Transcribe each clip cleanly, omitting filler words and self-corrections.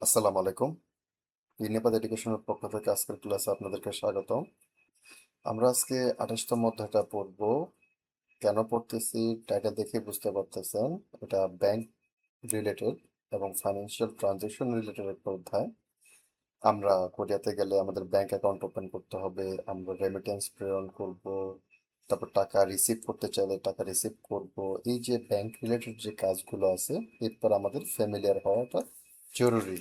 আসসালামু আলাইকুম। ইউনিপাদ এডুকেশনের পক্ষ থেকে আজকের ক্লাসে আপনাদেরকে স্বাগতম। আমরা আজকে 28তম অধ্যায়টা পড়ব। কেন পড়তেছি টাইটেল দেখে বুঝতে পারতেছেন। এটা ব্যাংক রিলেটেড এবং ফাইন্যান্সিয়াল ট্রানজ্যাকশন রিলেটেড একটা অধ্যায়। আমরা কোরিয়াতে গেলে আমাদের ব্যাংক অ্যাকাউন্ট ওপেন করতে হবে, আমরা রেমিটেন্স প্রেরণ করব, তারপর টাকা রিসিভ করতে চাইলে টাকা রিসিভ করব। এই যে ব্যাংক রিলেটেড যে কাজগুলো আছে, এরপর আমাদের ফ্যামিলিয়ার হওয়াটা জরুরি।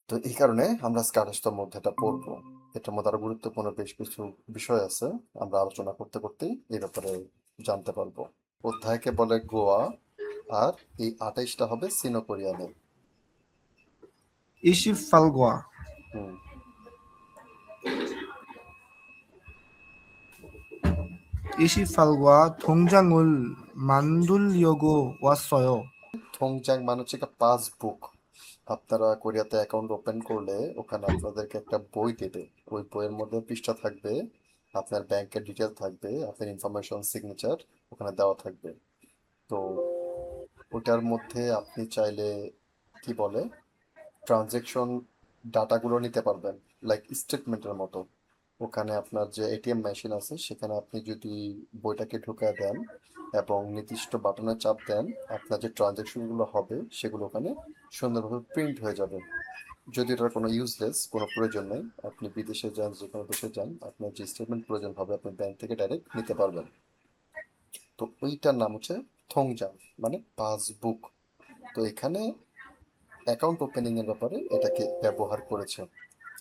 তো এই কারণে আমরা আজকে 28তম অধ্যায়টা পড়বো। এটার মধ্যে আরো গুরুত্বপূর্ণ বেশ কিছু বিষয় আছে, আমরা আলোচনা করতে করতেই এই ব্যাপারে জানতে পারবো। অধ্যায়কে বলে গোয়া, আর এই 28টা হবে সিনো কোরিয়ানে। 28 হুম। 28 통장을 만들려고 왔어요. থংচাং মানে হচ্ছে একটা পাসবুক। আপনারা কোরিয়াতে অ্যাকাউন্ট ওপেন করলে ওখানে আপনাদেরকে একটা বই দেবে। ওই বইয়ের মধ্যে পৃষ্ঠা থাকবে, আপনার ব্যাংকের ডিটেল থাকবে, আপনার ইনফরমেশন সিগনেচার ওখানে দেওয়া থাকবে। তো ওটার মধ্যে আপনি চাইলে কি বলে ট্রানজেকশন ডাটাগুলো নিতে পারবেন, লাইক স্টেটমেন্টের মতো। ওখানে আপনার যে এটিএম মেশিন আছে সেখানে আপনি যদি বইটাকে ঢুকায় দেন এবং নির্দিষ্ট বাটনে চাপ দেন, আপনার যে ট্রানজেকশনগুলো হবে সেগুলো ওখানে সুন্দরভাবে প্রিন্ট হয়ে যাবে। যদি এটার কোনো ইউজলেস, কোনো প্রয়োজন নেই, আপনি বিদেশে যান, যে কোনো দেশে যান, আপনার যে স্টেটমেন্ট প্রয়োজন হবে আপনি ব্যাংক থেকে ডাইরেক্ট নিতে পারবেন। তো ওইটার নাম হচ্ছে থংজা, মানে পাসবুক। তো এখানে অ্যাকাউন্ট ওপেনিং এর ব্যাপারে এটাকে ব্যবহার করেছে।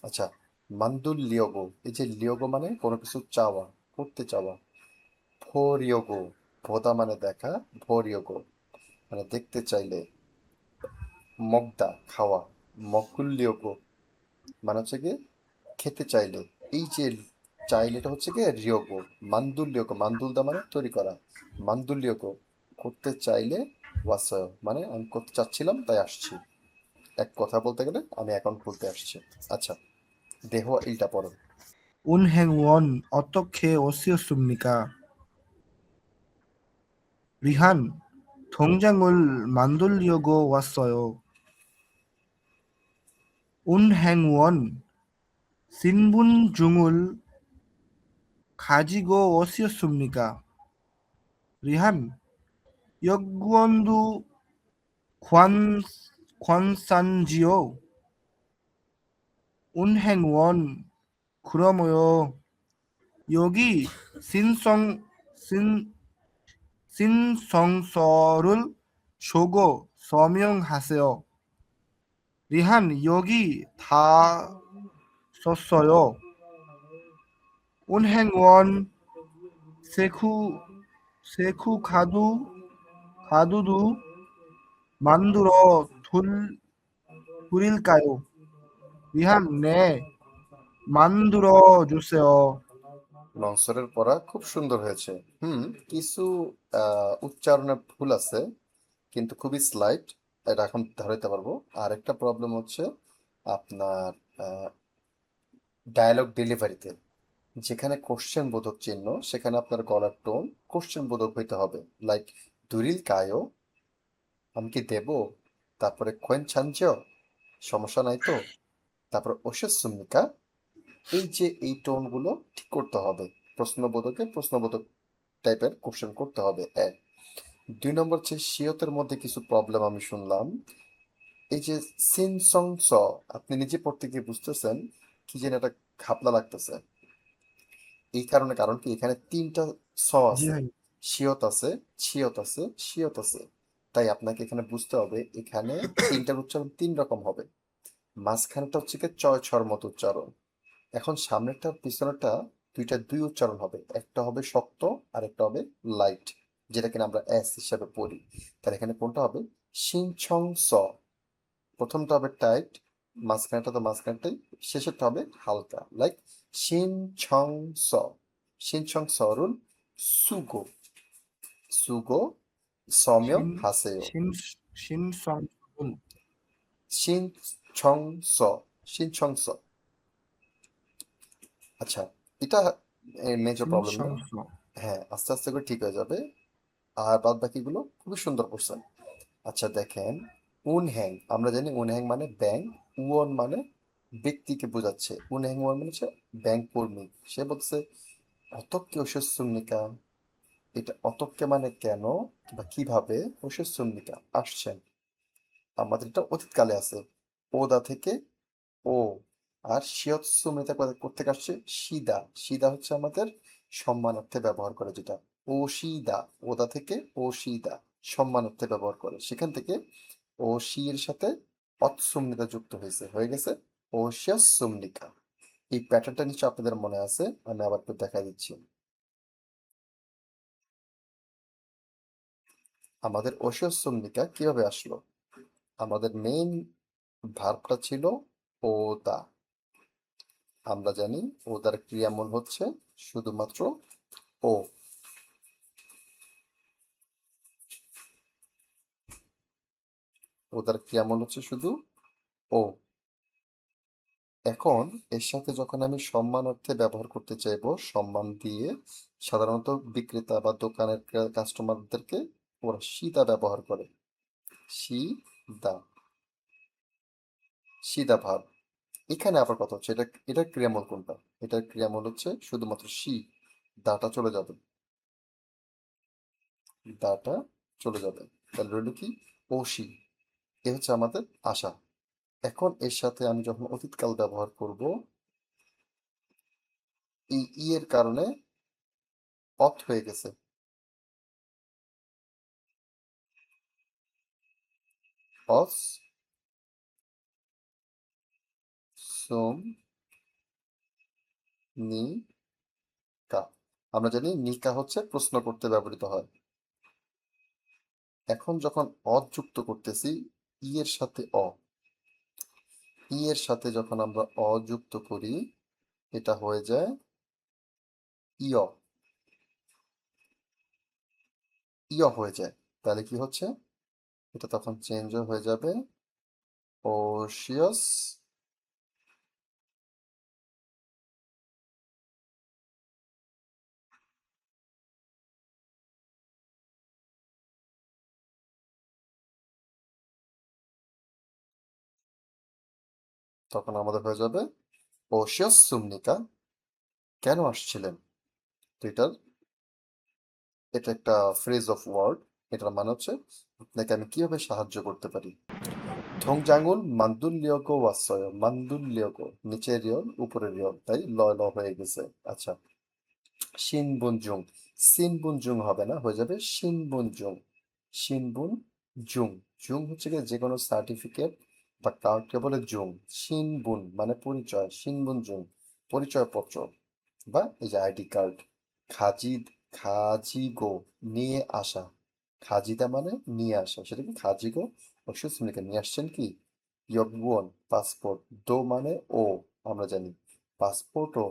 আচ্ছা, মান্দুল লিওগো, এই যে লিওগো মানে কোনো কিছু চাওয়া, করতে চাওয়া। ভোরিয়োগো, ভোদা মানে দেখা, ভোরিয়োগো মানে দেখতে চাইলে। মগদা খাওয়া, মকুল লিওগো মানে হচ্ছে গিয়ে খেতে চাইলে। এই যে চাইলেটা হচ্ছে গিয়ে রিয়োগো। মান্দুল লিওগো, মান্দুলদা মানে তৈরি করা, মান্দুল লিওগো করতে চাইলে। ওয়াসায় মানে আমি করতে চাচ্ছিলাম তাই আসছি। এক কথা বলতে গেলে আমি অ্যাকাউন্ট খুলতে আসছি। আচ্ছা, দেহ এইটা পড়ো। 은행원 어떻게 오셨습니까? 리한, 통장을 만들려고 왔어요. 은행원 신분증을 가지고 오셨습니까? 리한, 여권도 관, 관산지요. 은행원, 그러면요. 여기 신성서를 주고 서명하세요. 리한 여기 다 썼어요. 은행원 세쿠 카드도 만들어 드릴까요? 리한 네 만들어 주세요. লংসরের পড়া খুব সুন্দর হয়েছে। কিছু উচ্চারণে ভুল আছে, কিন্তু খুবই স্লাইট, এটা এখন ধরাইতে পারবো। আর একটা প্রবলেম হচ্ছে আপনার ডায়ালগ ডেলিভারিতে, যেখানে কোশ্চেন বোধক চিহ্ন সেখানে আপনার গলার টোন কোশ্চেন বোধক হইতে হবে। লাইক দুরিল কায়ো, আমি কি দেব, তারপরে কোয়েন ছাঞ্চ, সমস্যা নাই তো, তারপর ওষুধ সুমিকা। এই যে এই টোনগুলো ঠিক করতে হবে, প্রশ্নবোধকে প্রশ্নবোধক টাইপের কোশ্চেন করতে হবে। এক, 2 নম্বর হচ্ছে সিয়তের মধ্যে কিছু প্রবলেম আমি শুনলাম। এই যে সিন সং স, আপনি নিজে পড়তে গিয়ে বুঝতেছেন কি যেন একটা ঘাপলা লাগতেছে। এই কারণে, কারণ কি এখানে 3টা স আছে, জি সিয়ত আছে, ছিয়ত আছে, সিয়ত আছে। তাই আপনাকে এখানে বুঝতে হবে এখানে 3টার উচ্চারণ 3 রকম হবে। মাঝখানেটা হচ্ছে কি চয় ছর মতো উচ্চারণ। এখন সামনেরটা পিছনেরটা দুইটা দুই উচ্চারণ হবে, একটা হবে শক্ত আর একটা হবে লাইট, যেটা কিনা আমরা এস হিসাবে পড়ি। তাহলে এখানে কোনটা হবে, শিন ছং স। প্রথমটা হবে টাইট, মাঝখানেটা তো মাঝখানটাই, শেষেরটা হবে হালকা, লাইক শিন ছং স। শিন ছং সরুন সুগো, সুগো সৌম্য 신, হাসেও। 신, 신성은 শিন ছং স, শিন ছং স। আচ্ছা, এটা মেজর প্রবলেম না। 신성서 হ্যাঁ, আস্তে আস্তে করে ঠিক হয়ে যাবে। আর বাদ বাকিগুলো খুবই সুন্দর করছেন। আচ্ছা দেখেন, উনহ্যাং, আমরা জানি উনহ্যাং মানে ব্যাংক, উয়ন মানে ব্যক্তিকে বোঝাচ্ছে, উনহ্যাং মানে হচ্ছে ব্যাংক কর্মী। সে বলছে অতক্কে ওষুধ, এটা অতক্কে মানে কেন বা কিভাবে ওষুধ আসছেন। আমাদের এটা অতীতকালে আছে, ওদা থেকে ও। আর শিয়ৎসুমিতা কোথেকে আসছে? সিদা, সিদা হচ্ছে আমাদের সম্মানার্থে ব্যবহার করে যেটা। ও সিদা, ওদা থেকে ও সিদা সম্মানার্থে ব্যবহার করে, সেখান থেকে ও সি এর সাথে অৎসুমনিতা যুক্ত হয়ে গেছে ও শিয়ৎসুমনিকা। এই প্যাটার্নটা নিশ্চয় আপনাদের মনে আছে, আমি আবার একটু দেখা দিচ্ছি। আমাদের ওশিয়সুমনিকা কিভাবে আসলো? আমাদের মেইন ভার্বটা ছিল ওদা। আমরা জানি ওদার ক্রিয়ামূল হচ্ছে শুধুমাত্র ও। ওদার ক্রিয়ামূল হচ্ছে শুধু ও। এখন এর সাথে যখন আমি সম্মান অর্থে ব্যবহার করতে চাইবো, সম্মান দিয়ে, সাধারণত বিক্রেতা বা দোকানের কাস্টমারদেরকে ওরা সিদা ব্যবহার করে। সিদা, সিদা ভাব। এখানে আবার কথা হচ্ছে এটার ক্রিয়ামূল কোনটা? এটার ক্রিয়ামূল হচ্ছে শুধুমাত্র সি। দাটা চলে যাবে, দাটা চলে যাবে। তাহলে রইল কি? ওসি। এ হচ্ছে আমাদের আশা। এখন এর সাথে আমি যখন অতীতকাল ব্যবহার করব, এই ই এর কারণে অথ হয়ে গেছে। অস সোম নি কা। আমরা জানি নিকা হচ্ছে প্রশ্ন করতে ব্যবহৃত হয়। এখন যখন অ যুক্ত করতেছি ই এর সাথে ই এর সাথে যখন আমরা যুক্ত করি, এটা হয়ে যায় ইয়, ইয় হয়ে যায়। তাহলে কি হচ্ছে? এটা তখন চেঞ্জ হয়ে যাবে ওশিয়াস। তখন আমাদের হয়ে যাবে ওশিয়াস সুমনিকা কেন আসছিলেন। তো এটা একটা ফ্রেজ অফ ওয়ার্ড। এটার মানে হচ্ছে আপনাকে আমি কিভাবে সাহায্য করতে পারি। থংজাঙ্গুল মান্দুল্যগো ওয়াসয়, মান্দুল্যগো নিচের রিয়ল উপরের রিয়ল, তাই লয় ল হয়ে গেছে। আচ্ছা, শিনবুনজুং, সিনবুনজুং হবে না, হয়ে যাবে শিনবুনজুং। শিনবুন জুং, জুং হচ্ছে গিয়ে যে কোনো সার্টিফিকেট বা কার্ডকে বলে জুং। শিনবুন মানে পরিচয়, শিনবুন জুং পরিচয়পত্র বা এই যে আইডি কার্ড। খাজিদ, খাজিগো নিয়ে আসা, খাজিদা মানে নিয়ে আসা, সেটা কি খাজিগো অবশ্যই শ্রমিকা নিয়ে আসছেন কি ইয়গুয়ন পাসপোর্ট। দো মানে ও, আমরা জানি পাসপোর্টও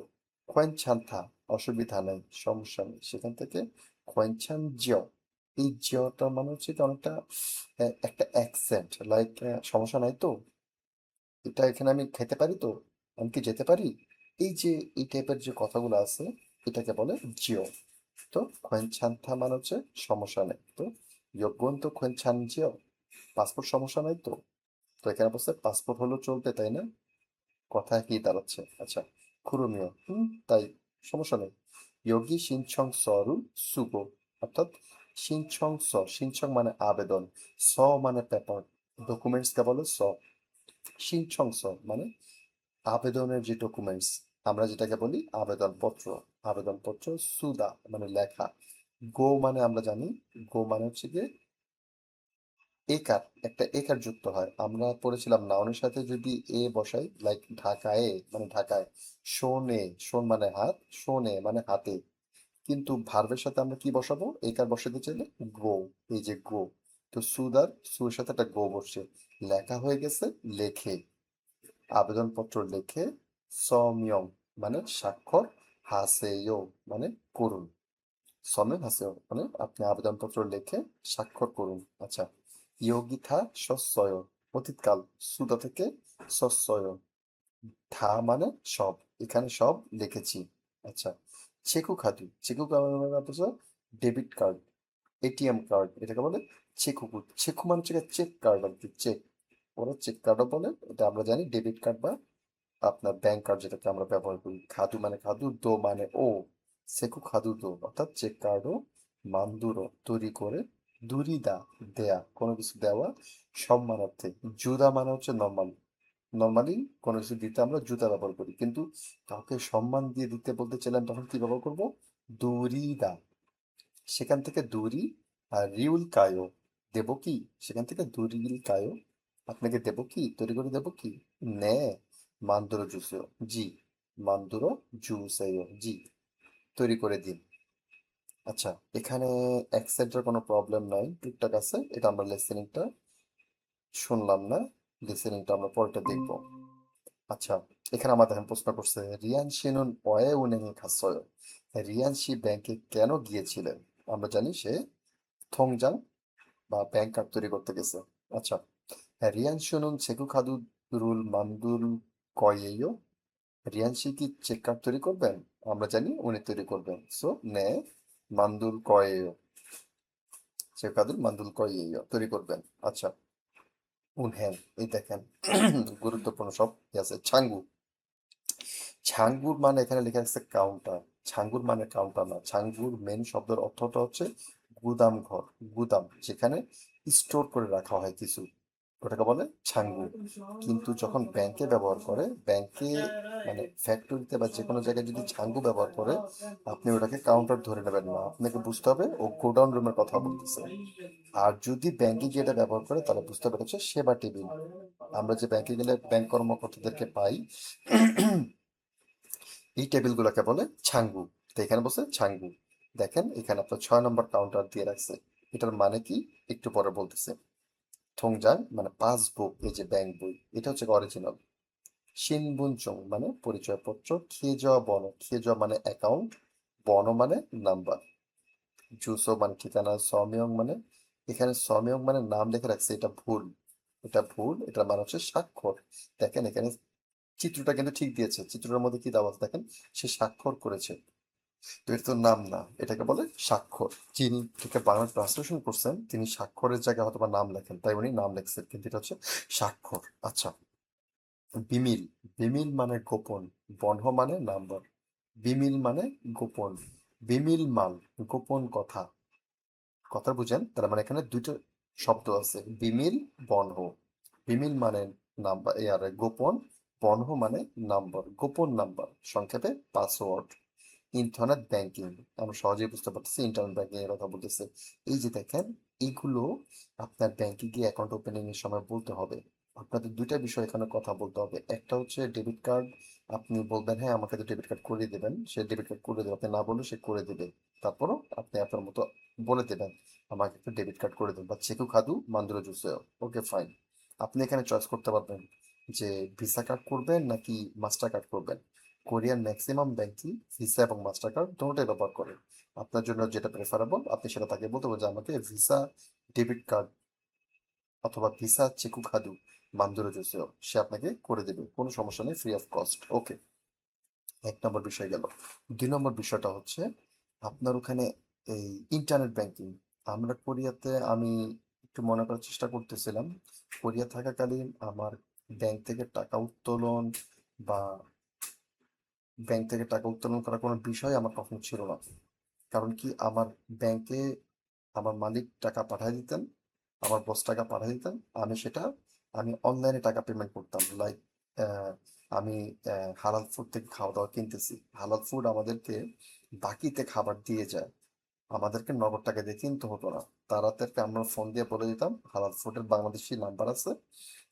খোয়েনছান্থা অসুবিধা নেই, সমস্যা নেই, সেখান থেকে খোয়েনছান জিও। এই জিওটা মানে হচ্ছে কি অনেকটা একটা অ্যাকসেন্ট, লাইক সমস্যা নাই তো, এটা এখানে আমি খেতে পারি তো, আমি কি যেতে পারি, এই যে এই টাইপের যে কথাগুলো আছে এটাকে বলে জিও। তো খোয়েনছান্থা মানে হচ্ছে সমস্যা নেই তো, যোগ্যন তো খোয়েনছান জিও, পাসপোর্ট সমস্যা নাই তো। তো এখানে বলছে পাসপোর্ট হলো চলবে, তাই না? কথা কি দাঁড়াচ্ছে? আচ্ছা, খুরুমিও তাই, সমস্যা নেই। ইয়োগি সিনছং সরু সুগো, অর্থাৎ সিনছং মানে আবেদন, স মানে পেপার, ডকুমেন্টস কে বলে স। সিনছং মানে আবেদনের যে ডকুমেন্টস, আমরা যেটাকে বলি আবেদনপত্র, আবেদনপত্র। সুদা মানে লেখা। গো মানে আমরা জানি, গো মানে হচ্ছে গিয়ে একার, একটা একার যুক্ত হয়। আমরা পড়েছিলাম নাউনের সাথে যদি এ বসাই, লাইক ঢাকায় মানে ঢাকায়, শোনে, শোন মানে হাত, শোনে মানে হাতে। কিন্তু ভার্বের সাথে আমরা কি বসাবো? একার বসাতে চাইলে গো, এই যে গো। তো সুদার সুর সাথে একটা গো বসছে, লেখা হয়ে গেছে লেখে, আবেদনপত্র লেখে। সমিয়ং মানে স্বাক্ষর, হাসেয়ো মানে করুন, সমেত হাসেও মানে আপনি আবেদনপত্র লিখে স্বাক্ষর করুন। আচ্ছা, ইয়োগিথা সস্বয় অতীতকাল, সুদা থেকে সস্বয়, থা মানে সব, এখানে সব লিখেছি। আচ্ছা, চেকু খাদু, চেকু মানে ডেবিট কার্ড, এটিএম কার্ড, এটাকে বলে চেকু। চেকু মানে হচ্ছে চেক কার্ড আর কি, চেক। ওরা চেক কার্ডও বলে, এটা আমরা জানি ডেবিট কার্ড বা আপনার ব্যাংক কার্ড যেটাকে আমরা ব্যবহার করি। খাদু মানে খাদু, দো মানে ও, সেকু খাদু দো, অর্থাৎ চেক কার্ডও মান্দুরো তৈরি করে, দুরিদা দেয়া, কোনো কিছু দেওয়া সম্মানার্থে। জুদা মানে হচ্ছে নর্মাল, নর্মালি কোনো কিছু দিতে আমরা জুতা ব্যবহার করি, কিন্তু কাউকে সম্মান দিয়ে দিতে বলতে চাইলাম তখন কি ব্যবহার করবো? দুরিদা। সেখান থেকে দুরি আর রিউল কায়ো, দেব কি, সেখান থেকে দুরিল কায়ো, আপনাকে দেব কি, তৈরি করে দেব কি, নে মান্দুরো জুসেও, জি, মান্দুরো জুসেও, জি, তৈরি করে দিন। আচ্ছা, এখানে অ্যাকসেন্টের কোনো প্রবলেম নাই, টুকটাক আছে, এটা আমরা লিসেনিংটা শুনলাম না, লিসেনিংটা আমরা পরেরটা দেখবো। আচ্ছা, এখানে আমার দেখেন প্রশ্ন করছে, রিয়ান শিনুন ওয়ে উনেনি খাসয়, রিয়ান শি ব্যাংকে কেন গিয়েছিলেন? আমরা জানি সে থংজাং বা ব্যাংক কার্ড তৈরি করতে গেছে। আচ্ছা, রিয়ান শুনুন সেকু খাদু রুল মান্দুল কয়েও, রিয়ান শি কি চেক কার্ড তৈরি করবেন? আমরা জানি উনি তৈরি করবেন, সো নে মান্দুল কয়েও, সেকু খাদুর মান্দুল কয়েও তৈরি করবেন। আচ্ছা, উনহেন, এই দেখেন গুরুত্বপূর্ণ সব আছে। ছাঙ্গু, ছাঙ্গুর মানে এখানে লেখা আছে কাউন্টার, ছাঙ্গুর মানে কাউন্টার না, ছাঙ্গুর মেন শব্দের অর্থটা হচ্ছে গুদাম ঘর, গুদাম যেখানে স্টোর করে রাখা হয় কিছু, ওটাকে বলে ছাঙ্গু। কিন্তু যখন ব্যাংকে ব্যবহার করে, ব্যাংকে মানে ফ্যাক্টরিতে বা যে কোনো জায়গায় যদি ছাঙ্গু ব্যবহার করে, আপনি ওটাকে কাউন্টার ধরে নেবেন না, আপনাকে বুঝতে হবে ও গোডাউন রুমের কথা বলতেছে। আর যদি ব্যাংকে গিয়ে এটা ব্যবহার করে তাহলে বুঝতে হবে এটা হচ্ছে সেবা টেবিল। আমরা যে ব্যাংকে গেলে ব্যাংক কর্মকর্তাদেরকে পাই, এই টেবিলগুলোকে বলে ছাঙ্গু। তো এখানে বলছে ছাঙ্গু। দেখেন এখানে আপনার 6 নম্বর কাউন্টার দিয়ে রাখছে, এটার মানে কি একটু পরে বলতেছে। থংজাং মানে পাসবুক, এই যে ব্যাংক বই, এটা হচ্ছে অরিজিনাল। শিনবুনচং মানে পরিচয়পত্র, খেয়ে যাওয়া বন, খেয়ে যাওয়া মানে অ্যাকাউন্ট, বন মানে নাম্বার, জুসো মানে ঠিকানা, সমিয়ং মানে, এখানে সমিয়ং মানে নাম লেখা রাখছে, এটা ভুল, এটা ভুল, এটা মানে হচ্ছে স্বাক্ষর। দেখেন এখানে চিত্রটা কিন্তু ঠিক দিয়েছে, চিত্রের মধ্যে কি দেওয়া আছে দেখেন, সে স্বাক্ষর করেছে, তো এটা তো নাম না, এটাকে বলে স্বাক্ষর। যিনি এটাকে বাংলা ট্রান্সলেশন করছেন তিনি স্বাক্ষরের জায়গায় হয়তো বা নাম লেখেন, তাই উনি নাম লেখছেন, কিন্তু এটা হচ্ছে স্বাক্ষর। আচ্ছা, বিমিল, বিমিল মানে গোপন, বনহ মানে নাম্বার, বিমিল মানে গোপন, বিমিল মাল গোপন কথা, কথা বুঝেন, তার মানে এখানে দুটো শব্দ আছে, বিমিল বনহ। বিমিল মানে নাম্বার, আর গোপন, বনহ মানে নাম্বার, গোপন নাম্বার, সংক্ষেপে পাসওয়ার্ড। ইন্টারনেট ব্যাংকিং, আমরা সহজেই বুঝতে পারতেছি ইন্টারনেট ব্যাংকিং এর কথা বলতেছে। এই যে দেখেন, এইগুলো আপনার ব্যাংকে গিয়ে অ্যাকাউন্ট ওপেনিং এর সময় বলতে হবে। আপনাদের দুইটা বিষয় এখানে কথা বলতে হবে, একটা হচ্ছে ডেবিট কার্ড, আপনি বলবেন হ্যাঁ আমাকে তো ডেবিট কার্ড করে দেবেন, সে ডেবিট কার্ড করে দেবে, আপনি না বললে সে করে দেবে। তারপরও আপনি আপনার মতো বলে দেবেন আমাকে একটু ডেবিট কার্ড করে দেবেন, বা চেকু খাদু মান্দুরো জুসেও, ওকে ফাইন। আপনি এখানে চয়েস করতে পারবেন যে ভিসা কার্ড করবেন নাকি মাস্টার কার্ড করবেন। কোরিয়ান ম্যাক্সিমাম ব্যাংকই ভিসা এবং মাস্টার কার্ড দুটোই ব্যবহার করে। আপনার জন্য যেটা প্রেফারেবল আপনি সেটা তাকে বলতে হবে যে আমাকে ভিসা ডেবিট কার্ড অথবা ভিসা চেকু খাদু মান্দুরো জুসেও, সে আপনাকে করে দেবে, কোনো সমস্যা নেই, ফ্রি অফ কস্ট, ওকে। 1 নম্বর বিষয় গেল। 2 নম্বর বিষয়টা হচ্ছে আপনার ওখানে এই ইন্টারনেট ব্যাংকিং। আমরা কোরিয়াতে, আমি একটু মনে করার চেষ্টা করতেছিলাম, কোরিয়া থাকাকালীন আমার ব্যাংক থেকে টাকা উত্তোলন বা ব্যাংক থেকে টাকা উত্তোলন করার কোনো বিষয় আমার কখনো ছিল না। কারণ কি, আমার ব্যাংকে আমার মালিক টাকা পাঠিয়ে দিতেন, আমার বস টাকা পাঠিয়ে দিতেন, আমি সেটা, আমি অনলাইনে টাকা পেমেন্ট করতাম, লাইক আমি হালাল ফুড থেকে খাওয়া দাওয়া কিনতেছি, হালাল ফুড আমাদেরকে বাকিতে খাবার দিয়ে যায়, আমাদেরকে নগদ টাকা দিয়ে কিনতে হতো না। তাদেরকে আমরা ফোন দিয়ে বলে দিতাম, হালাল ফুডের বাংলাদেশি নাম্বার আছে,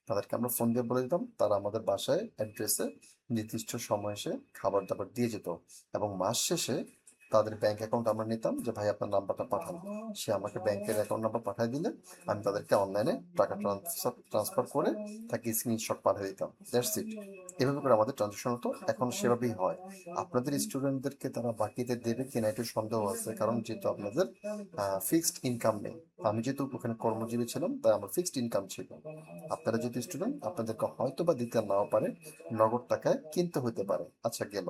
তাদেরকে আমরা ফোন দিয়ে বলে দিতাম, তারা আমাদের বাসায় অ্যাড্রেসে নির্দিষ্ট সময় এসে খাবার দাবার দিয়ে যেত। এবং মাস শেষে তাদের ব্যাংক অ্যাকাউন্ট আমরা নিতাম, যে ভাই আপনার নাম্বারটা পাঠান, সে আমাকে ব্যাংকের অ্যাকাউন্ট নাম্বার পাঠিয়ে দিলে আমি তাদেরকে অনলাইনে টাকা ট্রান্সফার করে তাকে স্ক্রিনশট পাঠিয়ে দিতাম, দ্যাটস ইট। এভাবে করে আমাদের ট্রানজাকশন হতো, এখন সেভাবেই হয়। আপনাদের স্টুডেন্টদেরকে তারা বাকিতে দেবে কিনা একটু সন্দেহ আছে, কারণ যেহেতু আপনাদের ফিক্সড ইনকাম নেই, আমি যেহেতু ওখানে কর্মজীবী ছিলাম তাই আমার ফিক্সড ইনকাম ছিল। আপনারা যেহেতু স্টুডেন্ট আপনাদেরকে হয়তো বা দিতে নাও পারে, নগদ টাকায় কিনতে হতে পারে। আচ্ছা গেল,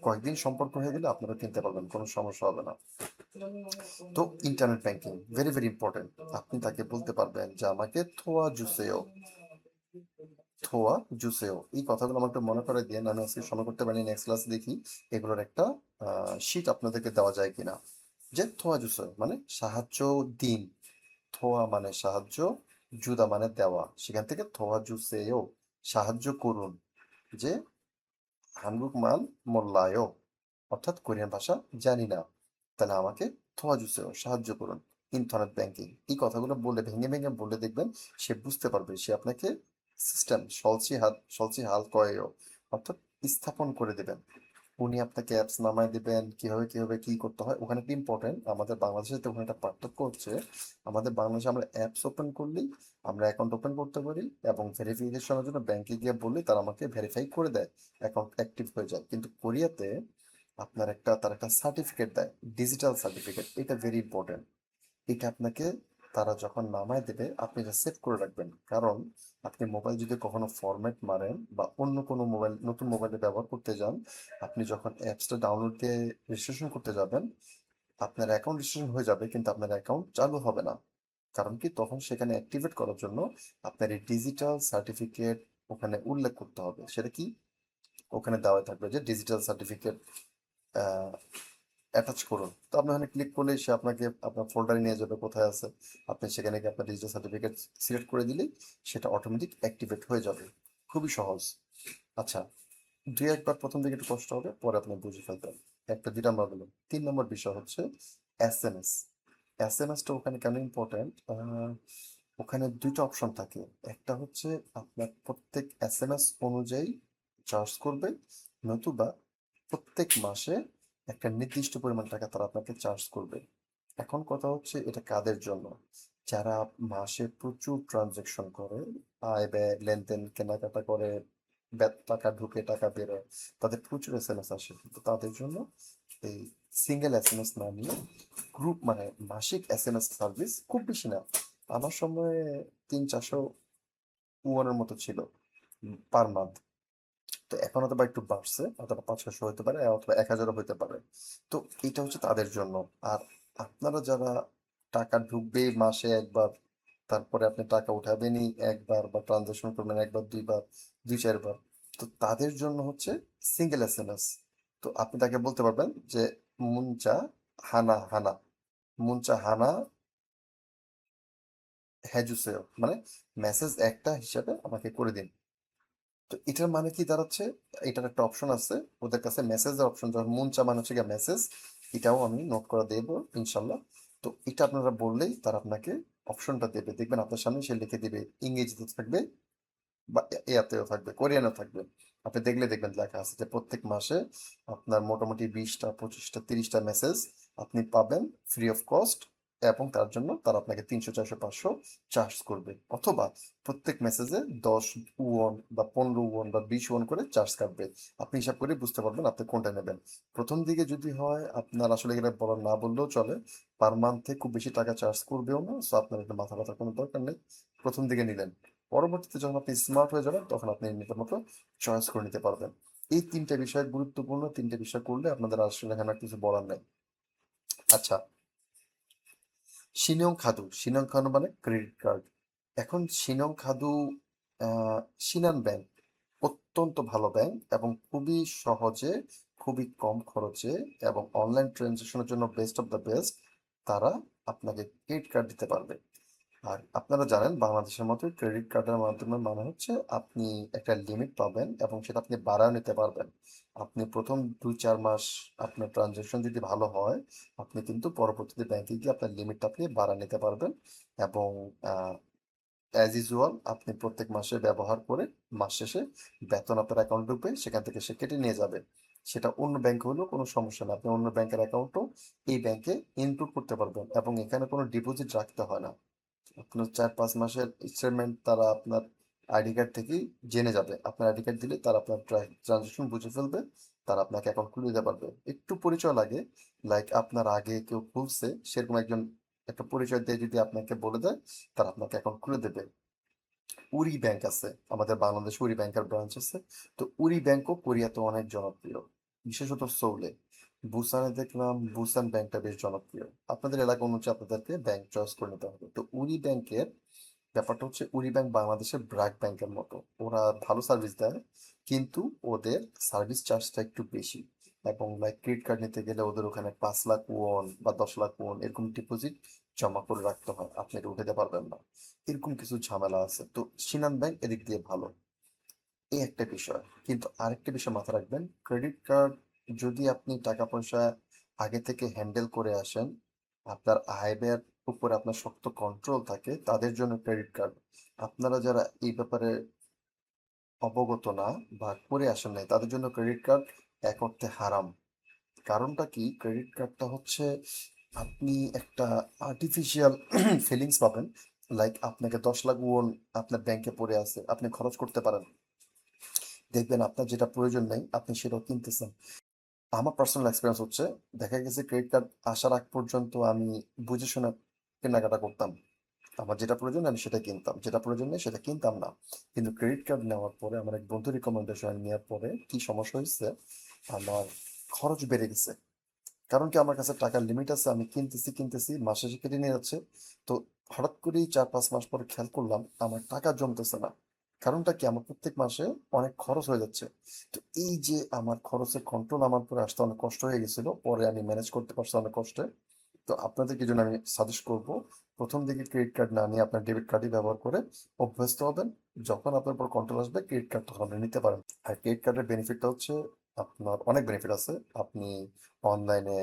কয়েকদিন সম্পর্ক হয়ে গেলে আপনারা কিনতে পারবেন, কোনো সমস্যা হবে না। তো internet banking very very important. আপনি তাকে বলতে পারবেন যে আমাকে থোয়া জুসেও, থোয়া জুসেও, এই কথাগুলো আমাকে একটু মনে করে দিয়ে, আমি আজকে সময় করতে পারি, নেক্সট ক্লাস দেখি এগুলোর একটা শীট আপনাদেরকে দেওয়া যায় কিনা। যে থোয়া জুসেও মানে সাহায্য দিন, থোয়া মানে সাহায্য, জুদা মানে দেওয়া, সেখান থেকে থোয়া জুসেও সাহায্য করুন, যে হানরুক মান মোল্লায়ও, অর্থাৎ কোরিয়ান ভাষা জানি না, তাহলে আমাকে থোয়া জুসেও সাহায্য করুন। ইন্টারনেট ব্যাংকিং এই কথাগুলো বলে ভেঙে ভেঙে বলে দেখবেন সে বুঝতে পারবে, সে আপনাকে সিস্টেম সলসি হাল কয়েও, অর্থাৎ স্থাপন করে দেবেন। উনি আপনাকে অ্যাপস নামায় দিবেন, কিভাবে কিভাবে কি করতে হয়। ওখানে একটা ইম্পর্টেন্ট, আমাদের বাংলাদেশে তো ওখানে একটা পার্থক্য হচ্ছে, আমাদের বাংলাদেশে আমরা অ্যাপস ওপেন করলেই আমরা অ্যাকাউন্ট ওপেন করতে পারি, এবং ভেরিফিকেশনের জন্য ব্যাংকে গিয়ে বললে তারা আমাকে ভেরিফাই করে দেয়, অ্যাকাউন্ট অ্যাক্টিভ হয়ে যায়। কিন্তু কোরিয়াতে আপনার একটা, তার একটা সার্টিফিকেট দেয়, ডিজিটাল সার্টিফিকেট, এটা ভেরি ইম্পর্টেন্ট। এটা আপনাকে তারা যখন নামায় দেবে আপনি এটা সেভ করে রাখবেন, কারণ আপনি মোবাইল যদি কখনো ফরম্যাট মারেন বা অন্য কোনো মোবাইল, নতুন মোবাইলে ব্যবহার করতে যান, আপনি যখন অ্যাপসটা ডাউনলোড দিয়ে রেজিস্ট্রেশন করতে যাবেন, আপনার অ্যাকাউন্ট রেজিস্ট্রেশন হয়ে যাবে কিন্তু আপনার অ্যাকাউন্ট চালু হবে না। কারণ কি, তখন সেখানে অ্যাক্টিভেট করার জন্য আপনার এই ডিজিটাল সার্টিফিকেট ওখানে উল্লেখ করতে হবে। সেটা কি, ওখানে দেওয়া থাকবে যে ডিজিটাল সার্টিফিকেট অ্যাটাচ করুন। তো আপনি ওখানে ক্লিক করলে সে আপনাকে আপনার ফোল্ডারে নিয়ে যাবে কোথায় আছে, আপনি সেখানে গিয়ে আপনার ডিজিটাল সার্টিফিকেট সিলেক্ট করে দিলেই সেটা অটোমেটিক অ্যাক্টিভেট হয়ে যাবে। খুবই সহজ। আচ্ছা, দুই একবার প্রথম দিকে একটু কষ্ট হবে, পরে আপনি বুঝে ফেলবেন। একটা দুইটা আমরা বললাম, 3 নম্বর বিষয় হচ্ছে এসএমএস। এসএমএসটা ওখানে কেন ইম্পর্টেন্ট, ওখানে দুইটা অপশন থাকে। একটা হচ্ছে আপনার প্রত্যেক এসএমএস অনুযায়ী চার্জ করবে, নতুবা প্রত্যেক মাসে একটা নির্দিষ্ট পরিমাণ টাকা তারা আপনাকে চার্জ করবে। এখন কথা হচ্ছে এটা কাদের জন্য, যারা মাসে প্রচুর ট্রানজেকশন করে, আয় ব্যয় লেনদেন কেনাকাটা করে, টাকা ঢুকে টাকা বেরোয়, তাদের প্রচুর এসএমএস আসে। তো তাদের জন্য এই সিঙ্গেল এসএমএস না নিয়ে গ্রুপ, মানে মাসিক এসএমএস সার্ভিস, খুব বেশি না, আমার সময়ে 300-400 ওয়ানের মতো ছিল পার মান্থ। তো এখন হয়তো বা একটু বাড়ছে, অথবা 500-600 হতে পারে, অথবা 1000-ও হতে পারে। তো এটা হচ্ছে তাদের জন্য। আর আপনারা যারা টাকা ঢুকবে মাসে একবার, তারপরে আপনি টাকা উঠাবেনই একবার, বা ট্রানজাকশন করবেন একবার দুইবার, 2-4 বার, তো তাদের জন্য হচ্ছে সিঙ্গেল এসএমএস। তো আপনি তাকে বলতে পারবেন যে মুনচা হানা হানা, মুনচা হানা হ্যাজুসেও, মানে মেসেজ একটা হিসাবে আমাকে করে দিন। তো এটার মানে কি দাঁড়াচ্ছে, এটার একটা অপশন আছে ওদের কাছে, মেসেজের অপশন, যখন মন চা মানে হচ্ছে গিয়ে মেসেজ, এটাও আমি নোট করে দেবো ইনশাল্লাহ। তো এটা আপনারা বললেই তারা আপনাকে অপশনটা দেবে, দেখবেন আপনার সামনে সে লিখে দিবে, ইংরেজিতে থাকবে বা ইয়াতেও থাকবে, কোরিয়ানও থাকবে। আপনি দেখলে দেখবেন লেখা আছে যে প্রত্যেক মাসে আপনার মোটামুটি 20টা 25টা 30টা মেসেজ আপনি পাবেন ফ্রি অফ কস্ট, এবং তার জন্য তারা আপনাকে 300 400 500 চার্জ করবে, অথবা প্রত্যেক মেসেজে 10 ওয়ান বা 15 ওয়ান বা 20 ওয়ান করে চার্জ কাটবে। আপনি হিসাব করে বুঝতে পারবেন আপনি কোনটা নেবেন। প্রথম দিকে যদি হয় আপনার আসলে এটা বলা না বললেও চলে, পার মান্থে খুব বেশি টাকা চার্জ করবেও না, সো আপনার এটা মাথা ব্যথার কোনো দরকার নেই। প্রথম দিকে নিলেন, পরবর্তীতে যখন আপনি স্মার্ট হয়ে যাবেন তখন আপনি নিজের মতো চয়েস করে নিতে পারবেন। এই 3টে বিষয় গুরুত্বপূর্ণ, 3টে বিষয় করলে আপনাদের আসলে এখানে আর কিছু বলার নেই। আচ্ছা, সিনিয়ং খাদু মানে ক্রেডিট কার্ড। এখন সিনিয়ং খাদু, আহ, সিনান ব্যাংক অত্যন্ত ভালো ব্যাংক, এবং খুবই সহজে, খুবই কম খরচে, এবং অনলাইন ট্রানজাকশনের জন্য বেস্ট অফ দ্য বেস্ট, তারা আপনাকে ক্রেডিট কার্ড দিতে পারবে। আর আপনারা জানেন বাংলাদেশের মতো ক্রেডিট কার্ডের মাধ্যমে মানে হচ্ছে আপনি একটা লিমিট পাবেন, এবং সেটা আপনি বাড়ায় নিতে পারবেন। আপনি প্রথম 2-4 মাস আপনার ট্রানজেকশন যদি ভালো হয়, আপনি কিন্তু পরবর্তীতে ব্যাংকে গিয়ে আপনার লিমিটটা আপনি বাড়ায় নিতে পারবেন। এবং অ্যাজ ইউজুয়াল আপনি প্রত্যেক মাসে ব্যবহার করে মাস শেষে বেতন আপনার অ্যাকাউন্ট ঢুকবে, সেখান থেকে সে কেটে নিয়ে যাবে। সেটা অন্য ব্যাংক হলেও কোনো সমস্যা না, আপনি অন্য ব্যাংকের অ্যাকাউন্টও এই ব্যাংকে ইনক্লুড করতে পারবেন, এবং এখানে কোনো ডিপোজিট রাখতে হয় না। আপনার 4-5 মাসের স্টেটমেন্ট তারা আপনার আইডি কার্ড থেকেই জেনে যাবে। আপনার আইডি কার্ড দিলে তারা আপনার ট্রানজেকশন বুঝে ফেলবে, তারা আপনাকে অ্যাকাউন্ট খুলে দিতে পারবে। একটু পরিচয় লাগে, লাইক আপনার আগে কেউ খুলছে সেরকম একজন একটা পরিচয় দিয়ে যদি আপনাকে বলে দেয়, তারা আপনাকে অ্যাকাউন্ট খুলে দেবে। উরি ব্যাংক আছে, আমাদের বাংলাদেশ উরি ব্যাংকের ব্রাঞ্চ আছে। তো উরি ব্যাংকও কোরিয়াতে অনেক জনপ্রিয়, বিশেষত সোলে। বুসানে দেখলাম বুসান ব্যাংকটা বেশ জনপ্রিয়। আপনাদের এলাকা অনুযায়ী আপনাদেরকে ব্যাংক চয়েস করে নিতে হবে। তো উরি ব্যাংকের ব্যাপারটা হচ্ছে, উরি ব্যাংক বাংলাদেশের ব্র্যাক ব্যাংকের মতো, ওরা ভালো সার্ভিস দেয়, কিন্তু ওদের সার্ভিস চার্জটা একটু বেশি। এবং লাইক ক্রেডিট কার্ড নিতে গেলে ওদের ওখানে 5 লাখ ওয়ান বা 10 লাখ ওয়ান এরকম ডিপোজিট জমা করে রাখতে হয়, আপনি এটা উঠাতে পারবেন না, এরকম কিছু ঝামেলা আছে। তো সিনান ব্যাংক এদিক দিয়ে ভালো, এই একটা বিষয়। কিন্তু আরেকটা বিষয় মাথায় রাখবেন, ক্রেডিট কার্ড যদি আপনি টাকা পয়সা আগে থেকে হ্যান্ডেল করে আসেন, আপনার আয় ব্যয়ের উপরে আপনার শক্ত কন্ট্রোল থাকে, তাদের জন্য ক্রেডিট কার্ড। আপনারা যারা এই ব্যাপারে অবগত না বা করে আসেন নাই, তাদের জন্য ক্রেডিট কার্ড এক অর্থে হারাম। কারণটা কি, ক্রেডিট কার্ডটা হচ্ছে আপনি একটা আর্টিফিশিয়াল ফিলিংস পাবেন। লাইক আপনাকে 10 লাখ ওন আপনার ব্যাংকে পড়ে আছে, আপনি খরচ করতে পারেন, দেখবেন আপনার যেটা প্রয়োজন নেই আপনি সেটাও কিনতেছেন। আমার পার্সোনাল এক্সপিরিয়েন্স হচ্ছে, দেখা গেছে ক্রেডিট কার্ড আসার আগ পর্যন্ত আমি বুঝে শুনে কেনাকাটা করতাম, আমার যেটা প্রয়োজন আমি সেটা কিনতাম, যেটা প্রয়োজন নেই সেটা কিনতাম না। কিন্তু ক্রেডিট কার্ড নেওয়ার পরে, আমার এক বন্ধু রিকমেন্ডেশন নেওয়ার পরে কি সমস্যা হয়েছে, আমার খরচ বেড়ে গেছে। কারণ কি, আমার কাছে টাকার লিমিট আছে, আমি কিনতেছি কিনতেছি মাস শেষে কেটে নিয়ে যাচ্ছে। তো হঠাৎ করেই 4-5 মাস পরে খেয়াল করলাম আমার টাকা জমতেছে না। কারণটা কি, আমার প্রত্যেক মাসে অনেক খরচ হয়ে যাচ্ছে। তো এই যে আমার খরচের কন্ট্রোল আমার পরে আসতে অনেক কষ্ট হয়ে গেছিল, পরে আমি ম্যানেজ করতে পারছি অনেক কষ্টে। তো আপনাদেরকে জন্য আমি সাজেস্ট করব, প্রথম দিকে ক্রেডিট কার্ড না নিয়ে আপনার ডেবিট কার্ডই ব্যবহার করে অভ্যস্ত হবেন। যখন আপনার উপর কন্ট্রোল আসবে ক্রেডিট কার্ড তখন আপনি নিতে পারেন। আর ক্রেডিট কার্ডের বেনিফিটটা হচ্ছে, আপনার অনেক বেনিফিট আছে। আপনি অনলাইনে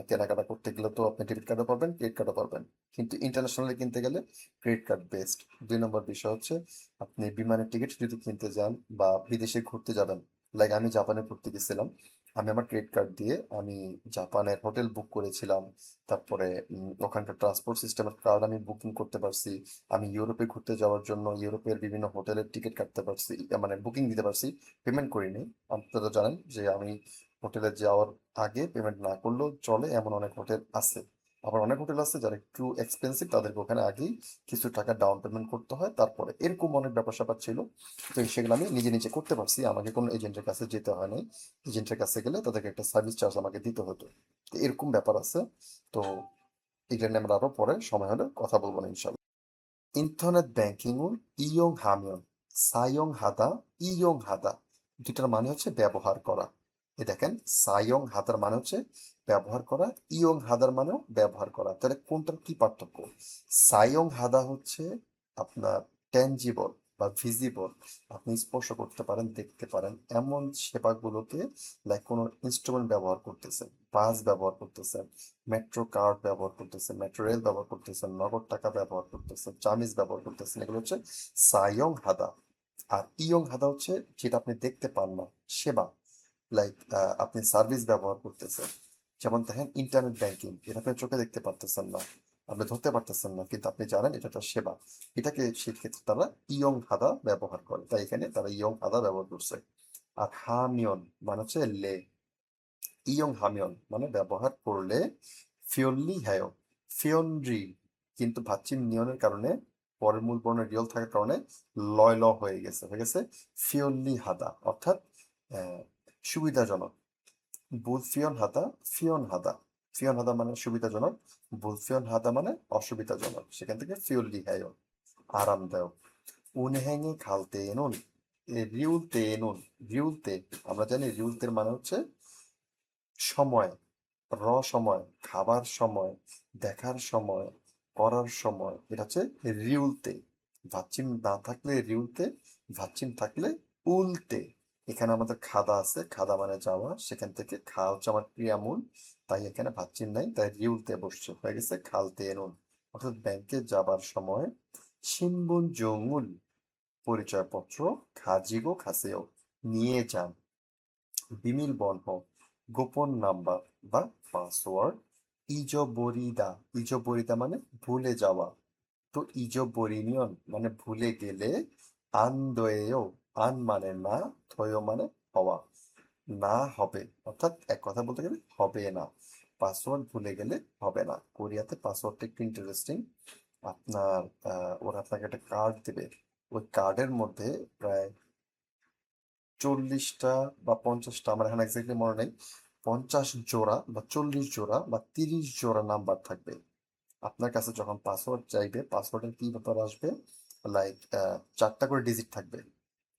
কেনাকাটা করতে গেলে তো আপনি ডেবিট কার্ডও পাবেন, ক্রেডিট কার্ডও পাবেন, কিন্তু ইন্টারন্যাশনালি কিনতে গেলে ক্রেডিট কার্ড বেস্ট। 2 নম্বর বিষয় হচ্ছে, আপনি বিমানের টিকিট যদি কিনতে যান বা বিদেশে ঘুরতে যাবেন, লাইক আমি জাপানে ঘুরতে গেছিলাম, আমি আমার ক্রেডিট কার্ড দিয়ে আমি জাপানের হোটেল বুক করেছিলাম। তারপরে ওখানকার ট্রান্সপোর্ট সিস্টেমের কার্ড আমি বুকিং করতে পারছি। আমি ইউরোপে ঘুরতে যাওয়ার জন্য ইউরোপের বিভিন্ন হোটেলের টিকিট কাটতে পারছি, মানে বুকিং দিতে পারছি, পেমেন্ট করিনি। আপনারা জানেন যে আমি হোটেলে যাওয়ার আগে পেমেন্ট না করলেও চলে, এমন অনেক হোটেল আছে। আবার অনেক হোটেল আছে যারা একটু এক্সপেন্সিভ, তাদেরকে ওখানে আগেই কিছু টাকা ডাউন পেমেন্ট করতে হয়, তারপরে এরকম অনেক ব্যাপার স্যাপার ছিল। তো সেগুলো আমি নিজে নিজে করতে পারছি, আমাকে কোনো এজেন্টের কাছে যেতে হয় নাই। এজেন্টের কাছে গেলে তাদেরকে একটা সার্ভিস চার্জ আমাকে দিতে হতো। তো এরকম ব্যাপার আছে। তো এটা নিয়ে আমরা আরো পরে সময় হলে কথা বলবো না ইনশাল্লাহ। ইন্টারনেট ব্যাংকিং ইয়ং হামিয়ন সায়ং হাদা ইয়ং হাদা, দুটার মানে হচ্ছে ব্যবহার করা। এ দেখেন, সায়ং হাদার মানে হচ্ছে ব্যবহার করা, ইয়ং হাদার মানেও ব্যবহার করা। তাহলে কোনটার কি পার্থক্য? সায়ং হাদা হচ্ছে আপনার ট্যানজিবল বা ভিজিবল, আপনি স্পর্শ করতে পারেন, দেখতে পারেন এমন সেবাগুলোকে, লাইক কোনো ইনস্ট্রুমেন্ট ব্যবহার করতেছেন, বাস ব্যবহার করতেছেন, মেট্রো কার্ড ব্যবহার করতেছেন, মেট্রো রেল ব্যবহার করতেছেন, নগদ টাকা ব্যবহার করতেছেন, চামিজ ব্যবহার করতেছেন, এগুলো হচ্ছে সায়ং হাদা। আর ইয়ং হাদা হচ্ছে যেটা আপনি দেখতে পান না, সেবা, লাইক আপনি সার্ভিস ব্যবহার করতেছেন। যেমন দেখেন ইন্টারনেট ব্যাংকিং, এটা আপনি চোখে দেখতে পারতেছেন না, আপনি ধরতে পারতেছেন না, কিন্তু আপনি জানেন এটা একটা সেবা। এটাকে সেক্ষেত্রে তারা ইয়ং হাদা ব্যবহার করে, তাই এখানে তারা ইয়ং হাদা ব্যবহার করছে। আর হামিয়ন মানে হচ্ছে লে, ইয়ং হামিয়ন মানে ব্যবহার করলে, ফিওনলি হ্যায়, ফিওনরি, কিন্তু ভাচ্চিম নিয়নের কারণে পরের মূল বর্ণ রিয়ল থাকার কারণে লয় ল হয়ে গেছে ফিওনলি হাদা, অর্থাৎ আহ, সুবিধাজনক। বুলফিয়ন হাদা, ফিয়ন হাদা, ফিয়ন হাদা মানে সুবিধাজনক, বুলফিয়ন হাদা মানে অসুবিধাজনক, সেখান থেকে ফিওনলি হ্যায় আরামদায়ক। উনহ্যাঙে খালতে এনুন, রিউলতে এনুন, রিউলতে, আমরা জানি রিউলতের মানে হচ্ছে সময়, সময়, খাবার সময়, দেখার সময়, করার সময়, এটা হচ্ছে রিউলতে। ভাচ্চিম না থাকলে রিউলতে, ভাচ্চিম থাকলে উলতে। এখানে আমাদের খাদা আছে, খাদা মানে যাওয়া, সেখান থেকে খা হচ্ছে আমার ক্রিয়ামূল, তাই এখানে ভাচ্চিম নাই, তাই রিউলতে বসছে, হয়ে গেছে খালতে এনুন। অর্থাৎ ব্যাংকে যাবার সময় সিনবুন জঙ্গুল, পরিচয়পত্র খাজিগো খাসেও, নিয়ে যান। বিমিল বর্ণ, গোপন নাম্বার বা পাসওয়ার্ড। ইজবরিদা, ইজবরিদা মানে ভুলে যাওয়া। তো ইজবরিনিয়ন মানে ভুলে গেলে। আনদোয়েও, আন মানে না, থয় মানে হওয়া, না হবে, অর্থাৎ এক কথা বলতে গেলে হবে না, পাসওয়ার্ড ভুলে গেলে হবে না। কোরিয়াতে পাসওয়ার্ডটা একটু ইন্টারেস্টিং। আপনার ওরা আপনাকে একটা কার্ড দেবে, ওই কার্ডের মধ্যে প্রায় 40টা বা 50টা, আমার এখন এক্স্যাক্টলি মনে নেই, 50 জোড়া বা 40 জোড়া বা 30 জোড়া নাম্বার থাকবে। আপনার কাছে যখন পাসওয়ার্ড চাইবে, পাসওয়ার্ডের কি ব্যাপার আসবে, লাইক 4টা করে ডিজিট থাকবে,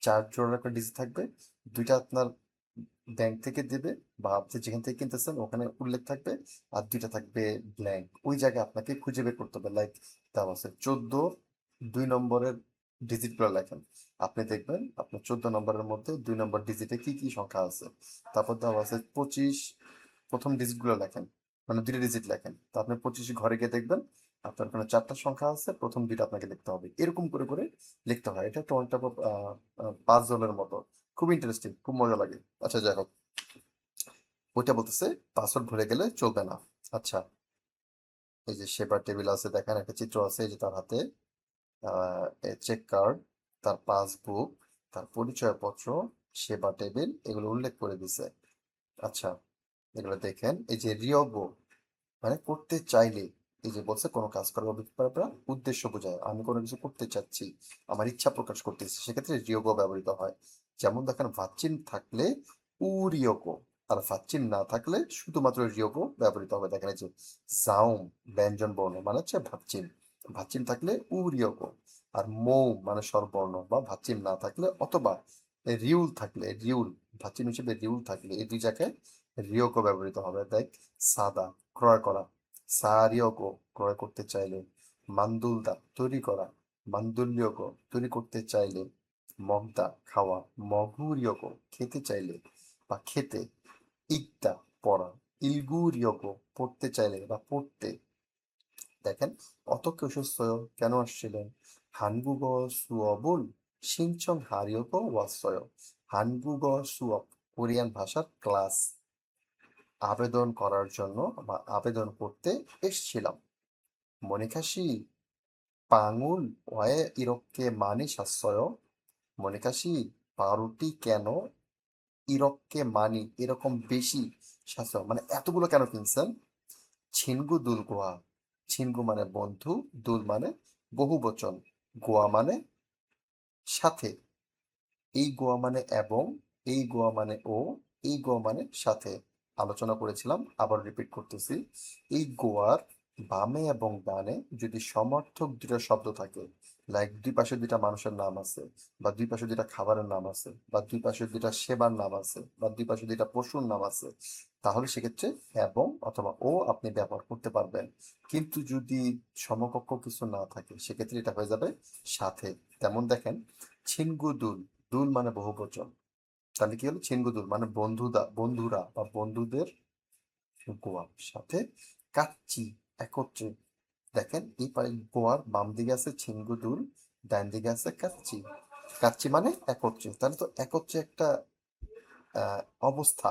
4 জোড়া করে ডিজিট থাকবে। 2টা আপনার ব্যাংক থেকে দেবে বা আপনি যেখান থেকে কিনতেছেন ওখানে উল্লেখ থাকবে, আর 2টা থাকবে ব্ল্যাঙ্ক। ওই জায়গায় আপনাকে খুঁজে বের করতে হবে। লাইক দেওয়া আছে 14, 2 নম্বরের ডিজিটগুলো লেখেন। আপনি দেখবেন আপনার 14 নম্বরের মধ্যে 2 নম্বর ডিজিটে কি কি সংখ্যা আছে। তারপর দেওয়া আছে 25, প্রথম ডিজিটগুলো লেখেন, মানে 2টা ডিজিট লেখেন। তো আপনি 25 ঘরে গিয়ে দেখবেন আপনার ওখানে 4টা সংখ্যা আছে, প্রথম 2টা আপনাকে লিখতে হবে। এরকম করে করে লিখতে হয়। এটা একটা অনেকটা পাজলের মতো, খুব ইন্টারেস্টিং, খুব মজা লাগে। আচ্ছা যাই হোক, ওইটা বলতেছে পাসওয়ার্ড ভুলে গেলে চলবে না। আচ্ছা, এই যে সেবার টেবিল আছে, দেখেন একটা চিত্র আছে, এই যে তার হাতে চেক কার্ড, তার পাসবুক, তার পরিচয়পত্র, সেবা টেবিল, এগুলো উল্লেখ করে দিছে। আচ্ছা, এগুলো দেখেন, এই যে রিয়োগো মানে করতে চাইলে, এই যে বলছে কোনো কাজ করার অভিপ্রায় উদ্দেশ্য বোঝায়, আমি কোনো কিছু করতে চাচ্ছি, আমার ইচ্ছা প্রকাশ করতেছি, সেক্ষেত্রে রিয়োগো ব্যবহৃত হয়। যেমন দেখেন ভাচ্চিন থাকলে উরিয়োগো, আর ভাচ্চিন না থাকলে শুধুমাত্র রিয়োগো ব্যবহৃত হবে। দেখেন এই যে জাউম ব্যঞ্জন বর্ণ মানে হচ্ছে ভাচ্চিন, ভাচ্চিন থাকলে উরিয়োগো। আর মৌ মানে স্বরবর্ণ বা ভাচ্চিন না থাকলে, অথবা রিউল থাকলে, রিউল ভাচ্চিন হিসেবে রিউল থাকলে, এই 2 জায়গায় রিয়োগো ব্যবহৃত হবে। দেখ সাদা ক্রয় করা, সারিয়োগো ক্রয় করতে চাইলে, মান্দুলদা তৈরি করা, মান্দুল্যগো তৈরি করতে চাইলে, মগদা খাওয়া, মগুরিয়োগো খেতে চাইলে বা খেতে, ইকদা পড়া, ইলগুরিয়োগো পড়তে চাইলে বা পড়তে। দেখেন 어떻게 오셨어요? কেন আসছিলেন? 한국어 수업을 신청하려고 왔어요. 한국어 수업 কোরিয়ান ভাষার ক্লাস আবেদন করার জন্য বা আবেদন করতে এসছিলাম। 모니카 씨, 빵을 왜 이렇게 많이 샀어요? 모니카 씨, পাউরুটি কেন 이렇게 많이, এরকম বেশি 샀어요? মানে এতগুলো কেন কিনছেন? 친구 둘과, 친구 মানে বন্ধু, দুল মানে বহুবচন, গোয়া মানে সাথে, এই গোয়া মানে এবং, এই গোয়া মানে ও, এই গোয়া মানে সাথে। আলোচনা করেছিলাম, আবার রিপিট করতেছি। এই গোয়ার বামে এবং ডানে যদি সমার্থক 2টা শব্দ থাকে, লাইক 2 পাশে 2টা মানুষের নাম আছে, বা 2 পাশে 2টা খাবারের নাম আছে, বা 2 পাশে 2টা সেবার নাম আছে, বা 2 পাশে 2টা পশুর নাম আছে, তাহলে সেক্ষেত্রে এবং অথবা ও আপনি ব্যবহার করতে পারবেন। কিন্তু যদি সমকক্ষ কিছু না থাকে, সেক্ষেত্রে এটা হয়ে যাবে সাথে। তেমন দেখেন ছিনগুদুল, দুল মানে বহুবচন, তাহলে কি হলো ছিনগুদুল মানে বন্ধুরা বা বন্ধুদের গোয়া, সাথে কাচ্চি একত্রে। দেখেন এই গোয়ার বাম দিকে আছে ছিনগুদুল, ডান দিকে আছে কাচ্চি, কাচ্চি মানে একত্রে, তাহলে তো একত্রে একটা অবস্থা।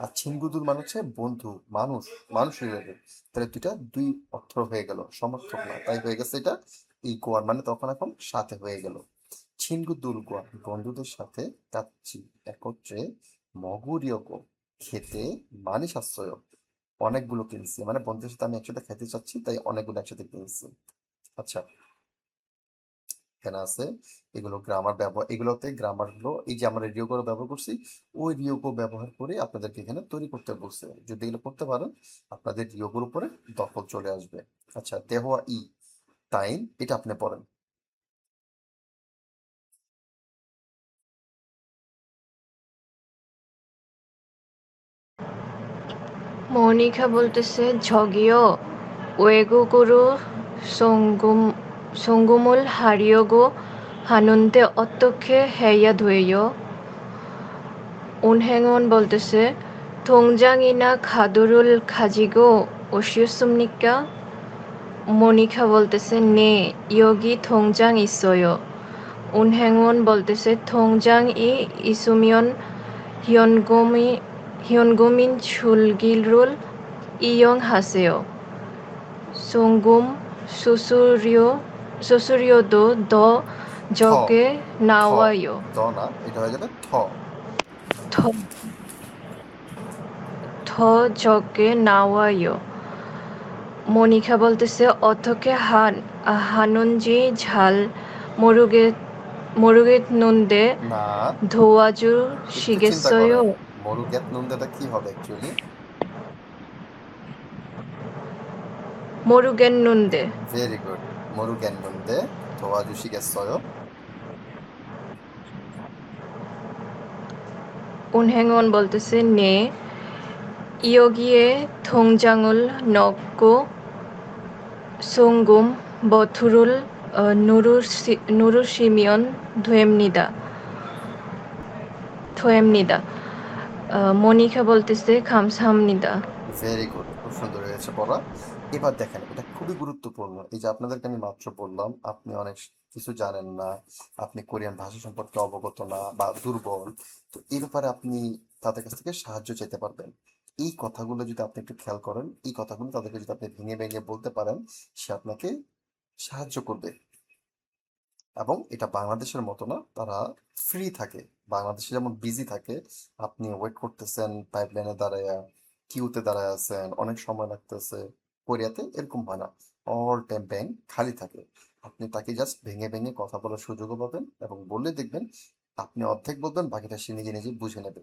আর ছিনগুদুল মানে হচ্ছে বন্ধু, মানুষ, মানুষ রিলেটেড। তাহলে 2 অর্থ হয়ে গেল, সমর্থক না, তাই হয়ে গেছে এটা এই গোয়ার মানে তখন এখন সাথে হয়ে গেল। 친구들 과 বন্ধুদের সাথে কাচ্চি একত্রে, 먹으려고 খেতে, 많이 샀어요 অনেকগুলো কিনছি, মানে বন্ধুদের সাথে আমি একসাথে খেতে চাচ্ছি তাই অনেকগুলো একসাথে কিনছি। আচ্ছা, এখানে আছে এগুলো গ্রামার ব্যবহার, এগুলোতে গ্রামার গুলো এই যে আমরা রিয়োগো ব্যবহার করছি, ওই রিয়োগো ব্যবহার করে আপনাদেরকে এখানে তৈরি করতে বলছে। যদি এগুলো করতে পারেন আপনাদের রিয়োগোর উপরে দখল চলে আসবে। আচ্ছা, দেহোয়া ই টাইম, এটা আপনি পড়েন। মনিকা বলতেছে 저기요 외국어로 송금을 하려고 하는데 어떻게 해야 돼요? 온행원 বলতেছে 통장이나 카드를 가지고 오셨습니까? 모니카 বলতেছে 네 여기 통장 있어요. 온행원 বলতেছে 통장이 있으면 현금인 출기를 이용하세요. 송금 수수료도 더 적게 나와요. দ না, এটা হয়ে যাবে থ। 더, 더 적게 나와요. 모니카 বলতেছে 어떻게 하는지 잘 모르겠는데 না, একটু চিন্তা 도와주시겠어요? করেন। 모르겠는데টা কি হবে অ্যাকচুয়ালি? 모르겠는데. Very good. 모르겠는데 도와주시겠어요? 운행원 বলতেছে 네. 여기에 통장을 넣고 송금 버튼을 누르시면 됩니다. মনিকা বলতেছে 감사합니다. ভেরি গুড, খুব সুন্দর হয়েছে পড়া। এবার দেখেন, এটা খুবই গুরুত্বপূর্ণ। এই যে আপনাদেরকে আমি মাত্র বললাম আপনি অনেক কিছু জানেন না, আপনি কোরিয়ান ভাষা সম্পর্কে অবগত না বা দুর্বল, তো এই ব্যাপারে আপনি তাদের কাছ থেকে সাহায্য চাইতে পারবেন। এই কথাগুলো যদি আপনি একটু খেয়াল করেন, এই কথাগুলো তাদেরকে যদি আপনি ভেঙে ভেঙে বলতে পারেন, সে আপনাকে সাহায্য করবে। এবং এটা বাংলাদেশের মতো না, তারা ফ্রি থাকে। বাংলাদেশে যেমন বিজি থাকে, আপনি ওয়েট করতেছেন পাইপলাইনে দাঁড়ায়, কিউতে দাঁড়ায় আছেন, অনেক সময় লাগতেছে। কোরিয়াতে এরকম হয় না, অল টাইম ব্যাংক খালি থাকে। আপনি তাকে জাস্ট ভেঙে ভেঙে কথা বলার সুযোগও পাবেন, এবং বললে দেখবেন আপনি অর্ধেক বলবেন, বাকিটা সে নিজে নিজে বুঝে নেবে।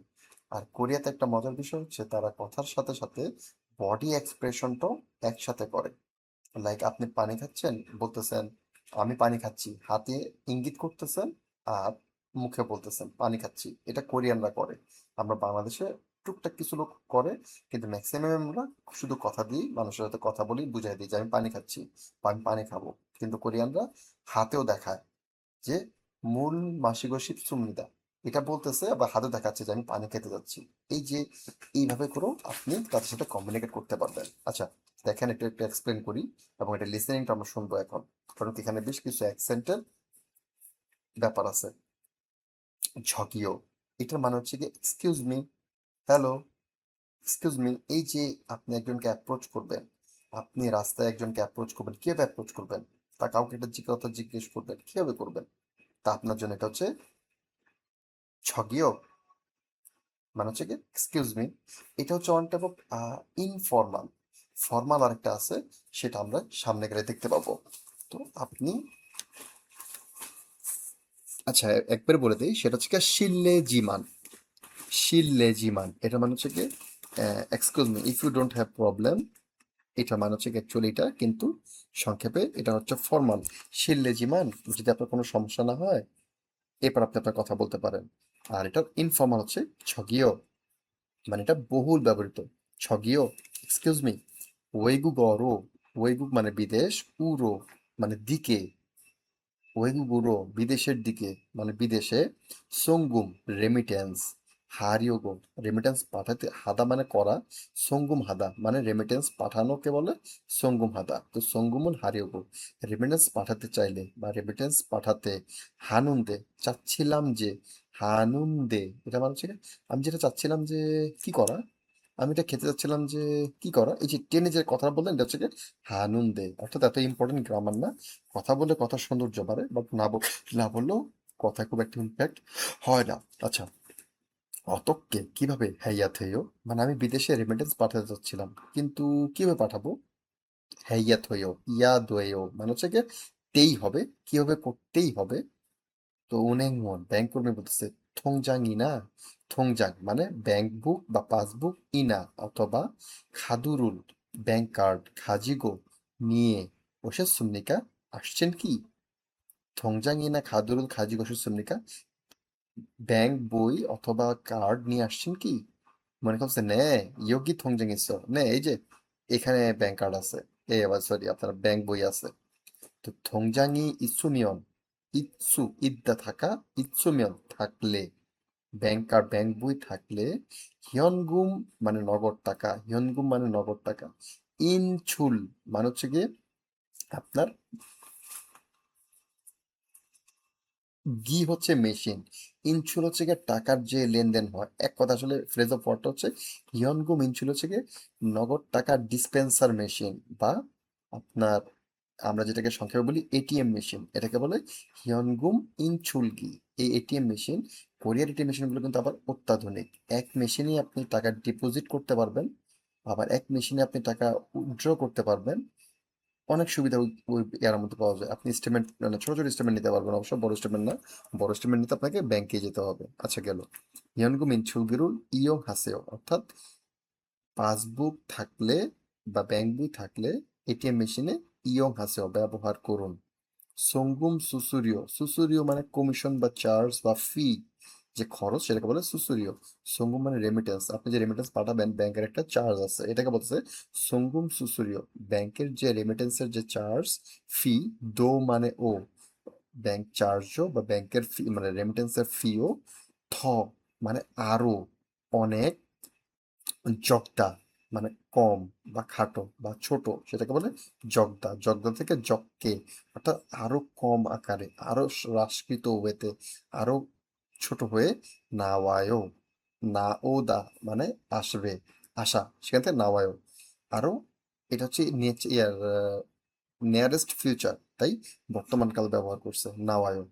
আর কোরিয়াতে একটা মজার বিষয় হচ্ছে, তারা কথার সাথে সাথে বডি এক্সপ্রেশনটাও একসাথে করে। লাইক আপনি পানি খাচ্ছেন, বলতেছেন আমি পানি খাচ্ছি, হাতে ইঙ্গিত করতেছেন, আর মুখে বলতেছেন পানি খাচ্ছি। এটা কোরিয়ানরা করে। আমরা বাংলাদেশে টুকটাক কিছু লোক করে, কিন্তু ম্যাক্সিমাম আমরা শুধু কথা দিই, মানুষের সাথে কথা বলি, বুঝাই দিই যে আমি পানি খাচ্ছি বা আমি পানি খাবো। কিন্তু কোরিয়ানরা হাতেও দেখায় যে মূল মাসিগোশিপ সুমিদা, এটা বলতেছে, আবার হাতে দেখাচ্ছে যে আমি পানি খেতে যাচ্ছি। এই যে এইভাবে করেও আপনি তাদের সাথে কমিউনিকেট করতে পারবেন। আচ্ছা, দেখেন একটু একটু এক্সপ্লেন করি, এবং এটা লিসেনিংটা আমরা শুনবো এখন, কারণ কি এখানে বেশ কিছু অ্যাকসেন্টের ব্যাপার আছে। ঝকিও, এটার মানে হচ্ছে কি excuse me, hello, excuse me. এই যে আপনি একজনকে অ্যাপ্রোচ করবেন, আপনি রাস্তায় একজনকে অ্যাপ্রোচ করবেন, কিভাবে অ্যাপ্রোচ করবেন? তা কাউকে একটা কথা জিজ্ঞেস করবেন, কিভাবে করবেন? তা আপনার জন্য এটা হচ্ছে ঝগিও, মানে হচ্ছে কি এক্সকিউজ মি। এটা হচ্ছে one type of informal. Formal আরেকটা আছে, সেটা আমরা সামনে গেলে দেখতে পাবো। তো আপনি, আচ্ছা একবার বলে দিই, সেটা হচ্ছে কি শিল্লে জিমান। শিল্লে জিমান এটা মানে হচ্ছে কি excuse me if you don't have problem. এটা মানে হচ্ছে কি অ্যাকচুয়ালি এটা কিন্তু সংক্ষেপে এটা হচ্ছে ফর্মাল। শিল্লে জিমান, যদি আপনার কোনো সমস্যা না হয় এরপর আপনি আপনার কথা বলতে পারেন। আর এটা ইনফর্মাল হচ্ছে ছগিও, মানে এটা বহুল ব্যবহৃত। ছগিও, এক্সকিউজ মি, ওয়েগু গরো, ওয়েগু মানে বিদেশ, উরো মানে দিকে, ওয়েগু গুরো বিদেশের দিকে মানে বিদেশে, সঙ্গুম রেমিটেন্স, হারিওগো রেমিটেন্স পাঠাতে, হাদা মানে করা, সঙ্গুম হাদা মানে রেমিটেন্স পাঠানোকে বলে সঙ্গুম হাদা। তো সঙ্গুমুন হারিওগো, রেমিটেন্স পাঠাতে চাইলে বা রেমিটেন্স পাঠাতে, হানুন্দে চাচ্ছিলাম যে, হানুন্দে এটা মানে হচ্ছে কি, আমি যেটা চাচ্ছিলাম যে কি করা, আমি এটা খেতে যাচ্ছিলাম যে কি করা, এই যে টেনে যে কথা বললেন এটা হচ্ছে কি হানুন্দে। অর্থাৎ এত ইম্পর্টেন্ট গ্রামার না, কথা বলে কথা সৌন্দর্য বাড়ে, বাট না বললেও কথা খুব একটা ইম্প্যাক্ট হয় না। আচ্ছা, অতককে কিভাবে হ্যাইয়া থেয়ো, মানে আমি বিদেশে রেমিটেন্স পাঠাতে চাচ্ছিলাম, কিন্তু কিভাবে পাঠাবো? হ্যাইয়া থয়ো, ইয়া দোয়েও মানে হচ্ছে কি তেই হবে, কিভাবে করতেই হবে। তো উনেংমন ব্যাংক কর্মী বলতেছে থংজাং ইনা, থংজাং মানে ব্যাংক বুক বা পাসবুক, ইনা অথবা খাদুরুল ব্যাংক কার্ড, খাজিগো নিয়ে বসে সুমনিকা আসছেন কি? থংজাং ইনা খাদুরুল খাজিগো সুমনিকা, ব্যাংক বই অথবা কার্ড নিয়ে আসছেন কি? মনে করছে নে, ইয়োগি থংজাং ইসো নে, এই যে এখানে ব্যাংক কার্ড আছে, এই আবার সরি আপনার ব্যাংক বই আছে। তো থংজাংই ইসুমিয়ন, ইৎসু ইদ্যা থাকা, ইৎসুমিয়ন থাকলে, ব্যাংক কার্ড ব্যাংক বই থাকলে, হিয়নগুম মানে নগদ টাকা, হিয়নগুম মানে নগদ টাকা, ইনছুল মানে হচ্ছে গিয়ে আপনার গি হচ্ছে মেশিন, ইনছুল হচ্ছে গিয়ে টাকার যে লেনদেন হয়। এক কথা আসলে ফ্রেজ অফ ওয়ার্ডটা হচ্ছে হিয়নগুম, ইনছুল হচ্ছে গিয়ে নগদ টাকার ডিসপেন্সার মেশিন, বা আপনার আমরা যেটাকে সংক্ষেপে বলি এটিএম মেশিন, এটাকে বলে হিয়নগুম ইনছুলগি। এই এটিএম মেশিন, কোরিয়ার এটিএম মেশিনগুলো কিন্তু আবার অত্যাধুনিক। এক মেশিনেই আপনি টাকা ডিপোজিট করতে পারবেন, আবার এক মেশিনে আপনি টাকা উইথড্র করতে পারবেন। অনেক সুবিধা ওই ওই ইয়ার মধ্যে পাওয়া যায়। আপনি স্টেটমেন্ট মানে ছোট ছোট স্টেটমেন্ট নিতে পারবেন, অবশ্য বড় স্টেটমেন্ট না। বড় স্টেটমেন্ট নিতে আপনাকে ব্যাংকে যেতে হবে। আচ্ছা গেল। হিয়নগুমিন ছুগিরুল ইয়ং হাসেও, অর্থাৎ পাসবুক থাকলে বা ব্যাংক বই থাকলে এটিএম মেশিনে ইয়ং হাসেও ব্যবহার করুন। সঙ্গুম সুসুরিও, সুসুরিও মানে কমিশন বা চার্জ বা ফি, যে খরচ সেটাকে বলে সুসুরিও। সঙ্গুম মানে রেমিটেন্স, আপনি যে রেমিটেন্স পাঠাবেন ব্যাংকের একটা চার্জ আছে, এটাকে বলতেছে সঙ্গুম সুসুরিও। ব্যাংকের যে রেমিটেন্সের যে চার্জ, ফি, দো মানে ও, ব্যাংক চার্জও বা ব্যাংকের ফি মানে রেমিটেন্সের ফিও, থ মানে আরো, অনেক, জগদা মানে কম বা খাটো বা ছোট, সেটাকে বলে জগদা। জগদা থেকে জগকে, অর্থাৎ আরো কম আকারে, আরো হ্রাসকৃত ওয়েতে, আরো ছোট হয়ে, নাওয়ায়ও, না ও দা মানে আসবে, আসা, সেখান থেকে নাওয়ায়ও। আরো, এটা হচ্ছে নিয়ারেস্ট ফিউচার, তাই বর্তমানকাল ব্যবহার করছে নাওয়ায়ও।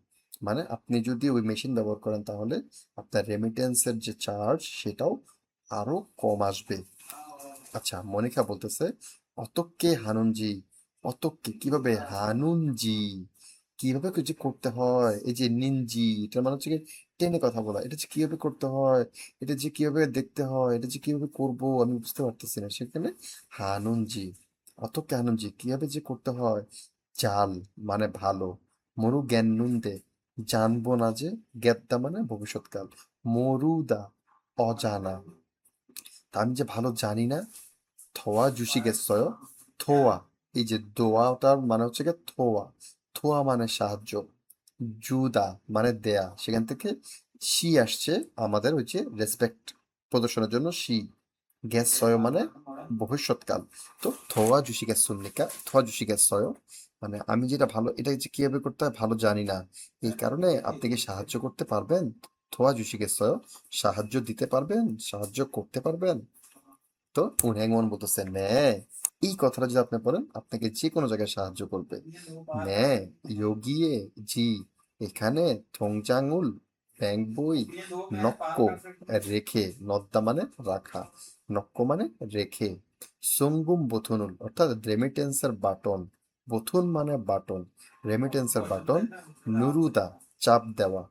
মানে আপনি যদি ওই মেশিন ব্যবহার করেন তাহলে আপনার রেমিটেন্সের যে চার্জ সেটাও আরো কম আসবে। আচ্ছা, মনিকা বলতেছে অতক্কে হানুনজি, অতক্কে কিভাবে হানুনজি, কিভাবে যে করতে হয়, এই যে নিনজি, এটা মানে হচ্ছে কি টেনে কথা বলা, এটা যে কিভাবে করতে হয়, এটা যে কিভাবে দেখতে হয়, এটা যে কিভাবে করব আমি বুঝতে পারতেছি না, সেখানে হানুনজি, অতক্কে হানুনজি কিভাবে যে করতে হয়। জাল মানে ভালো, মরু জ্ঞান নুনদে, জানবো না যে, জ্ঞাতদা মানে ভবিষ্যৎকাল, মরুদা অজানা, তা আমি যে ভালো জানি না। থোয়া জুসি গেছয়, থোয়া, এই যে দোয়াটার মানে হচ্ছে গিয়ে থোয়া, থোয়া মানে সাহায্য, জুদা মানে দেয়া, সেখান থেকে সি আসছে আমাদের ওই যে রেসপেক্ট প্রদর্শনের জন্য সি, গেছয় মানে ভবিষ্যৎকাল। তো থোয়া জুসি গেছুন্নিকা, থোয়া জুসি গেছয় মানে আমি যেটা ভালো, এটা যে কিভাবে করতে হয় ভালো জানি না, এই কারণে আপনি কি সাহায্য করতে পারবেন। থোয়া জুসি গেছয়, সাহায্য দিতে পারবেন, সাহায্য করতে পারবেন। তো উনাইমন বলতেছে নে, এই কথাটা যদি আপনি পড়েন আপনাকে যে কোনো জায়গায় সাহায্য করবে। নে ইয়োগিয়ে জি, এখানে থংজাঙ্গুল ব্যাংক বই, নক্কো রেখে, নদ্দা মানে রাখা, নক্কো মানে রেখে, সঙ্গুম বথুনুল অর্থাৎ রেমিটেন্সের বাটন, বথুন মানে বাটন, রেমিটেন্সের বাটন, নুরুদা চাপ দেওয়া,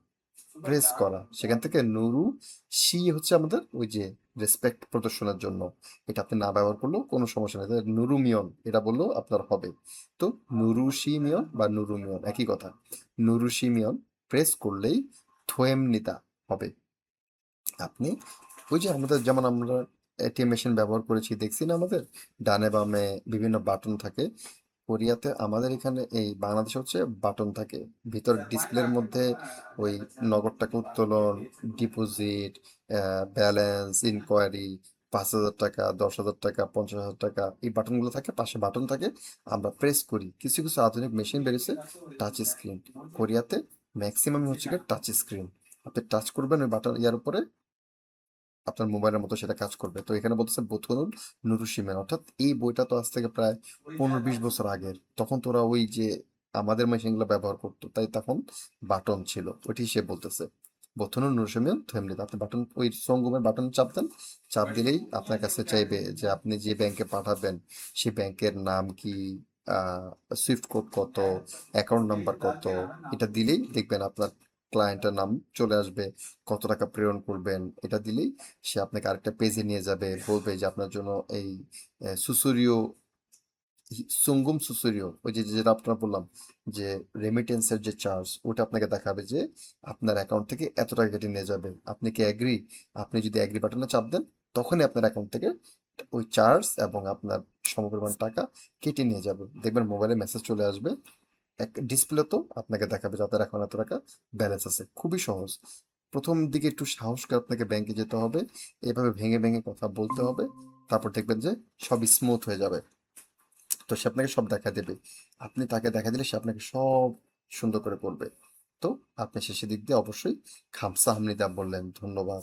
প্রেস করা, সেখান থেকে নুরু, সি হচ্ছে আমাদের ওই যে রেসপেক্ট প্রদর্শনের জন্য, এটা আপনি না ব্যবহার করলেও কোনো সমস্যা নেই, তাহলে নুরুমিয়ন এটা বললেও আপনার হবে। তো নুরুশিমিয়ন বা নুরুমিয়ন একই কথা, নুরুশিমিয়ন প্রেস করলেই থোয়েমনিতা হবে। আপনি ওই যে আমাদের যেমন আমরা এটিএম মেশিন ব্যবহার করেছি দেখছি না, আমাদের ডানে বামে বিভিন্ন বাটন থাকে। কোরিয়াতে আমাদের এখানে এই বাংলাদেশে হচ্ছে বাটন থাকে ভিতর ডিসপ্লের মধ্যে, ওই নগদ টাকা উত্তোলন, ডিপোজিট, ব্যালেন্স, ইনকোয়ারি, 5,000 টাকা, 10,000 টাকা, 50,000 টাকা, এই বাটনগুলো থাকে, পাশে বাটন থাকে, আমরা প্রেস করি। কিছু কিছু আধুনিক মেশিন বেরিয়েছে টাচ স্ক্রিন, কোরিয়াতে ম্যাক্সিমাম হচ্ছে টাচ স্ক্রিন, আপনি টাচ করবেন ওই বাটন ইয়ার উপরে, আপনার মোবাইলের মতো সেটা কাজ করবে। তো এখানে বলতেছে বোথনুল নুরুশিমেন, অর্থাৎ এই বইটা তো আজ থেকে প্রায় 15-20 বছর আগের, তখন তোরা ওই যে আমাদের মেশিনগুলো ব্যবহার করতো, তাই তখন বাটন ছিল, ওইটি সে বলতেছে। বোথনুল নুরুশিমেন থেমলিত, আপনি বাটন ওই সঙ্গমের বাটন চাপ দেন, চাপ দিলেই আপনার কাছে চাইবে যে আপনি যে ব্যাংকে পাঠাবেন সেই ব্যাংকের নাম কি, সুইফট কোড কত, অ্যাকাউন্ট নাম্বার কত, এটা দিলেই দেখবেন আপনার ক্লায়েন্টের নাম চলে আসবে, কত টাকা প্রেরণ করবেন, এটা দিলেই সে আপনাকে আরেকটা পেজে নিয়ে যাবে, বলবে যে আপনার জন্য এই সুসুরিও, সুঙ্গুম সুসুরিও, ওই যে যেটা আপনার বললাম যে রেমিটেন্সের যে চার্জ, ওটা আপনাকে দেখাবে যে আপনার অ্যাকাউন্ট থেকে এত টাকা কেটে নিয়ে যাবে, আপনি কি অ্যাগ্রি, আপনি যদি অ্যাগ্রি বাটনে চাপ দেন তখনই আপনার অ্যাকাউন্ট থেকে ওই চার্জ এবং আপনার সমপরিমাণ টাকা কেটে নিয়ে যাবে, দেখবেন মোবাইলে মেসেজ চলে আসবে, এক ডিসপ্লে তো আপনাকে দেখাবে যে আপনার এখন এত টাকা ব্যালেন্স আছে। খুবই সহজ। প্রথম দিকে একটু সাহস করে আপনাকে ব্যাংকে যেতে হবে, এভাবে ভেঙে ভেঙে কথা বলতে হবে, তারপর দেখবেন যে সব স্মুথ হয়ে যাবে। তো সে আপনাকে সব দেখা দেবে, আপনি তাকে দেখা দিলে সে আপনাকে সব সুন্দর করে করবে। তো আপনি শেষের দিক দিয়ে অবশ্যই খামসা হামনিদা বললেন, ধন্যবাদ,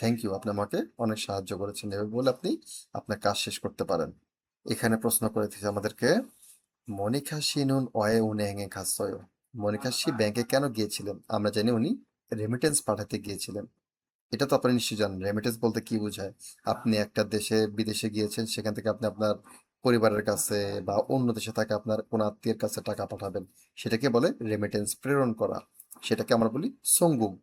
থ্যাংক ইউ, আপনি আমাকে অনেক সাহায্য করেছেন, এভাবে বলে আপনি আপনার কাজ শেষ করতে পারেন। এখানে প্রশ্ন করে দিয়েছে আমাদেরকে, মনিকা শিনুন অয়ে উনে হেঙে খাসয়, মনিকা শি ব্যাংকে কেন গিয়েছিলেন, আমরা জানি উনি রেমিটেন্স পাঠাতে গিয়েছিলেন। এটা তো আপনি নিশ্চয়ই জানেন রেমিটেন্স বলতে কি বোঝায়। আপনি একটা দেশে বিদেশে গিয়েছেন, সেখান থেকে আপনি আপনার পরিবারের কাছে বা অন্য দেশে থাকা আপনার কোন আত্মীয়ের কাছে টাকা পাঠাবেন, সেটাকে বলে রেমিটেন্স, প্রেরণ করা, সেটাকে আমরা বলি সঙ্গুম।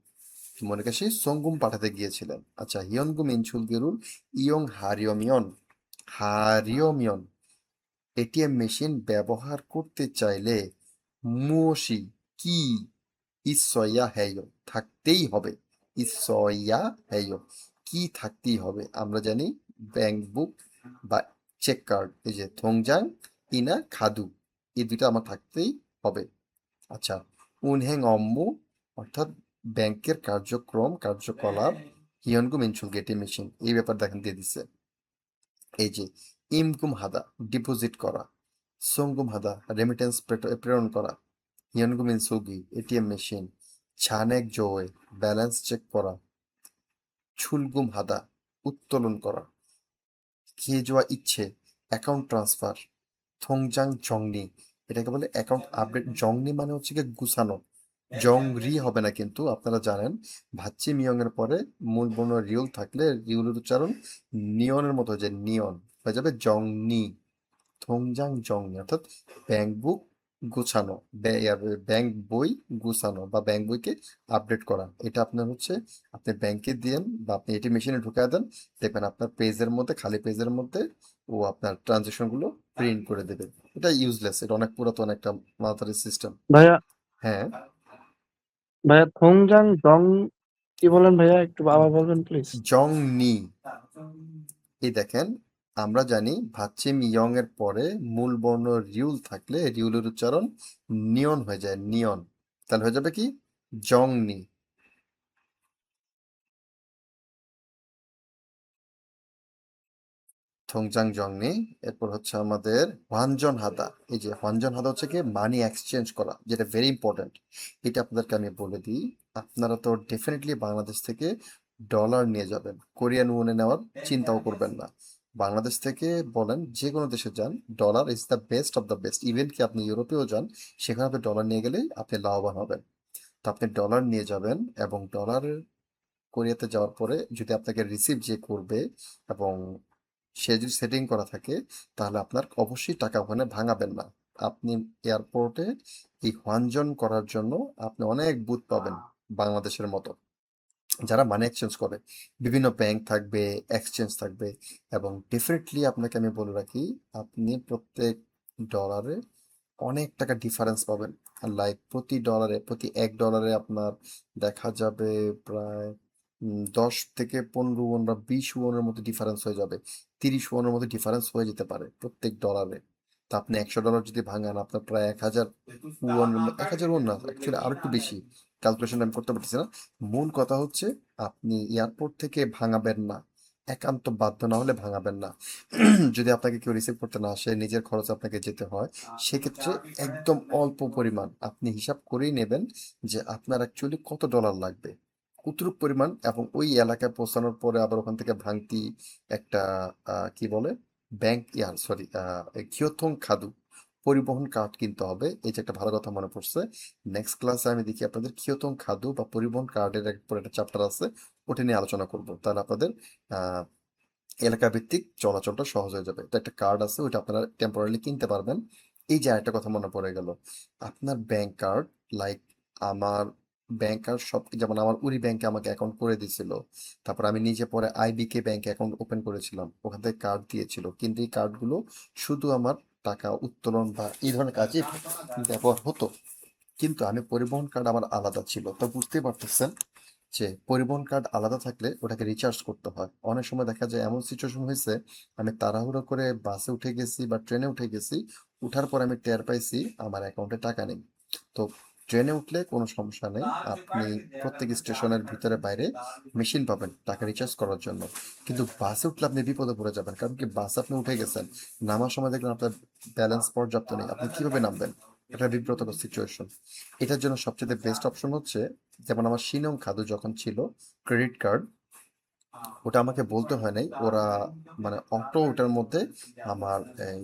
মোনেকাশি সঙ্গুম পাঠাতে গিয়েছিলেন। আচ্ছা, হিয়নগুম ইনচুলগেরুল ইয়ং হারিয়মিয়ন এটিএম মেশিন ব্যবহার করতে চাইলে মুওশি কি ইসয়া হেয় থাকতেই হবে। ইসয়া হেয় কি থাকতেই হবে? আমরা জানি ব্যাংক বুক বা চেক কার্ড, এই যে থংজাং ইনা খাদু, এই দুইটা আমার থাকতেই হবে। আচ্ছা, উনহেং অম্মু অর্থাৎ ব্যাংকের কার্যকলাপ, হিয়নগুম ইনচুল গেটি মেশিন, এই ব্যাপার দেখেন দিয়ে দিচ্ছে। এই যে ইমগুম হাদা ডিপোজিট করা, সঙ্গুম হাদা রেমিটেন্স প্রেরণ করা, হিয়নগুম ইনসুগি এটিএম মেশিন, ছানেক জোয়ে ব্যালেন্স চেক করা, ছুলগুম হাদা উত্তোলন করা, খেয়ে যাওয়া ইচ্ছে অ্যাকাউন্ট ট্রান্সফার, থংজাং জংনি এটাকে বলে অ্যাকাউন্ট আপডেট। জংনি মানে হচ্ছে কি গুছানো, জং রি হবে না, কিন্তু আপনারা জানেন ভাচ্চি মিয়ং এর পরে মূল বর্ণ রিউল থাকলে রিউলের উচ্চারণ নিয়নের মতো হয়ে যায়, নিয়ন হয়ে যাবে জংনি। থংজাং জংনি অর্থাৎ ব্যাংক বুক গুছানো, ব্যাংক বই গুছানো বা ব্যাংক বইকে আপডেট করা। এটা আপনার হচ্ছে আপনি ব্যাংকে দিয়েন বা আপনি এটি মেশিনে ঢুকায় দেন, দেখবেন আপনার পেজের মধ্যে, খালি পেজের মধ্যে ও আপনার ট্রানজেকশন গুলো প্রিন্ট করে দেবে। এটা ইউজলেস, এটা অনেক পুরাতন একটা মাথারি সিস্টেম। ভাইয়া হ্যাঁ, ভাইয়া থংজাং জং কি বলেন ভাইয়া, একটু আবার বলবেন প্লিজ। জং নি। এই দেখেন, আমরা জানি ভাচ্চি মিয়ং এর পরে মূল বর্ণ রিউল থাকলে রিউলের উচ্চারণ নিয়ন হয়ে যায়, নিয়ন। তাহলে হয়ে যাবে কি জং নি। থংজাং জংনি। এরপর হচ্ছে আমাদের হ্বানজন হাদা। এই যে হ্বানজন হাদা হচ্ছে কি মানি এক্সচেঞ্জ করা, যেটা ভেরি ইম্পর্টেন্ট। এটা আপনাদেরকে আমি বলে দিই, আপনারা তো ডেফিনেটলি বাংলাদেশ থেকে ডলার নিয়ে যাবেন, কোরিয়ান ওনে নেওয়ার চিন্তাও করবেন না। বাংলাদেশ থেকে বলেন যে কোনো দেশে যান, dollar is the best of the best. Even কি আপনি ইউরোপেও যান, সেখানে আপনি ডলার নিয়ে গেলেই আপনি লাভবান হবেন। তো আপনি ডলার নিয়ে যাবেন, এবং ডলার কোরিয়াতে যাওয়ার পরে যদি আপনাকে রিসিভ যে করবে এবং সে যদি সেটিং করা থাকে, তাহলে আপনার অবশ্যই টাকা ওখানে ভাঙাবেন না। আপনি এয়ারপোর্টে এই হ্বানজন করার জন্য আপনি অনেক বুথ পাবেন বাংলাদেশের মতো, যারা মানি এক্সচেঞ্জ করে। বিভিন্ন ব্যাংক থাকবে, এক্সচেঞ্জ থাকবে, এবং ডেফিনেটলি আপনাকে আমি বলে রাখি, আপনি প্রত্যেক ডলারে অনেক টাকা ডিফারেন্স পাবেন। লাইক প্রতি $1 আপনার দেখা যাবে প্রায় 10 থেকে 15 ওয়ান বা 20 ওয়ানের মতো ডিফারেন্স হয়ে যাবে, 30 ওয়ানের মতো ডিফারেন্স হয়ে যেতে পারে প্রত্যেক ডলারে। তা আপনি $100 যদি ভাঙান, আপনার প্রায় 1000 ওয়ান, 1000 ওয়ান না, অ্যাকচুয়ালি আরো একটু বেশি, ক্যালকুলেশন আমি করতে পারতেছি না। মূল কথা হচ্ছে আপনি এয়ারপোর্ট থেকে ভাঙাবেন না, একান্ত বাধ্য না হলে ভাঙাবেন না। যদি আপনাকে কেউ রিসিভ করতে না আসে, নিজের খরচ আপনাকে যেতে হয়, সেক্ষেত্রে একদম অল্প পরিমাণ আপনি হিসাব করেই নেবেন যে আপনার অ্যাকচুয়ালি কত ডলার লাগবে, কতটুকু পরিমাণ, এবং ওই এলাকায় পৌঁছানোর পরে আবার ওখান থেকে ভাঙতি একটা কি বলে ব্যাংক সরি কিয়থং খাদু পরিবহন কার্ড কিনতে হবে। এই যে একটা ভালো কথা মনে পড়ছে, নেক্সট ক্লাসে আমি দেখি আপনাদের কিয়থং খাদু বা পরিবহন কার্ডের পরে একটা চ্যাপ্টার আছে, ওটা নিয়ে আলোচনা করব। তাহলে আপনাদের আহ এলাকা ভিত্তিক চলাচলটা সহজ হয়ে যাবে। তো একটা কার্ড আছে, ওইটা আপনারা টেম্পোরারি কিনতে পারবেন। এই যে আরেকটা কথা মনে পড়ে গেল, আপনার ব্যাংক কার্ড, লাইক আমার ব্যাংক কার্ড সব, যেমন আমার উরি ব্যাংকে আমাকে অ্যাকাউন্ট করে দিয়েছিল, তারপর আমি নিজে পরে আইবিকে ব্যাংকে অ্যাকাউন্ট ওপেন করেছিলাম, ওখান থেকে কার্ড দিয়েছিল, কিন্তু এই কার্ডগুলো শুধু আমার টাকা উত্তোলন বা এই ধরনের কাজে ব্যবহার হতো। কিন্তু আমি পরিবহন কার্ড আমার আলাদা ছিল, তো বুঝতেই পারতেছেন যে পরিবহন কার্ড আলাদা থাকলে ওটাকে রিচার্জ করতে হয়। অনেক সময় দেখা যায় এমন সিচুয়েশন হয়েছে, আমি তাড়াহুড়ো করে বাসে উঠে গেছি বা ট্রেনে উঠে গেছি, উঠার পর আমি টের পাইছি আমার অ্যাকাউন্টে টাকা নেই। তো ট্রেনে উঠলে কোনো সমস্যা নেই, আপনি প্রত্যেক স্টেশনের ভিতরে বাইরে মেশিন পাবেন টাকা রিচার্জ করার জন্য। কিন্তু বাসে উঠলে আপনি বিপদে পড়ে যাবেন, কারণ কি বাসে আপনি উঠে গেছেন, নামার সময় দেখবেন আপনার ব্যালেন্স পর্যাপ্ত নেই, আপনি কিভাবে নামবেন? এটা বিব্রতকর সিচুয়েশন। এটার জন্য সবচেয়ে বেস্ট অপশন হচ্ছে, যেমন আমার শিনং খাদু যখন ছিল ক্রেডিট কার্ড, ওটা আমাকে বলতে হয় নাই, ওরা মানে অটো ওটার মধ্যে আমার এই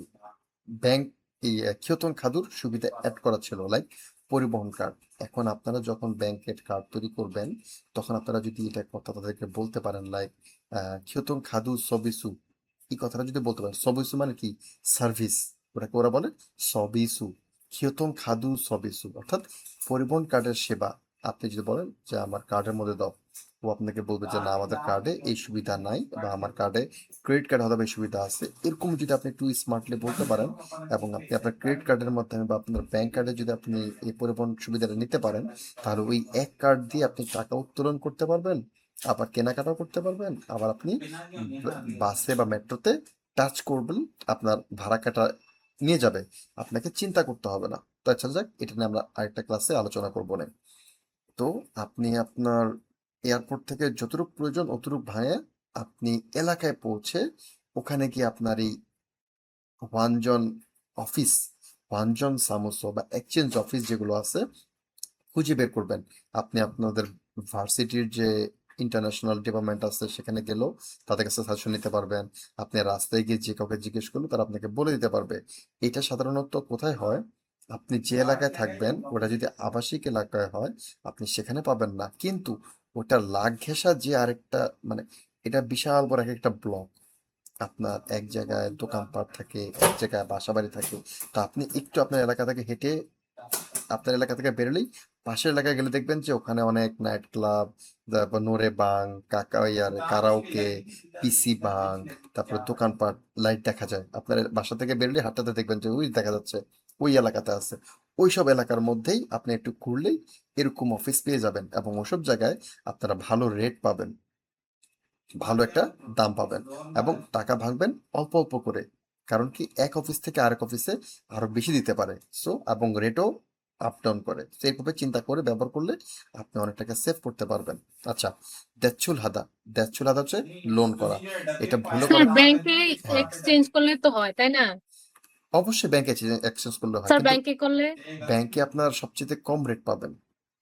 ব্যাংক এই কিয়তন খাদুর সুবিধা অ্যাড করা ছিল, লাইক পরিবহন কার্ড। এখন আপনারা যখন ব্যাংকের কার্ড তৈরি করবেন, তখন আপনারা যদি এটা কথা তাদেরকে বলতে পারেন, লাইক কিয়তন খাদু সবিসু, এই কথাটা যদি বলতে পারেন, সবিসু মানে কি সার্ভিস, ওটাকে ওরা বলে সবিসু, কিয়তন খাদু সবিসু অর্থাৎ পরিবহন কার্ডের সেবা। আপনি যদি বলেন যে আমার কার্ডের মধ্যে দাও, ও আপনাকে বলবে যে না আমাদের কার্ডে এই সুবিধা নাই বা আমার কার্ডে ক্রেডিট কার্ড হয়তো বা এই সুবিধা আছে, এরকম যদি আপনি একটু স্মার্টলি বলতে পারেন এবং আপনি আপনার ক্রেডিট কার্ডের মাধ্যমে বা আপনার ব্যাংক কার্ডে যদি আপনি এই পরিবহন সুবিধাটা নিতে পারেন, তাহলে ওই এক কার্ড দিয়ে আপনি টাকা উত্তোলন করতে পারবেন, আবার কেনাকাটাও করতে পারবেন, আবার আপনি বাসে বা মেট্রোতে টাচ করবেন, আপনার ভাড়া কাটা নিয়ে যাবে, আপনাকে চিন্তা করতে হবে না। তো আচ্ছা যাক, এটা নিয়ে আমরা আরেকটা ক্লাসে আলোচনা করবো না। তো আপনি আপনার এয়ারপোর্ট থেকে যতটুকু প্রয়োজন অতটুকু ভাঙে আপনি এলাকায় পৌঁছে ওখানে গিয়ে আপনার এই ওয়ানজন অফিস, ওয়ানজন সামোসো বা এক্সচেঞ্জ অফিস যেগুলো আছে খুঁজে বের করবেন। আপনি আপনাদের ভার্সিটির যে ইন্টারন্যাশনাল ডিপার্টমেন্ট আছে সেখানে গেলেও তাদের কাছে সাজেশন নিতে পারবেন। আপনি রাস্তায় গিয়ে যে কাউকে জিজ্ঞেস করলে তারা আপনাকে বলে দিতে পারবে। এটা সাধারণত কোথায় হয়, আপনি যে এলাকায় থাকবেন ওটা যদি আবাসিক এলাকায় হয় আপনি সেখানে পাবেন না, কিন্তু ওটা লাগ ঘেঁষা যে আরেকটা, মানে এটা বিশাল বড় এক একটা ব্লক, আপনার এক জায়গায় দোকানপাট থাকে, এক জায়গায় বাসাবাড়ি থাকে। তো আপনি একটু আপনার এলাকা থেকে হেঁটে, আপনার এলাকা থেকে বেরোলেই পাশের এলাকায় গেলে দেখবেন যে ওখানে অনেক নাইট ক্লাব, তারপর নোরে বাং, কারাওকে, পিসি বাং, তারপরে দোকানপাট, লাইট দেখা যায়। আপনার বাসা থেকে বেরোলেই হাঁটাতে দেখবেন যে ওই দেখা যাচ্ছে ওই এলাকাতে আছে। ওইসব এলাকার মধ্যেই আপনি একটু ঘুরলেই এরকম অফিস পেয়ে যাবেন এবং ওসব জায়গায় আপনারা ভালো রেট পাবেন, ভালো একটা দাম পাবেন এবং টাকা ভাঙবেন অল্প অল্প করে। কারণ কি এক অফিস থেকে আরেক অফিসে আরো বেশি দিতে পারে, সো এবং রেটও আপ ডাউন করে। তো এইভাবে চিন্তা করে ব্যবহার করলে আপনি অনেক টাকা সেভ করতে পারবেন। আচ্ছা, দেচ্ছুল হাদা, দেচ্ছুল হাদা হচ্ছে লোন করা। এটা ভুলে স্যার করা, ব্যাংকে হ্যাঁ এক্সচেঞ্জ করলে তো হয় তাই না? অবশ্যই ব্যাংকে এক্সচেঞ্জ করলে হয়, স্যার কিন্তু ব্যাংকে করলে ব্যাংকে আপনার সবচেয়ে কম রেট পাবেন।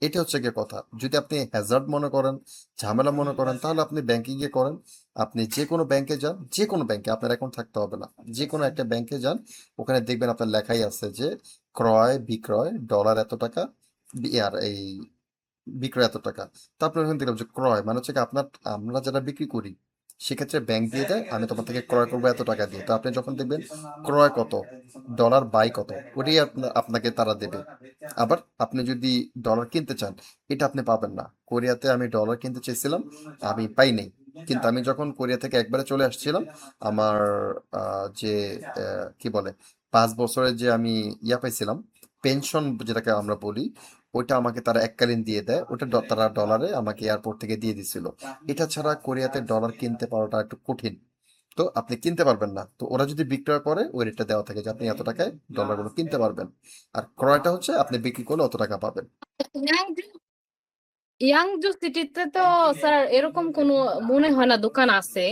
এটা হচ্ছে গিয়ে কথা। যদি আপনি হ্যাজার্ড মনে করেন, ঝামেলা মনে করেন, তাহলে আপনি ব্যাংকে গিয়ে করেন। আপনি যে কোনো ব্যাংকে যান, যে কোনো ব্যাংকে আপনার অ্যাকাউন্ট থাকতে হবে না, যে কোনো একটা ব্যাংকে যান, ওখানে দেখবেন আপনার লেখাই আছে যে ক্রয় বিক্রয় ডলার এত টাকা, আর এই বিক্রয় এত টাকা। তারপরে ওখানে দেখলাম যে ক্রয় মানে হচ্ছে কি আপনার, আমরা যারা বিক্রি করি সেক্ষেত্রে ব্যাংক দিয়ে দেয় আমি তোমার থেকে ক্রয় করবো এত টাকা দিয়ে। তো আপনি যখন দেখবেন ক্রয় কত, ডলার বাই কত, ওটাই আপনাকে তারা দেবে। আবার আপনি যদি ডলার কিনতে চান, এটা আপনি পাবেন না। কোরিয়াতে আমি ডলার কিনতে চেয়েছিলাম, আমি পাই নাই। কিন্তু আমি যখন কোরিয়া থেকে একবারে চলে আসছিলাম, আমার যে কি বলে 5 বছরের যে আমি পাইছিলাম, পেনশন যেটাকে আমরা বলি, ওইটা আমাকে তারা এককালীন দিয়ে দেয়। ওটা তারা ডলারে আমাকে এয়ারপোর্ট থেকে দিয়ে দিছিল। এটা ছাড়া কোরিয়াতে ডলার কিনতে পারাটা একটু কঠিন। তো আপনি কিনতে পারবেন না। তো ওরা যদি বিক্রয় করে ওই রেটটা দেওয়া থাকে যে আপনি এত টাকায় ডলারগুলো কিনতে পারবেন। আর ক্রয়টা হচ্ছে আপনি বিক্রি করলে অত টাকা পাবেন। ইয়াংজু ইয়াংজু সিটিতে তো স্যার এরকম কোনো মনে হয় না দোকান আছে,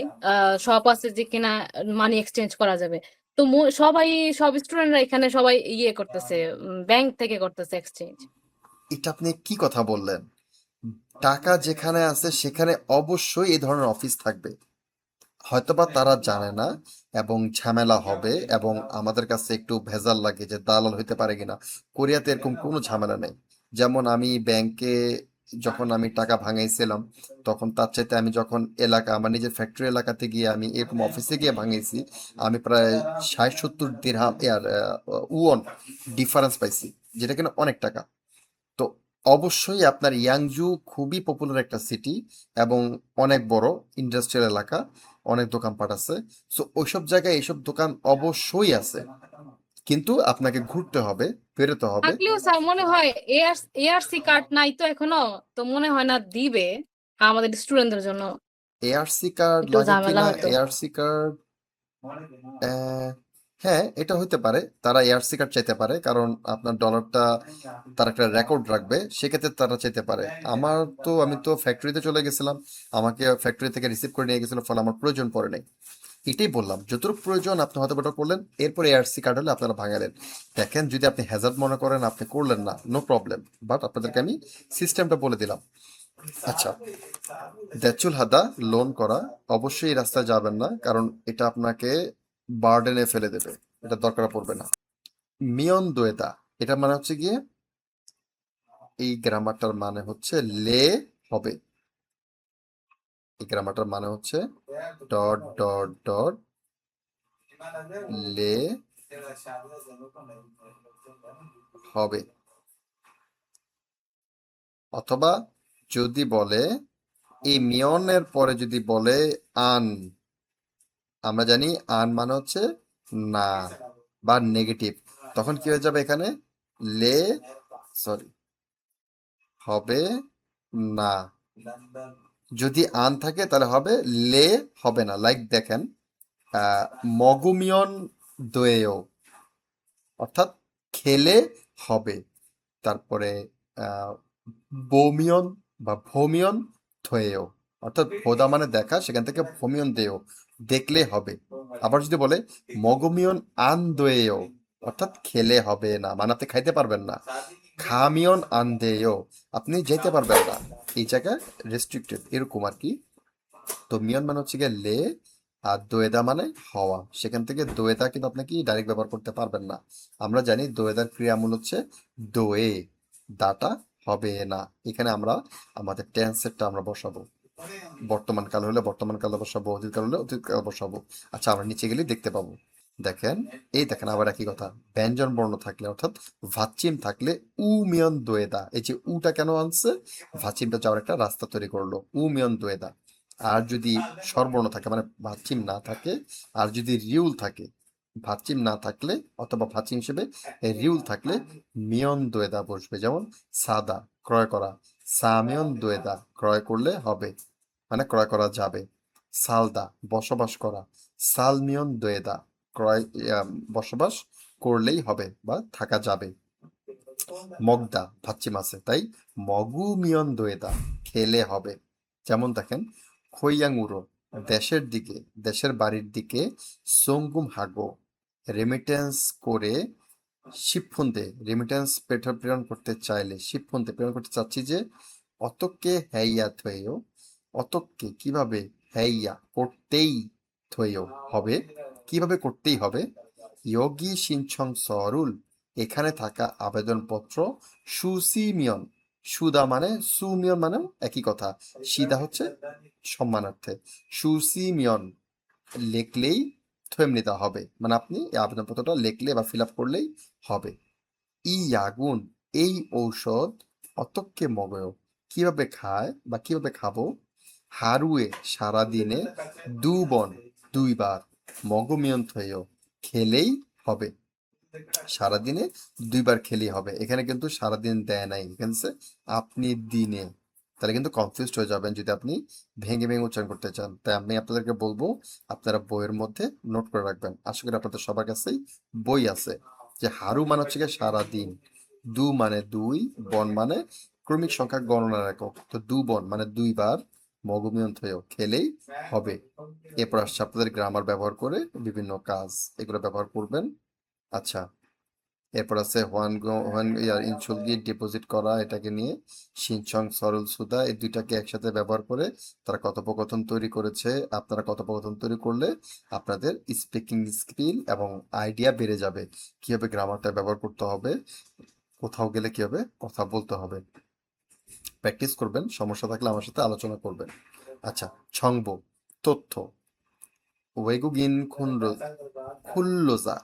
শপ আছে যে কিনা মানি এক্সচেঞ্জ করা যাবে। তো সবাই, সব স্টুডেন্টরা এখানে সবাই ইয়ে করতেছে, ব্যাংক থেকে করতেছে এক্সচেঞ্জ। এটা আপনি কি কথা বললেন? টাকা যেখানে আছে সেখানে অবশ্যই এই ধরনের অফিস থাকবে। হয়তোবা তারা জানে না এবং ঝামেলা হবে এবং আমাদের কাছে একটু ভেজাল লাগে যে দালাল হইতে পারে কিনা। কোরিয়াতে এরকম কোনো ঝামেলা নেই। যেমন আমি ব্যাংকে যখন আমি টাকা ভাঙাইছিলাম, তখন তার চাইতে আমি যখন এলাকা আমার নিজের ফ্যাক্টরি এলাকাতে গিয়ে আমি এরকম অফিসে গিয়ে ভাঙাইছি, আমি প্রায় 60-70 দিরহাম উওন ডিফারেন্স পাইছি, যেটা কিনা অনেক টাকা। তো অবশ্যই আপনার ইয়াংজু খুবই পপুলার একটা সিটি এবং অনেক বড় ইন্ডাস্ট্রিয়াল এলাকা, অনেক দোকানপাট আছে। সো ওইসব জায়গায় এইসব দোকান অবশ্যই আছে, কিন্তু আপনাকে ঘুরতে হবে, বেরোতে হবে। থাকলেও স্যার মনে হয় এআরসি কার্ড নাই তো এখনো, তো মনে হয় না দিবে আমাদের স্টুডেন্টদের জন্য। এআরসি কার্ড একটু লাগে ঝামেলা কিনা, হতো। এআরসি কার্ড, হ্যাঁ এটা হইতে পারে, তারা এআরসি কার্ড চাইতে পারে কারণ আপনার ডলারটা তার একটা রেকর্ড রাখবে, সেক্ষেত্রে তারা চাইতে পারে। আমার তো, আমি তো ফ্যাক্টরিতে চলে গেছিলাম, আমাকে ফ্যাক্টরি থেকে রিসিভ করে নিয়ে গেছিল, ফলে আমার প্রয়োজন পড়ে নাই। এটাই বললাম, যতটুকু প্রয়োজন আপনি হয়তো ওটা করলেন, এরপর এআরসি কার্ড হলে আপনারা ভাঙালেন। দেখেন যদি আপনি হ্যাজার্ড মনে করেন আপনি করলেন না, নো প্রবলেম, বাট আপনাদেরকে আমি সিস্টেমটা বলে দিলাম। আচ্ছা, দেচুল হাদা লোন করা, অবশ্যই এই রাস্তায় যাবেন না কারণ এটা আপনাকে বার্ডেনে ফেলে দেবে, এটা দরকার পড়বে না। মিয়ন দোয়েদা, এটা মানে হচ্ছে গিয়ে, এই গ্রামারটার মানে হচ্ছে লে হবে। এই গ্রামারটার মানে হচ্ছে ডট ডট ডট লে হবে। অথবা যদি বলে এই মিয়নের পরে যদি বলে আন, আমরা জানি আন মানে হচ্ছে না বা নেগেটিভ, তখন কি হয়ে যাবে এখানে লে, সরি, হবে না। যদি আন থাকে তাহলে হবে লে, হবে না। লাইক দেখেন, মগুমিয়ন দোয়েও, অর্থাৎ খেলে হবে। তারপরে আহ, বমিয়ন বা ভোমিয়ন থয়েও, অর্থাৎ ভোদা মানে দেখা, সেখান থেকে ভোমিয়ন দেও, দেখলে হবে। আবার যদি বলে মগমিয়ন আন দোয়েও, অর্থাৎ খেলে হবে না, মানে আপনি খাইতে পারবেন না। খামিয়ন আন দেও, আপনি যেতে পারবেন না, এই জায়গায় রেস্ট্রিক্টেড, এরকম আর কি। তো মিয়ন মানে হচ্ছে গিয়ে লে, আর দোয়েদা মানে হওয়া, সেখান থেকে দোয়েদা কিন্তু আপনি কি ডাইরেক্ট ব্যবহার করতে পারবেন না। আমরা জানি দোয়েদার ক্রিয়ামূল হচ্ছে দোয়ে, দাটা হবে না। এখানে আমরা আমাদের টেন্সেরটা আমরা বসাবো, বর্তমান কাল হলে বর্তমান কালে বসাবো, অতীত কাল হলে অতীত কালে বসাবো। আচ্ছা, আমরা নিচে গেলে দেখতে পাবো। দেখেন, এই দেখেন আবার একই কথা, ব্যঞ্জন বর্ণ থাকলে অর্থাৎ ভাচ্চিম থাকলে উ মিয়ন দোয়েদা, এই যে উটা কেন আনছে, ভাচ্চিমটা যাওয়ার একটা রাস্তা তৈরি করলো, উ মিয়ন দোয়েদা। আর যদি স্বরবর্ণ থাকে মানে ভাচ্চিম না থাকে, আর যদি রিউল থাকে, ভাচ্চিম না থাকলে অথবা ভাচ্চিম হিসেবে রিউল থাকলে মিয়ন দোয়েদা বসবে। যেমন সাদা ক্রয় করা, সামিয়ন দোয়েদা ক্রয় করলে হবে, মানে ক্রয় করা যাবে। সালদা বসবাস করা, সালমিয়ন দোয়েদা ক্রয়, বসবাস করলেই হবে বা থাকা যাবে। মগদা ভাচ্চিম আছে, তাই মগুমিয়ন দোয়েদা খেলে হবে। যেমন দেখেন, খৈয়াঙ্গুরো দেশের দিকে, দেশের বাড়ির দিকে, সঙ্গুম হাগো রেমিটেন্স করে, শিবফুন্দে রেমিটেন্স প্রেরণ করতে চাইলে, শিবফুন্দে প্রেরণ করতে চাচ্ছি যে, অতকে হ্যাইয়া থয়েও, অতকে কিভাবে, হ্যাইয়া করতেই থয়েও হবে, কিভাবে করতেই হবে, ইয়োগি সিনছং সরুল এখানে থাকা আবেদনপত্র, সুসিমিয়ন, সুদা মানে সুমিয়ন মানে একই কথা, সিদা হচ্ছে সম্মানার্থে, সুসিমিয়ন লিখলেই থয়েম নিতে হবে, মানে আপনি এই আবেদনপত্রটা লিখলে বা ফিল আপ করলেই হবে। ই আগুন এই ঔষধ, অতকে মগয় কিভাবে খায় বা কিভাবে খাবো, হারুয়ে সারাদিনে, দুবন দুইবার, মগমিয়ন থয়েও খেলেই হবে, সারাদিনে দুইবার খেলেই হবে। এখানে কিন্তু সারাদিন দেয় নাই, এখানে হচ্ছে আপনি দিনে, তাহলে কিন্তু কনফিউজড হয়ে যাবেন যদি আপনি ভেঙে ভেঙে উচ্চারণ করতে চান। তাই আমি আপনাদেরকে বলবো আপনারা বইয়ের মধ্যে নোট করে রাখবেন। আশা করি আপনাদের সবার কাছেই বই আছে। যে হারু মানে হচ্ছে গিয়ে সারাদিন, দু মানে দুই, বন মানে ক্রমিক সংখ্যা গণনার একক, তো দু বন মানে দুইবার, মগমিয়ন থয়েও খেলেই হবে। এরপর আসছে আপনাদের গ্রামার ব্যবহার করে বিভিন্ন কাজ, এগুলো ব্যবহার করবেন। আচ্ছা, এরপর আছে হোয়ান ইনশুল দিয়ে ডিপোজিট করা, এটাকে নিয়ে সিনচং সরল সুদা, এই দুইটাকে একসাথে ব্যবহার করে তারা কথোপকথন তৈরি করেছে। আপনারা কথোপকথন তৈরি করলে আপনাদের স্পিকিং স্কিল এবং আইডিয়া বেড়ে যাবে, কিভাবে গ্রামারটা ব্যবহার করতে হবে, কোথাও গেলে কিভাবে কথা বলতে হবে। প্র্যাকটিস করবেন, সমস্যা থাকলে আমার সাথে আলোচনা করবেন। আচ্ছা, ছংব তথ্য, ওয়েগুগিন খুল্লোজা,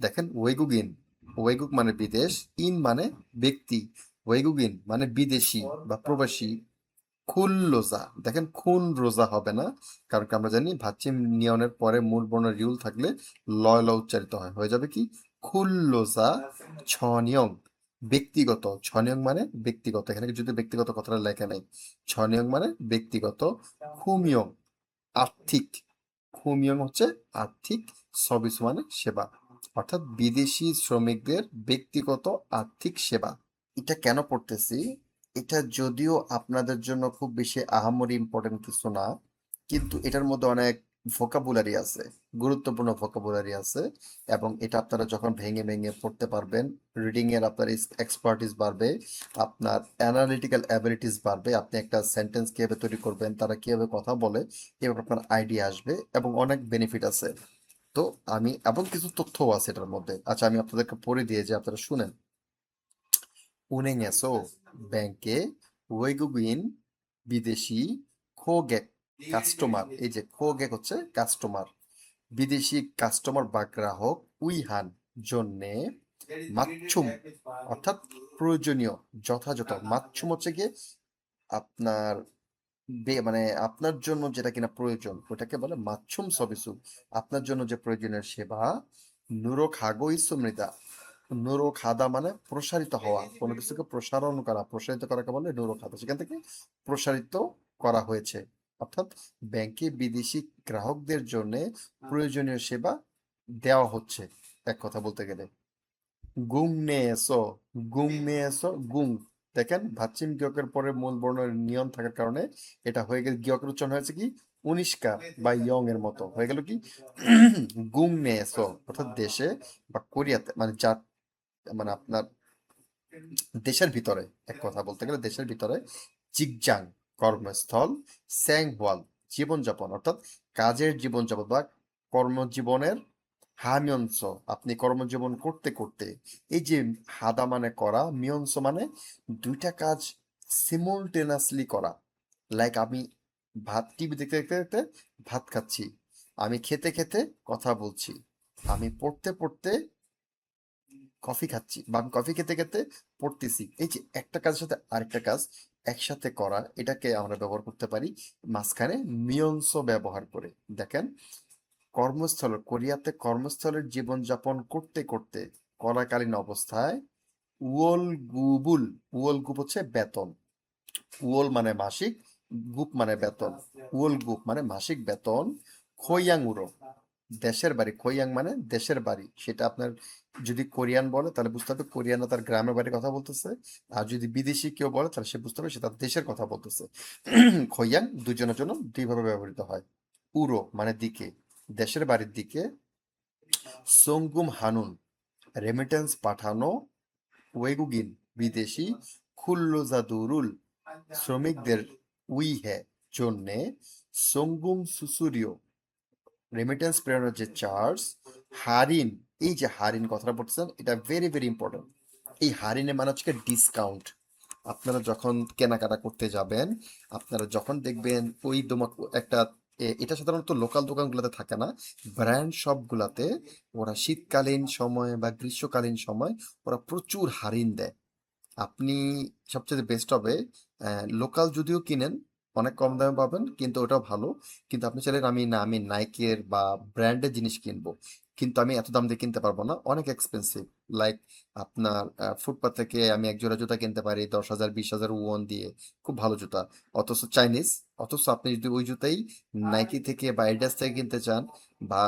দেখেন ওয়েগুগিন, ওয়েগুক মানে বিদেশ, ইন মানে ব্যক্তি, ওয়েগুগিন মানে বিদেশি বা প্রবাসী, খুন রোজা, দেখেন খুন রোজা হবে না, কারণ কি আমরা জানি ভাচ্চিম নিয়নের পরে মূল বর্ণ রিউল থাকলে লয় ল উচ্চারিত হয়, হয়ে যাবে কি খুল রোজা। ছনিয়ং ব্যক্তিগত, ছনিয়ং মানে ব্যক্তিগত, এখানে যদি ব্যক্তিগত কথাটা লেখা নাই, ছনিয়ং মানে ব্যক্তিগত। খুমিয়ং আর্থিক, খুমিয়ং হচ্ছে আর্থিক, সবিস মানে সেবা, অর্থাৎ বিদেশি শ্রমিকদের ব্যক্তিগত আর্থিক সেবা। এটা কেন পড়তেছি, এটা যদিও আপনাদের জন্য খুব বেশি আহামরি ইম্পর্টেন্ট কিছু না, কিন্তু এটার মধ্যে অনেক ভোকাবুলারি আছে, গুরুত্বপূর্ণ ভোকাবুলারি আছে, এবং এটা আপনারা যখন ভেঙে ভেঙে পড়তে পারবেন, রিডিং এর আপনার এক্সপার্টিস বাড়বে, আপনার অ্যানালিটিক্যাল অ্যাবিলিটিস বাড়বে, আপনি একটা সেন্টেন্স কিভাবে তৈরি করবেন, তারা কিভাবে কথা বলে, এভাবে আপনার আইডিয়া আসবে, এবং অনেক বেনিফিট আছে। তো আমি এবং কিছু তথ্যও আছে এটার মধ্যে। আচ্ছা, আমি আপনাদেরকে পড়ে দিয়ে যে আপনারা শুনেন। 은행에서 ব্যাংকে, 외국인 বিদেশি, খোগেক কাস্টমার, এই যে খোগেক হচ্ছে কাস্টমার, বিদেশি কাস্টমার বা গ্রাহক, উইহান জন্যে, মাচ্ছুম অর্থাৎ প্রয়োজনীয়, যথাযথ, মাচ্ছুম হচ্ছে গিয়ে আপনার মানে আপনার জন্য যেটা কিনা প্রয়োজন ওটাকে বলে মাচ্ছুম সবিসু। আপনার জন্য যে প্রয়োজনীয় সেবা নুরো খাগো ইসুমৃতা। নুরো খাদা মানে প্রসারিত হওয়া, কোনো কিছুকে প্রসারণ করা, প্রসারিত করাকে বলে নুরো খাদা, সেখান থেকে প্রসারিত করা হয়েছে। অর্থাৎ ব্যাংকে বিদেশি গ্রাহকদের জন্য প্রয়োজনীয় সেবা দেওয়া হচ্ছে এক কথা বলতে গেলে। গুং নে এসো, গুং নে এসো, গুং। দেখেন ভাচ্চিম গিয়কের পরে মূল বর্ণের নিয়ম থাকার কারণে এটা হয়ে গেল, গিয়কের উচ্চারণ হয়েছে কি উনিশকা বা ইয়ং এর মতো হয়ে গেল কি গুং নে এসো, অর্থাৎ দেশে বা কোরিয়াতে মানে যা মানে আপনার দেশের ভিতরে, এক কথা বলতে গেলে দেশের ভিতরে জিগজাং কর্মস্থল, স্যাংহওয়াল জীবনযাপন, অর্থাৎ কাজের জীবনযাপন বা কর্মজীবনের হামিয়ংস, আপনি কর্মজীবন করতে করতে এই যে হাদা মানে করা, মিয়ংস মানে দুইটা কাজ সিমultaneously করা। লাইক আমি টিভি দেখতে দেখতে দেখতে ভাত খাচ্ছি, আমি খেতে খেতে কথা বলছি, আমি পড়তে পড়তে কফি খাচ্ছি, বা আমি কফি খেতে খেতে পড়তেছি। এই যে একটা কাজের সাথে আরেকটা কাজ একসাথে করা, এটাকে আমরা ব্যবহার করতে পারি মাঝখানে মিয়ংস ব্যবহার করে। দেখেন কর্মস্থল, কোরিয়াতে কর্মস্থলের জীবনযাপন করতে করতে করাকালীন অবস্থায় উওল গুবুল, উওল গুপ হচ্ছে বেতন, উওল মানে মাসিক, গুপ মানে বেতন, উওল গুপ মানে মাসিক বেতন, খৈয়াং উড়ো দেশের বাড়ি, খৈয়াং মানে দেশের বাড়ি, সেটা আপনার যদি কোরিয়ান বলে তাহলে বুঝতে হবে কোরিয়ানরা তার গ্রামের বাড়ির কথা বলতেছে, আর যদি বিদেশি কেউ বলে তাহলে সে বুঝতে হবে সে তার দেশের কথা বলতেছে। খৈয়াং দুজনের জন্য দুইভাবে ব্যবহৃত হয়। উড়ো মানে দিকে, দেশের বাড়ির দিকে। সোংগুম হানুন রেমিটেন্স পাঠানো, ওয়েগুগিন বিদেশি, খুল্লুজাদুরুল শ্রমিকদের উইহে জন্যে, সোংগুম সুসুরিও রেমিটেন্স প্রেরণের যে চার্জ, হারিন, এই যে হারিন কথাটা বলতেছেন এটা ভেরি ভেরি ইম্পর্টেন্ট। এই হারিনের মানে হচ্ছে ডিসকাউন্ট। আপনারা যখন কেনাকাটা করতে যাবেন, আপনারা যখন দেখবেন ওই একটা এটা সাধারণত লোকাল দোকানগুলোতে থাকে না, ব্র্যান্ড শপগুলোতে ওরা শীতকালীন সময় বা গ্রীষ্মকালীন সময় ওরা প্রচুর হারিন দেয়। আপনি সবচেয়ে বেস্ট হবে লোকাল যদিও কিনেন অনেক কম দামে পাবেন, কিন্তু ওটাও ভালো। কিন্তু আপনি চাইলে আমি নাইকের বা ব্র্যান্ডের জিনিস কিনবো, কিন্তু আমি এত দাম দিয়ে কিনতে পারবো না, অনেক এক্সপেন্সিভ। লাইক আপনার ফুটপাথ থেকে আমি এক জোড়া জুতা কিনতে পারি 10,000 20,000 ওয়ান দিয়ে, খুব ভালো জুতা, অথচ চাইনিজ। অথচ আপনি যদি ওই জুতাই নাইকি থেকে বা এডিডাস থেকে কিনতে চান, বা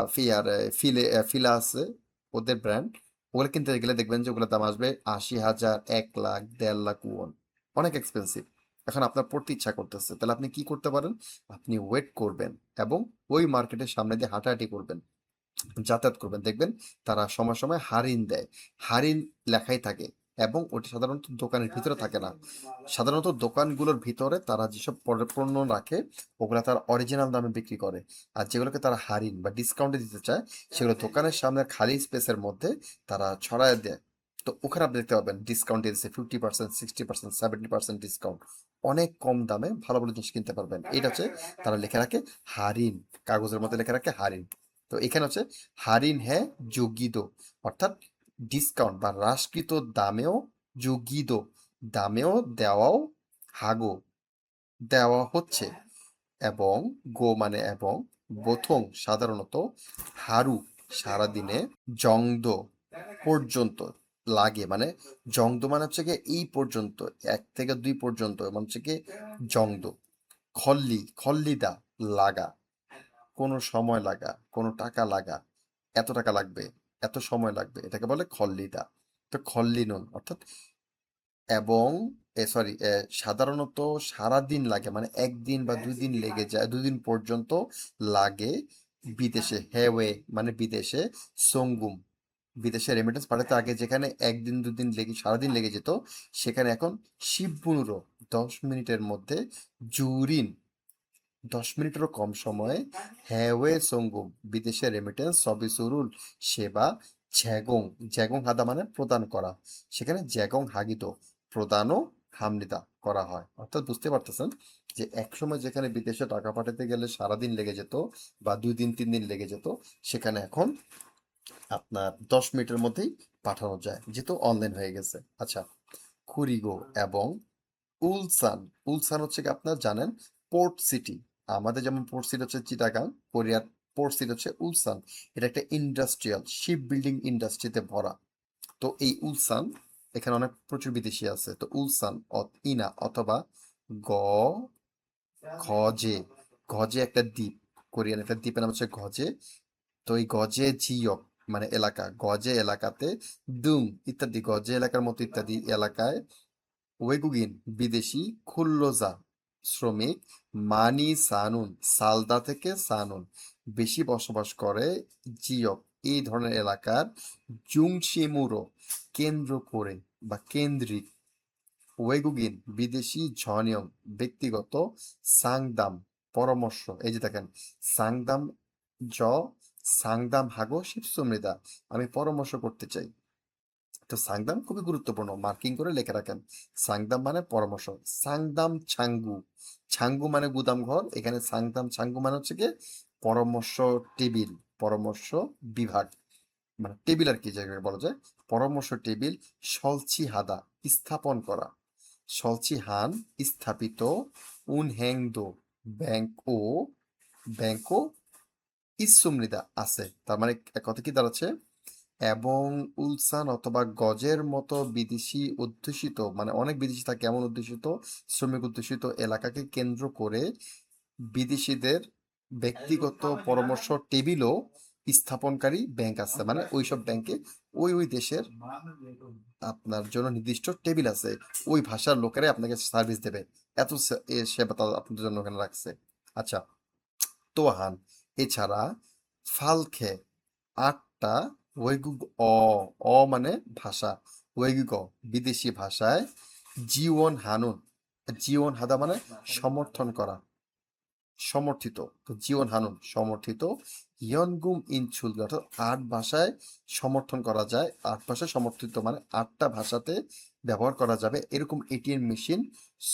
ফিলা আছে ওদের ব্র্যান্ড, ওগুলো কিনতে গেলে দেখবেন যে ওগুলোর দাম আসবে 80,000, 1 লাখ, 1.5 লাখ ওয়ান, অনেক এক্সপেন্সিভ। এখন আপনার পড়তে ইচ্ছা করতেছে, তাহলে আপনি কি করতে পারেন, আপনি ওয়েট করবেন এবং ওই মার্কেটের সামনে দিয়ে হাঁটাহাঁটি করবেন, যাতায়াত করবেন, দেখবেন তারা সময় সময় হারিন দেয়, হারিন লেখাই থাকে, এবং ওটা সাধারণত দোকানের ভিতরে থাকে না। সাধারণত দোকানগুলোর ভিতরে তারা যেসব পণ্য রাখে ওগুলা তার অরিজিনাল দামে বিক্রি করে, আর যেগুলোকে তারা হারিন বা ডিসকাউন্টে দিতে চায় সেগুলো দোকানের সামনে খালি স্পেসের মধ্যে তারা ছড়ায় দেয়। তো ওখানে আপনি দেখতে পাবেন ডিসকাউন্ট দিয়েছে 50%, 60%, 70% ডিসকাউন্ট, অনেক কম দামে ভালো ভালো জিনিস কিনতে পারবেন। এটা হচ্ছে তারা লিখে রাখে হারিন, কাগজের মধ্যে লিখে রাখে হারিন। তো এখানে হচ্ছে হারিন হ্যাঁ যোগিত, অর্থাৎ ডিসকাউন্ট বা হ্রাসকৃত দামেও, যোগিত দামেও দেওয়াও, হাগো দেওয়া হচ্ছে, এবং গো মানে এবং, বোথং সাধারণত, হারু সারাদিনে, জংদ পর্যন্ত লাগে, মানে জংদ মানে হচ্ছে কি এই পর্যন্ত, 1 থেকে 2 পর্যন্ত মানে হচ্ছে কি জংদ। খল্লি খল্লিদা লাগা, কোনো সময় লাগা, কোনো টাকা লাগা, এত টাকা লাগবে, এত সময় লাগবে, এটাকে বলে খল্লিদা। তো খল্লিনুন অর্থাৎ এবং সরি সাধারণত সারাদিন লাগে, মানে 1 দিন বা 2 দিন লেগে যায়, 2 দিন পর্যন্ত লাগে বিদেশে, হেওয়ে মানে বিদেশে, সঙ্গুম বিদেশে রেমিটেন্স পাঠাতে আগে যেখানে 1 দিন 2 দিন লেগে সারাদিন লেগে যেত, সেখানে এখন 10 분으로 10 মিনিটের মধ্যে, জুরিন 10 মিনিটেরও কম সময়ে, 해외 송금 বিদেশে রেমিটেন্স সবিসুরুল সেবা, জ্যাগং জ্যাগং হাদা মানে প্রদান করা, সেখানে জ্যাগং হাগিতো প্রদানও হামনিদা করা হয়। অর্থাৎ বুঝতে পারতেছেন যে একসময় যেখানে বিদেশে টাকা পাঠাতে গেলে সারাদিন লেগে যেত বা 2 দিন 3 দিন লেগে যেত, সেখানে এখন আপনার 10 মিনিটের মধ্যেই পাঠানো যায়, যেহেতু অনলাইন হয়ে গেছে। আচ্ছা, কুরিগো এবং উলসান, উলসান হচ্ছে কি আপনার জানেন পোর্ট সিটি। আমাদের যেমন পোর্ট সিটি হচ্ছে চিটাগাং, কোরিয়ার পোর্ট সিটি হচ্ছে উলসান। এটা একটা ইন্ডাস্ট্রিয়াল শিপ বিল্ডিং ইন্ডাস্ট্রিতে ভরা। তো এই উলসান, এখানে অনেক প্রচুর বিদেশি আছে। তো উলসান ইনা অথবা গ ঘজে, ঘজে একটা দ্বীপ, কোরিয়ান একটা দ্বীপের নাম হচ্ছে ঘজে। তো এই গজে জিয়ক মানে এলাকা, গজে এলাকাতে দুং ইত্যাদি গজে এলাকার মতো ইত্যাদি এলাকায় ওয়েগুগিন বিদেশি খুল্লোজা শ্রমিক মানি সানুন সালদা থেকে সানুন বেশি বসবাস করে। জিয়ক এই ধরনের এলাকার জুংশিমুরো কেন্দ্র করে বা কেন্দ্রিক ওয়েগুগিন বিদেশি ঝনিয়ং ব্যক্তিগত সাংদাম পরামর্শ। এই যে দেখেন সাংদাম জ সাংদাম হাগো শিবসমৃদা, আমি পরামর্শ করতে চাই। তো সাংদাম খুবই গুরুত্বপূর্ণ, মার্কিং করে লিখে রাখেন। সাংদাম মানে পরামর্শ। সাংদাম ছাঙ্গু, ছাঙ্গু মানে গুদাম ঘর, এখানে সাংদাম ছাঙ্গু মানে হচ্ছে কি পরামর্শ টেবিল, পরামর্শ বিভাগ, মানে টেবিল আর কি জায়গায় বলা যায়। পরামর্শ টেবিল সলচি হাদা স্থাপন করা, সলচি হান স্থাপিত, উনহ্যাংদো ব্যাংকো ইসুমৃদা আছে। তার মানে এক কথা কি দাঁড়াচ্ছে, এবং উলসান অথবা গজের মতো বিদেশি অধ্যুষিত, মানে অনেক বিদেশি থাকে এমন অধ্যুষিত শ্রমিক অধ্যুষিত এলাকাকে কেন্দ্র করে বিদেশিদের ব্যক্তিগত পরামর্শ টেবিলও স্থাপনকারী ব্যাংক আছে। মানে ওইসব ব্যাংকে ওই দেশের আপনার জন্য নির্দিষ্ট টেবিল আছে, ওই ভাষার লোকেরাই আপনাকে সার্ভিস দেবে। এত সেবা তারা আপনাদের জন্য ওখানে রাখছে। আচ্ছা, তোহান এছাড়া ফালখে 8টা ওয়েগুগ অ মানে ভাষা, ওয়েগুগ বিদেশি ভাষায় জিওন হানুন, জিওন হাদা মানে সমর্থন করা, সমর্থিত। তো জিওন হানুন সমর্থিত, ইয়নগুম ইনছুল অর্থাৎ 8 ভাষায় সমর্থন করা যায়। 8 ভাষায় সমর্থিত মানে 8টা ভাষাতে ব্যবহার করা যাবে এরকম এটিএম মেশিন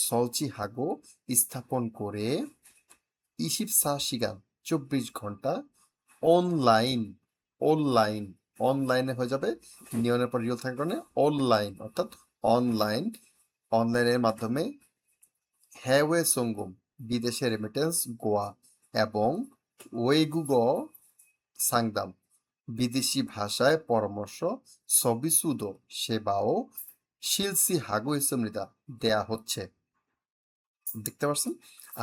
সলচি হাগো স্থাপন করে 24시간 24 ঘন্টা অনলাইন, অনলাইন অনলাইনে হয়ে যাবে, নিয়নের পর রিয়েল থাকার কারণে অনলাইন অর্থাৎ অনলাইন, অনলাইনের মাধ্যমে হ্যাওয়ে সঙ্গম বিদেশে রেমিটেন্স গোয়া এবং ওয়েগুগ সাংদাম বিদেশি ভাষায় পরামর্শ সবিসুদো সেবাও শিলসি হাগো ইসমৃদা দেয়া হচ্ছে। দেখতে পাচ্ছেন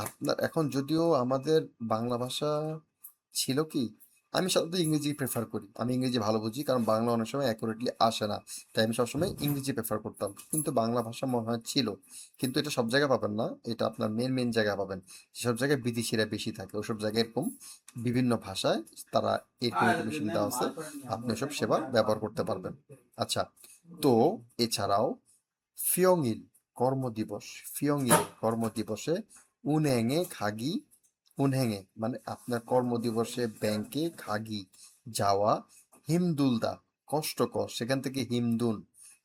আপনার, এখন যদিও আমাদের বাংলা ভাষা ছিল কি, আমি সাধারণত ইংরেজি প্রেফার করি, আমি ইংরেজি ভালো বুঝি কারণ বাংলা অনেক সময় অ্যাকুরেটলি আসে না, তাই আমি সবসময় ইংরেজি প্রেফার করতাম। কিন্তু বাংলা ভাষা মনে হয় ছিল, কিন্তু এটা সব জায়গায় পাবেন না, এটা আপনার মেন জায়গায় পাবেন। যেসব জায়গায় বিদেশিরা বেশি থাকে ওসব জায়গায় এরকম বিভিন্ন ভাষায় তারা এরকম ইনফরমেশন দেওয়া আছে, আপনি ওসব সেবা ব্যবহার করতে পারবেন। আচ্ছা, তো এছাড়াও ফিয়ংইল কর্মদিবস, ফিয়ংইল কর্মদিবসে উনহ্যাঙে খাগি, উনহ্যাঙে মানে আপনার কর্মদিবসে ব্যাংকে খাগি যাওয়া, হিমদুলদা কষ্টকর, সেখান থেকে হিমদুন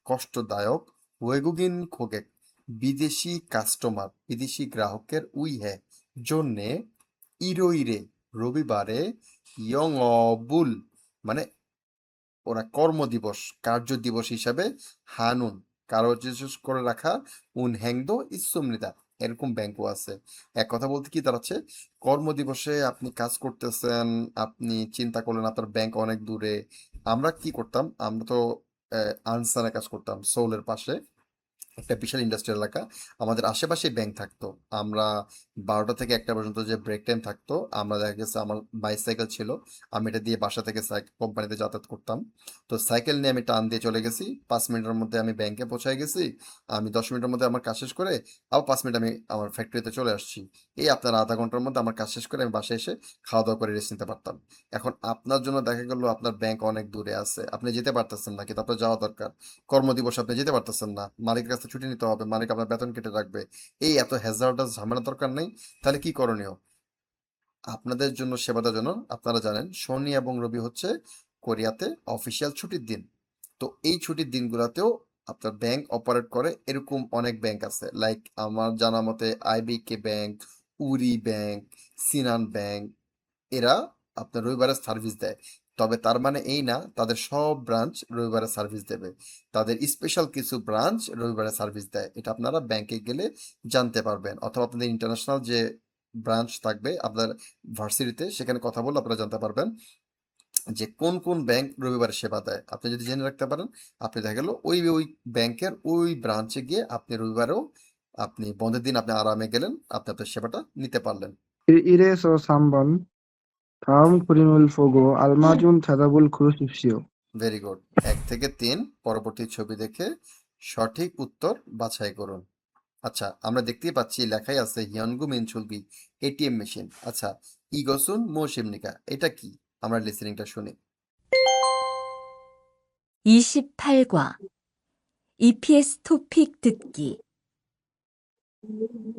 কষ্টদায়ক, ওয়েগুগিন খোগেক বিদেশি কাস্টমার বিদেশি গ্রাহকের উইহে জন্যে ইরোইরে রবিবারে, ইয়ং বুল মানে ওরা কর্মদিবস কার্য দিবস হিসাবে হানুন কার্যদিবস করে রাখা, উনহ্যাংদো ইসুমৃদা এরকম ব্যাংকও আছে। এক কথা বলতে কি দাঁড়াচ্ছে, কর্মদিবসে আপনি কাজ করতেছেন, আপনি চিন্তা করলেন আপনার ব্যাংক অনেক দূরে। আমরা কি করতাম, আমরা তো আনসানে কাজ করতাম সোলের পাশে, একটা বিশাল ইন্ডাস্ট্রিয়াল এলাকা, আমাদের আশেপাশে ব্যাংক থাকতো। আমরা 12টা থেকে 1টা পর্যন্ত যে ব্রেক টাইম থাকতো, আমরা দেখা গেছে আমার বাইসাইকেল ছিল, আমি এটা দিয়ে বাসা থেকে কোম্পানিতে যাতায়াত করতাম। তো সাইকেল নিয়ে আমি টান দিয়ে চলে গেছি, 5 মিনিটের মধ্যে আমি ব্যাংকে পৌঁছায় গেছি, আমি 10 মিনিটের মধ্যে আমার কাজ শেষ করে আবার 5 মিনিট আমি আমার ফ্যাক্টরিতে চলে আসছি। এই আপনার আধা ঘন্টার মধ্যে আমার কাজ শেষ করে আমি বাসায় এসে খাওয়া দাওয়া করে রেস্ট নিতে পারতাম। এখন আপনার জন্য দেখা গেল আপনার ব্যাংক অনেক দূরে আছে, আপনি যেতে পারতেছেন না, কিন্তু আপনার যাওয়া দরকার, কর্মদিবসে আপনি যেতে পারতেছেন না, মালিকের কাছে ছুটি নিতে হবে, মালিক আপনার বেতন কেটে রাখবে, এই এত হ্যাজার্ডাস ঝামেলা দরকার নেই। তাহলে কি করণীয়, আপনাদের জন্য সেবা দেওয়ার জন্য আপনারা জানেন শনি এবং রবি হচ্ছে কোরিয়াতে অফিসিয়াল ছুটির দিন। তো এই ছুটির দিনগুলোতেও আপনার ব্যাংক অপারেট করে এরকম অনেক ব্যাংক আছে, লাইক আমার জানা মতে আইবিকে ব্যাংক, উরি ব্যাংক, সিনান ব্যাংক, এরা আপনার রবিবারে সার্ভিস দেয়। তবে তার মানে এই না তাদের সব ব্রাঞ্চ রবিবারে সার্ভিস দেবে, তাদের স্পেশাল কিছু ব্রাঞ্চ রবিবারে সার্ভিস দেয়, এটা আপনারা ব্যাংকে গেলে জানতে পারবেন, অথবা আপনাদের ইন্টারন্যাশনাল যে ব্রাঞ্চ থাকবে আপনার ভার্সিটিতে, সেখানে কথা বলে আপনারা জানতে পারবেন যে কোন কোন ব্যাংক রবিবারে সেবা দেয়। আপনি যদি জেনে রাখতে পারেন, আপনি দেখা গেল ওই ওই ব্যাংকের ওই ব্রাঞ্চে গিয়ে আপনি রবিবারেও আপনি বন্ধের দিন আপনি আরামে গেলেন, আপনি আপনার সেবাটা নিতে পারলেন। 이래서 3번 다음 그림을 보고 알맞은 대답을 고르십시오. Very good. 1 থেকে 3 পরবর্তী ছবি দেখে সঠিক উত্তর বাছাই করুন। আচ্ছা, আমরা দেখতেই পাচ্ছি লেখাই আছে হিয়নগু মিনচুলগি এটিএম মেশিন। আচ্ছা, ইগসুন মোশিমনিকা এটা কি? আমরা লিসেনিংটা শুনি। 28과 EPS 토픽 듣기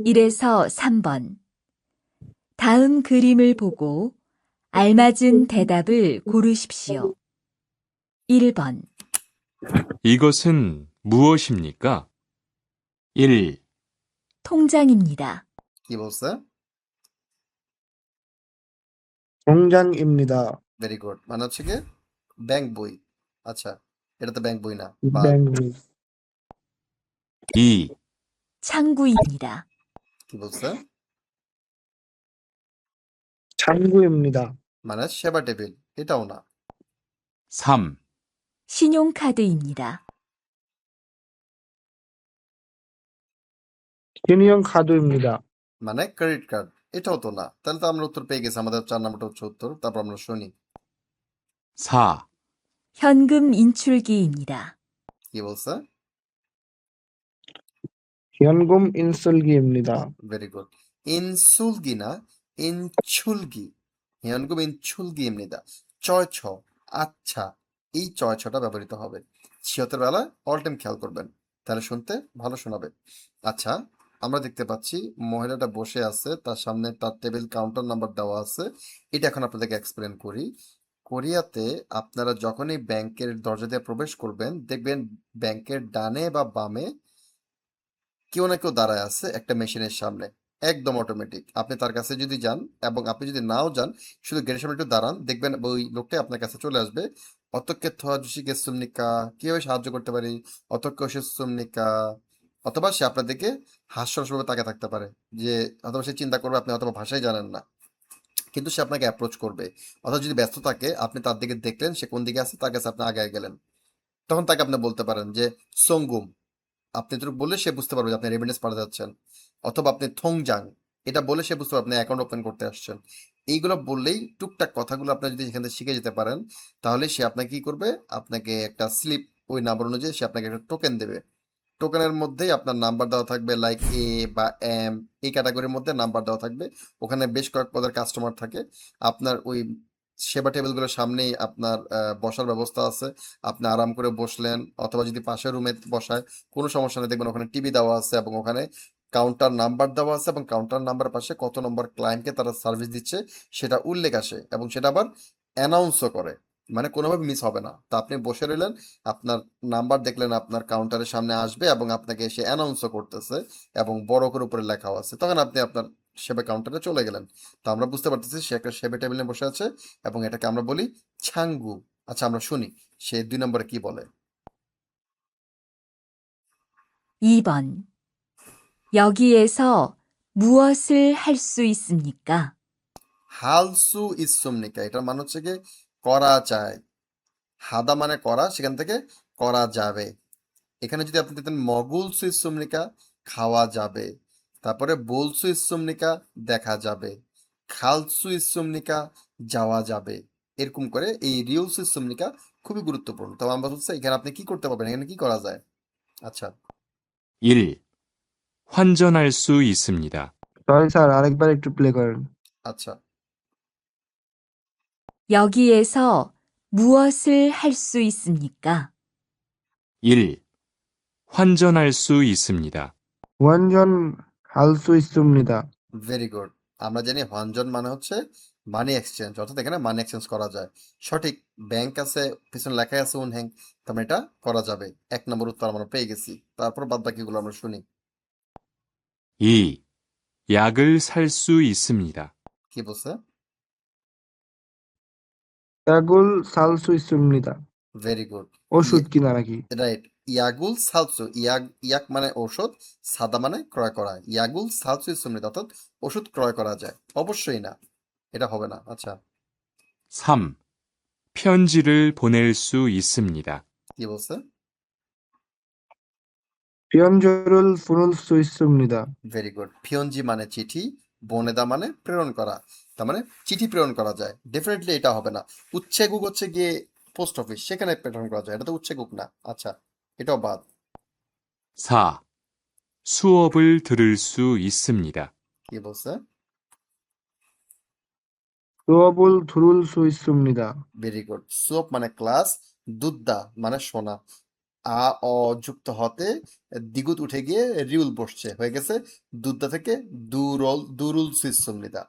1에서 3번 다음 그림을 보고 알맞은 대답을 고르십시오. 1번 이것은 무엇입니까? 1, 통장입니다. কি বলছে? 공장입니다. Very good. মানে হচ্ছে কি ব্যাংক বই। আচ্ছা, এটা তো ব্যাংক বই না। বা 뱅 2, 창구입니다. কি বলছে? 창구입니다. মানে সেবা টেবিল, এটাও না। 3, 신용카드입니다. 신용카드입니다. মানে ক্রেডিট কার্ড, এটাও তো না। তাহলে তো আমরা উত্তর পেয়ে গেছি, আমাদের 4 নম্বরটা হচ্ছে উত্তর। তারপর আমরা শুনি 4, 현금 인출기입니다. কি বলছে? 현금 인출기입니다. Very good. ইনসুলগি না, ইনছুলগি। হিয়নগুম ইনছুলগি এমনিদা। চয় ছ। আচ্ছা, এই চয় ছটা ব্যবহৃত হবে। সিয়তের বেলা অল টাইম খেয়াল করবেন, তাহলে শুনতে ভালো শোনাবে। আচ্ছা, আমরা দেখতে পাচ্ছি মহিলাটা বসে আছে, তার সামনে তার টেবিল কাউন্টার নাম্বার দেওয়া আছে। এটা এখন আপনাদেরকে এক্সপ্লেন করি। কোরিয়াতে আপনারা যখনই ব্যাংকের দরজা দিয়ে প্রবেশ করবেন, দেখবেন ব্যাংকের ডানে বা বামে কেউ না কেউ দাঁড়ায় আছে একটা মেশিনের সামনে, একদম অটোমেটিক। আপনি তার কাছে যদি যান এবং আপনি যদি নাও যান, শুধু গেটের সামনে একটু দাঁড়ান, দেখবেন ওই লোকটাই আপনার কাছে চলে আসবে। অতকে থুসিকে সুমনিকা, কিভাবে সাহায্য করতে পারি, অতকে সুমনিকা। অথবা সে আপনাদেরকে হাস্যরসভাবে তাকিয়ে থাকতে পারে, যে অথবা সে চিন্তা করবে আপনি অথবা ভাষাই জানেন না, কিন্তু সে আপনাকে অ্যাপ্রোচ করবে। অথবা যদি ব্যস্ত থাকে, আপনি তার দিকে দেখলেন সে কোন দিকে আছে, তার কাছে আপনি আগে গেলেন, তখন তাকে আপনি বলতে পারেন যে সঙ্গুম। আপনি তো বললে সে বুঝতে পারবে যে আপনি রেমিটেন্স পাঠাতে যাচ্ছেন। অথবা আপনি থংজাং, এটা বলে সে বুঝতে পারবে আপনি অ্যাকাউন্ট ওপেন করতে আসছেন। এইগুলো বললেই টুকটাক কথাগুলো আপনি যদি এখান থেকে শিখে যেতে পারেন, তাহলে সে আপনাকে কি করবে, আপনাকে একটা স্লিপ, ওই নাম্বার অনুযায়ী সে আপনাকে একটা টোকেন দেবে। টোকেনের মধ্যেই আপনার নাম্বার দেওয়া থাকবে, লাইক এ বা এম, এই ক্যাটাগরির মধ্যে নাম্বার দেওয়া থাকবে। ওখানে বেশ কয়েক পদের কাস্টমার থাকে। আপনার ওই সেবা টেবিলগুলোর সামনেই আপনার বসার ব্যবস্থা আছে। আপনি আরাম করে বসলেন, অথবা যদি পাশের রুমে বসায় কোনো সমস্যা নেই, দেখবেন ওখানে টিভি দেওয়া আছে এবং ওখানে কাউন্টার নাম্বার দেওয়া আছে, এবং কাউন্টার নাম্বার পাশে কত নম্বর ক্লায়েন্টকে তারা সার্ভিস দিচ্ছে সেটা উল্লেখ আসে, এবং সেটা আবার অ্যানাউন্সও করে, মানে কোনোভাবে মিস হবে না। তা আপনি বসে রইলেন, আপনার নাম্বার দেখলেন আপনার কাউন্টারের সামনে আসবে এবং আপনাকে এসে অ্যানাউন্সও করতেছে, এবং বড় করে উপরে লেখাও আছে, তখন আপনি আপনার সেবা কাউন্টারে চলে গেলেন। তো আমরা বুঝতে পারতেছি সে একটা সেবা টেবিলে বসে আছে, এবং এটাকে আমরা বলি ছাঙ্গু। আচ্ছা, আমরা শুনি সে 2 নম্বরে কি বলে। 2번 여기에서 무엇을 할 수 있습니까? হালসু ইসুমনিকা, এটার মানে হচ্ছে কি করা যায়। হাদা মানে করা, সেখান থেকে করা যাবে। এখানে যদি আপনি দিতেন মগুলসু ইসুমনিকা, খাওয়া যাবে। তারপরে বলসু ইসুমনিকা, দেখা যাবে। খালসু ইসুমনিকা, যাওয়া যাবে। এরকম করে এই রিউলসু ইসুমনিকা খুবই গুরুত্বপূর্ণ। তবে আমরা বলছি এখানে আপনি কি করতে পারবেন, এখানে কি করা যায়। আচ্ছা, 1. 환전할 수 있습니다. সরি স্যার, আরেকবার একটু প্লে করেন। আচ্ছা, 여기에서 무엇을 할 수 있습니까? 1. 환전할 수 있습니다. 완전 할 수 있습니다. Very good. আমরা জানি হনজন মানে হচ্ছে মানি এক্সচেঞ্জ, অর্থাৎ এখানে মানি এক্সচেঞ্জ করা যায়। সঠিক, ব্যাংক আছে, পিছনে লেখা আছে উনহ্যাং, তার মানে এটা করা যাবে। 1 নম্বর উত্তর আমরা পেয়ে গেছি। তারপর বাদ বাকিগুলো আমরা শুনি। 2. 약을 살 수 있습니다. কি বলছে? 약을 살 수 있습니다. Very good. ওষুধ কিনা নাকি? রাইট, ইয়াগুল সালসু, ইয়াক মানে ঔষধ, সাদা মানে ক্রয় করা। ইয়াগুল সালসু ইসুমনিদা, অর্থাৎ ওষুধ ক্রয় করা যায়। অবশ্যই না, এটা হবে না। আচ্ছা, 3. 편지를 보낼 수 있습니다. কি বলছে? পিয়নজরুল ফুনুল সুইসুমনিদা। Very good. ফিয়নজি মানে চিঠি, বনেদা মানে প্রেরণ করা, তার মানে চিঠি প্রেরণ করা যায়। ডেফিনেটলি এটা হবে না। উচ্ছেগুক হচ্ছে গিয়ে পোস্ট অফিস, সেখানে প্রেরণ করা যায়, এটা তো উচ্ছেগুক না। আচ্ছা, এটাও বাদ। 4. 수업을 들을 수 있습니다. কি বলছে? সুয়াবুল ধুরুল সুইসুমনিদা। Very good. সোপ মানে ক্লাস, দুদ্দা মানে শোনা। আ অ যুক্ত হতে দ্বিগুত উঠে গিয়ে রিউল বসছে, হয়ে গেছে দুদ্দা থেকে দুরুল সুইসুমনিদা।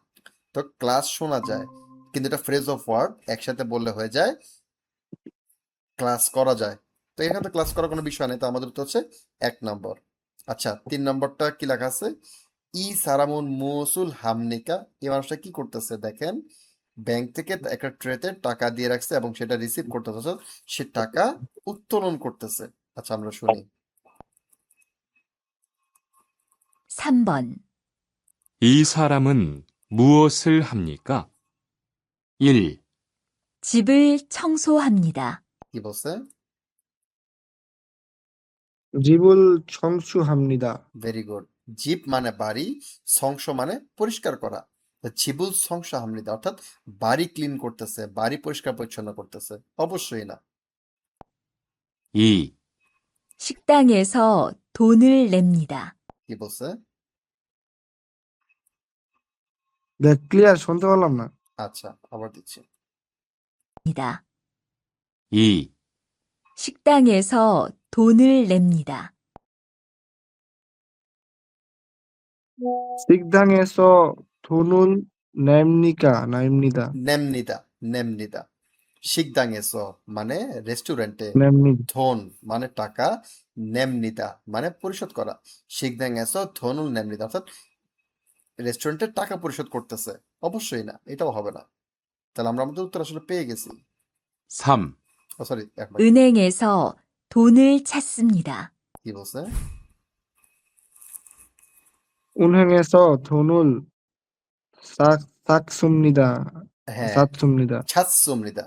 তো ক্লাস শোনা যায়, কিন্তু এটা ফ্রেজ অফ ওয়ার্ড, একসাথে বললে হয়ে যায় ক্লাস করা যায়। তো এখানে তো ক্লাস করার কোনো বিষয় নেই, তো আমাদের তো হচ্ছে 1 নম্বর। আচ্ছা, 3 নম্বরটা কি লেখা আছে? ই সারামুন মৌসুল হামনিকা। এই মানুষটা কি করতেছে দেখেন, ব্যাংক থেকে একটা ট্রেতে টাকা দিয়ে রাখছে এবং সেটা রিসিভ করতেছে, অর্থাৎ সে টাকা উত্তোলন করতেছে। আচ্ছা, আমরা শুনি। 3번. 이 사람은 무엇을 합니까? 1. 집을 청소합니다. কি বলছে? জিবুল সংসুহামনিদা। Very good. জিপ মানে বাড়ি, সংস মানে পরিষ্কার করা। জিবুল সংস হামনিদা, অর্থাৎ বাড়ি ক্লিন করতেছে, বাড়ি পরিষ্কার পরিচ্ছন্ন করতেছে। অবশ্যই না। 2. 식당에서 돈을 냅니다. কি বলছে? দেখ ক্লিয়ার শুনতে পারলাম না। আচ্ছা, আবার দিচ্ছি। 입니다. 2. 식당에서 돈을 냅니다. 식당에서 돈을 냅니까? নেমনিদা, নেমনিদা। শিকদাংয়েস মানে রেস্টুরেন্টে, 냅니다. ধন মানে টাকা, নেমনিদা মানে পরিশোধ করা। শিকদাংয়েস ধনুল নেমনিদা, অর্থাৎ রেস্টুরেন্টের টাকা পরিশোধ করতেছে। অবশ্যই না, এটাও হবে না। তাহলে আমরা আমাদের উত্তর আসলে পেয়ে গেছি। 3. ও সরি, একবার। 은행에서 돈을 찾습니다. কি বলছে? 은행에서 돈을 싹습니다. হ্যাঁ, 샀습니다. ছাদসুমনিদা।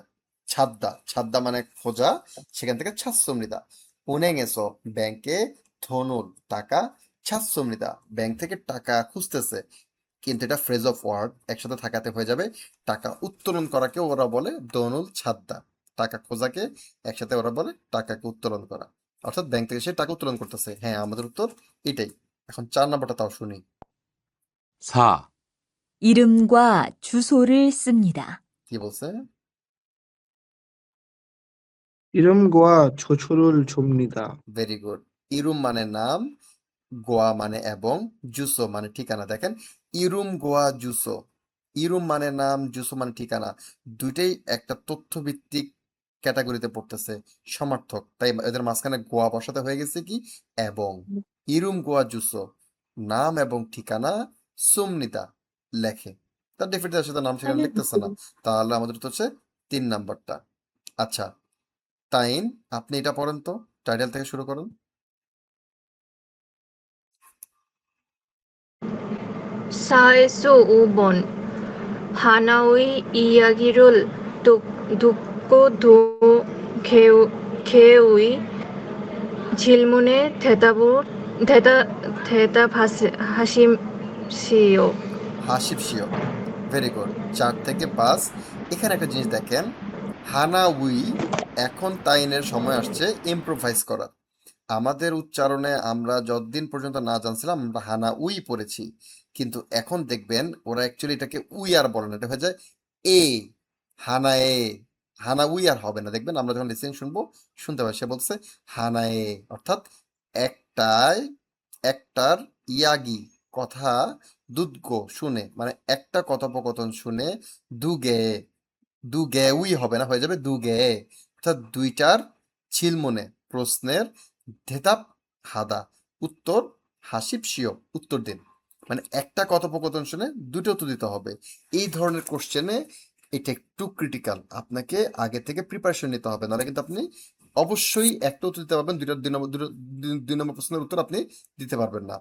ছাদ্দা, ছাদ্দা মানে খোঁজা, সেখান থেকে ছাদসুমনিদা। উনেংয়েসো ব্যাংকে, ধনুল টাকা, ছাদসুমনিদা ব্যাংক থেকে টাকা খুঁজতেছে। কিন্তু এটা ফ্রেজ অফ ওয়ার্ড, একসাথে থাকাতে হয়ে যাবে টাকা উত্তোলন করাকে ওরা বলে দনুল ছাদ্দা। টাকা খোঁজাকে একসাথে ওরা বলে টাকাকে উত্তোলন করা, অর্থাৎ ব্যাংক থেকে সে টাকা উত্তোলন করতেছে। হ্যাঁ, আমাদের উত্তর এটাই। এখন 4 নম্বরটা তাও শুনি। 4. 이름과 주소를 씁니다. কি বলছে? 이름과 조초를 줍니다. Very good. ইরুম মানে নাম, গোয়া মানে এবং, জুসো মানে ঠিকানা। দেখেন, ইরুম গোয়া জুসো, ইরুম মানে নাম, জুসো মানে ঠিকানা, দুইটাই একটা তথ্যভিত্তিক ক্যাটাগরিতে পড়তেছে, সমার্থক। তাই এদের মাঝখানে গোয়া বসাতে হয়ে গেছে কি এবং। ইরুম গোয়া জুসো, নাম এবং ঠিকানা, সুমনিতা লেখে। তার ডেফিনেটলি সাথে নাম ঠিকানা লিখতেছে না, তাহলে আমাদের তো হচ্ছে 3 নাম্বারটা। আচ্ছা, তাইন আপনি এটা পড়েন তো, টাইটেল থেকে শুরু করুন। 사에서 5번. 하나의 이야기를 듣고 개의 질문에 대답하십시오. হাসিবশিও। Very good. 4 থেকে 5। এখানে একটা জিনিস দেখেন, হানা উই, এখন তাইনের সময় আসছে ইম্প্রোভাইজ করার। আমাদের উচ্চারণে আমরা যতদিন পর্যন্ত না জানছিলাম আমরা হানা উই পড়েছি, কিন্তু এখন দেখবেন ওরা অ্যাকচুয়ালি এটাকে উই আর বলে না, এটা হয়ে যায় এ, হানা এ। হানা উই আর হবে না, দেখবেন আমরা যখন লিসেনিং শুনবো শুনতে পাই সে বলছে হানা এ, অর্থাৎ একটার ইয়াগি কথা, দুদগো শুনে, মানে একটা কথোপকথন শুনে, দুগে উই হবে না, হয়ে যাবে দুগে, অর্থাৎ দুইটার ছিলমনে প্রশ্নের ধেতাপ হাদা উত্তর, হাসিব শিও উত্তর দিন। মানে একটা কথোপকথন শুনে দুটো তো দিতে হবে। এই ধরনের কোশ্চেনে এটা একটু ক্রিটিক্যাল, আপনাকে আগে থেকে প্রিপারেশন নিতে হবে, নাহলে কিন্তু আপনি অবশ্যই একটা উত্তর দিতে পারবেন, দুই নম্বর প্রশ্নের উত্তর আপনি দিতে পারবেন না,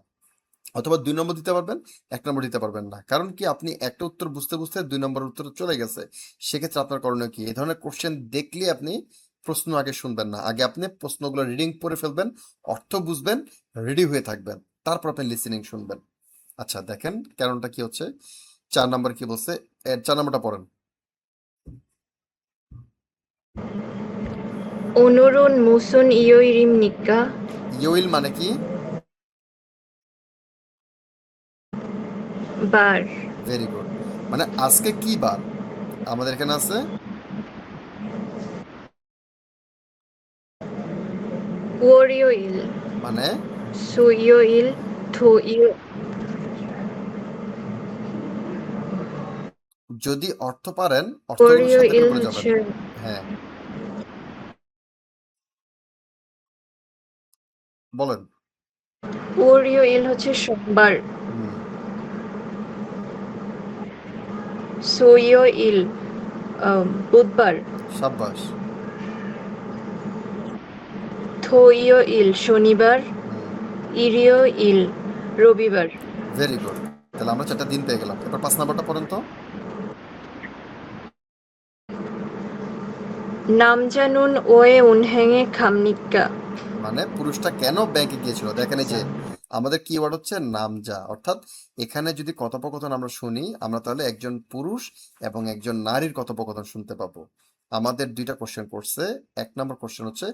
অথবা 2 নম্বর দিতে পারবেন, 1 নম্বর দিতে পারবেন না। কারণ কি, আপনি একটা উত্তর বুঝতে বুঝতে 2 নম্বরের উত্তর চলে গেছে। সেক্ষেত্রে আপনার করণীয় কি? এই ধরনের কোশ্চেন দেখলে আপনি প্রশ্ন আগে শুনবেন না, আগে আপনি প্রশ্নগুলো রিডিং পড়ে ফেলবেন, অর্থ বুঝবেন, রেডি হয়ে থাকবেন, তারপর আপনি লিসেনিং শুনবেন। আচ্ছা দেখেন কারণটা কি হচ্ছে। 4 নম্বর কি বলছে? 4 নম্বরটা পড়েন। 오늘은 무슨 요일입니까? ইউইল মানে কি? বার। Very good. মানে আজকে কি বার? আমাদের এখানে আছে 월요일, মানে 수요일, 토요일, যদি অর্থ পারেন, অর্থগুলোর সাথে 월요일 উপরে যাবেন। হচ্ছে হ্যাঁ বলেন। 월요일 হচ্ছে সোমবার, হুম, 수요일 বুধবার, সাব্বাস। 토요일 শনিবার, হুম, 일요일 রবিবার। Very good. তাহলে আমরা 4টা দিন পেয়ে গেলাম। এবার 5 নাম্বারটা পড়েন তো। 남자는 왜 은행에 갑니까? মানে পুরুষটা কেন ব্যাংকে গিয়েছিল? দেখেন এই যে আমাদের কিওয়ার্ড হচ্ছে নামজা, অর্থাৎ এখানে যদি কথোপকথন আমরা শুনি, আমরা তাহলে একজন পুরুষ এবং একজন নারীর কথোপকথন শুনতে পাবো। আমাদের 2টা কোশ্চেন করছে। 1 নম্বর কোশ্চেন হচ্ছে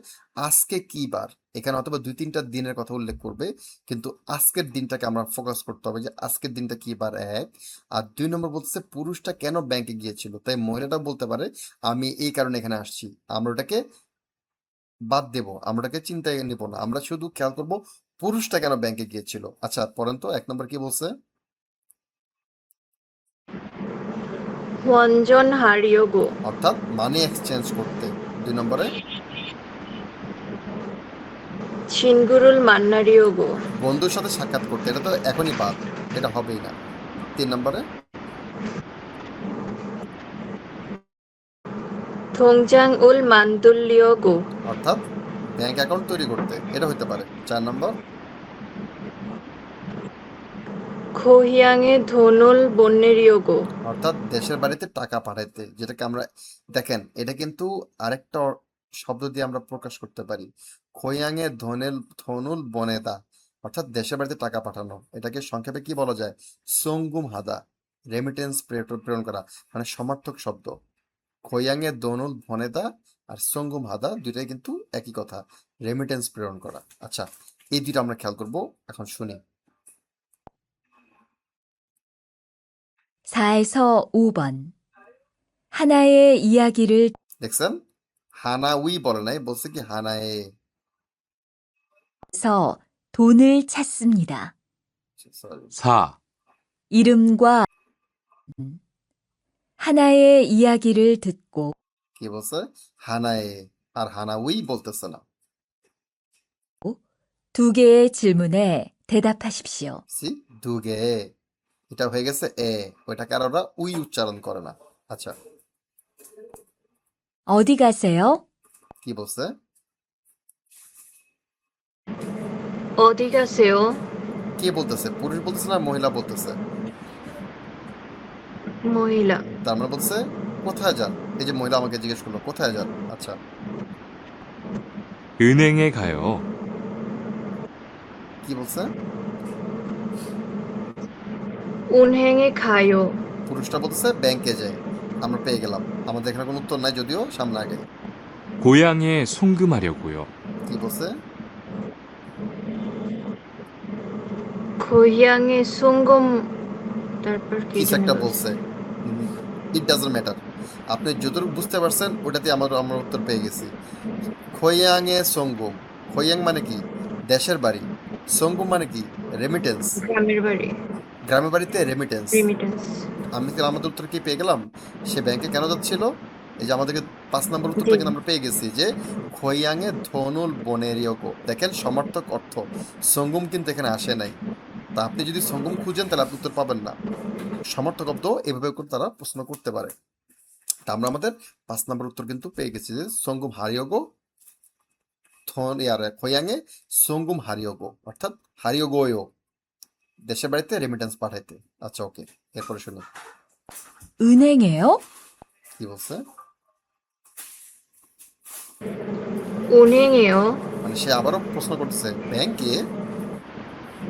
আজকে কি বার। এখানে অথবা 2-3টা দিনের কথা উল্লেখ করবে, কিন্তু আজকের দিনটাকে আমরা ফোকাস করতে হবে যে আজকের দিনটা কি বার, 1। আর 2 নম্বর বলছে পুরুষটা কেন ব্যাংকে গিয়েছিল, তাই মহিলাটা বলতে পারে আমি এই কারণে এখানে আসছি। আমরা ওটাকে বাদ দেব, আমরা ওটাকে চিন্তায় নিব না, আমরা শুধু খেয়াল করব পুরুষটা কেন ব্যাংকে গিয়েছিল। আচ্ছা পড়েন তো 1 নম্বর কি বলছে? 환전하려고, অর্থাৎ মানি এক্সচেঞ্জ করতে। 2 নম্বরে 친구를 만나려고, বন্ধুর সাথে সাক্ষাৎ করতে, এটা তো এখনই বাদ, এটা হবেই না। 3 নম্বরে 통장을 만들려고, অর্থাৎ ব্যাংক অ্যাকাউন্ট তৈরি করতে, এটা হতে পারে। 4 নম্বর 고향에 돈을 보내려고, অর্থাৎ দেশের বাড়িতে টাকা পাঠাইতে, যেটাকে আমরা দেখেন এটা কিন্তু আরেকটা শব্দ দিয়ে আমরা প্রকাশ করতে পারি। খোয়াংয়ে ধনুল বনেদা, অর্থাৎ দেশের বাড়িতে টাকা পাঠানো। এটাকে সংক্ষেপে কি বলা যায়? সঙ্গুম হাদা, রেমিটেন্স প্রেরণ করা, মানে সমার্থক শব্দ। খোয়াংয়ে দনুল বনেদা আর সঙ্গুম হাদা দুইটাই কিন্তু একই কথা, রেমিটেন্স প্রেরণ করা। আচ্ছা এই দুইটা আমরা খেয়াল করব, এখন শুনি। 4에서 5번. 하나의 이야기를 দেখছেন হানাউই বলে নাই, বলছে কি হানায়ে। 서 돈을 찾습니다. সরি, 4, 이름과 하나의 이야기를 듣고 কি বলছে? হানায়ে, আর হানাউই বলতেছে না। 두 개의 질문에 대답하십시오. সি দুগে, এটা হয়ে গেছে এ, ওইটাকে আর ওরা উই উচ্চারণ করে না। আচ্ছা 어디 가세요? কি বলছে? 어디 가세요? কে বলতেছে? পুরুষ বলতেছে না মহিলা বলতেছে? মহিলা। তার মানে বলছে কোথায় যান। এই যে মহিলা আমাকে জিজ্ঞেস করলো কোথায় যান। আচ্ছা 은행에 가요. কি বলছে? 은행에 가요. পুরুষটা বলতেছে ব্যাংকে যায়। আমরা পেয়ে গেলাম। আমাদের এখানে কোনো উত্তর নাই, যদিও সামনে আগে। 고향에 송금하려고요. কি বলছে? 고향에 송금 তারপর কি কিছু জানি একটা বলছে। বলছে, ইট ডাজন্ট ম্যাটার। আপনি যতটুকু বুঝতে পারছেন ওটাতে আমরা উত্তর পেয়ে গেছি। খোয়াংয়ে সঙ্গম, খোয়াং মানে কি? দেশের বাড়ি। সঙ্গম মানে কি? রেমিটেন্স, গ্রামের বাড়ি, গ্রামের বাড়িতে রেমিটেন্স। রেমিটেন্স। আমি তাহলে আমাদের উত্তর কি পেয়ে গেলাম? সে ব্যাংকে কেন যাচ্ছিল? এই যে আমাদেরকে 5 নম্বর উত্তরটা কিন্তু আমরা পেয়ে গেছি যে খোয়াংয়ে ধনুল বনেরিয়কো। দেখেন সমার্থক অর্থ, সঙ্গম কিন্তু এখানে আসে নাই। তা আপনি যদি সঙ্গম খুঁজেন তাহলে আপনি উত্তর পাবেন না। সমর্থক শব্দ এভাবে করে তারা প্রশ্ন করতে পারে। তা আমরা আমাদের 5 নম্বর উত্তর কিন্তু পেয়ে গেছি যে সঙ্গম হারিয়োগো খোয়াংয়ে সঙ্গুম হারিয়োগো, অর্থাৎ হারিয়োগোয়ো, দেশের বাড়িতে রেমিটেন্স পাঠাইতে। আচ্ছা, ওকে, এরপরে শুনি 은행에요? কি বলছে। 은행에요. মানে সে আবারও প্রশ্ন করতেছে ব্যাংকে,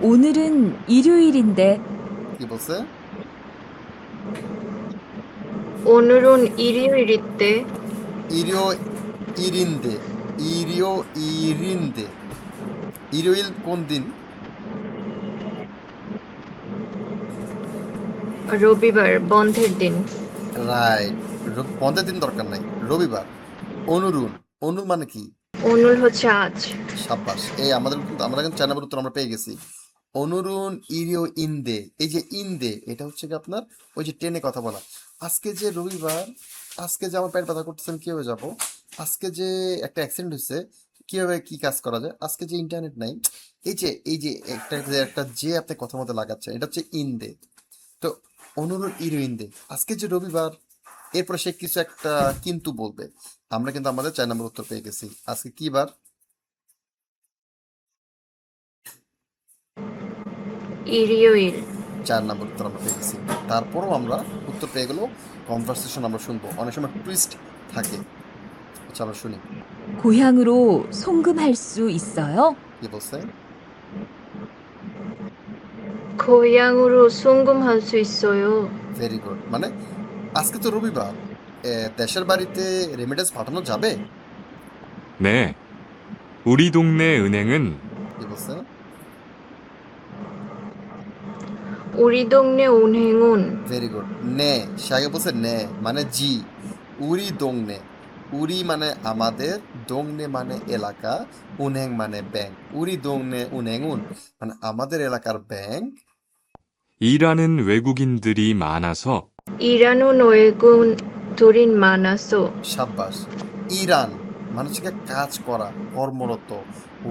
오늘은 일요일인데 কি বলছে, 오늘은 일요일인데 ইরিও ইরিন্দে, ইরিও ইরিন্দে, ইরিওইল কোন দিন? রবিবার বন্ধের দিন। রাইট, বন্ধের দিন দরকার নাই, রবিবার। অনুরুন, অনু মানে কি? 오늘 হচ্ছে আজ। সাব্বাস, এই আমাদের কিন্তু আমরা কিন্তু 4 নম্বর উত্তর আমরা পেয়ে গেছি। অনুরুন ইরিও ইন্দে, এই যে ইন্দে এটা হচ্ছে কি আপনার ওই যে টেনে কথা বলা। আজকে যে রবিবার, আজকে যে আমার পেট ব্যথা করতেছেন কিভাবে যাব, আজকে যে একটা অ্যাক্সিডেন্ট হয়েছে কিভাবে কি কাজ করা যায়, আজকে যে ইন্টারনেট নাই, এই যে একটা যে আপনি কথার মধ্যে লাগাচ্ছেন এটা হচ্ছে ইন্দে। তো অনুরুন ইরিও ইন্দে, আজকে যে রবিবার, এরপরে সে কিছু একটা কিন্তু বলবে। আমরা কিন্তু আমাদের 4 নম্বর উত্তর পেয়ে গেছি। আজকে কি বার? 일요일। 4 নম্বর উত্তর আমরা পেয়ে গেছি। তারপরও আমরা উত্তর পেয়ে গেলেও কনভারসেশন আমরা শুনবো, অনেক সময় টুইস্ট থাকে। আচ্ছা, আমরা শুনি 고향으로 송금할 수 있어요? কি বলছে। 고향으로 송금할 수 있어요. ভেরি গুড, মানে আজকে তো রবিবার, দেশের বাড়িতে রেমিটেন্স পাঠানো যাবে, 네. 우리 동네 은행은 কি বলছে। 우리 동네 은행은 ভেরি গুড, নে, সে আগে বলছে নে মানে জি, উরি দোংনে, উরি মানে আমাদের, দোংনে মানে এলাকা, উনহেং মানে ব্যাংক, উরি দোংনে উনহেংউন মানে আমাদের এলাকার ব্যাংক। 일하는 외국인들이 많아서 일하는 외국인들이 많아서 সাব্বাস, ইরান মানে হচ্ছে গিয়ে কাজ করা, কর্মরত,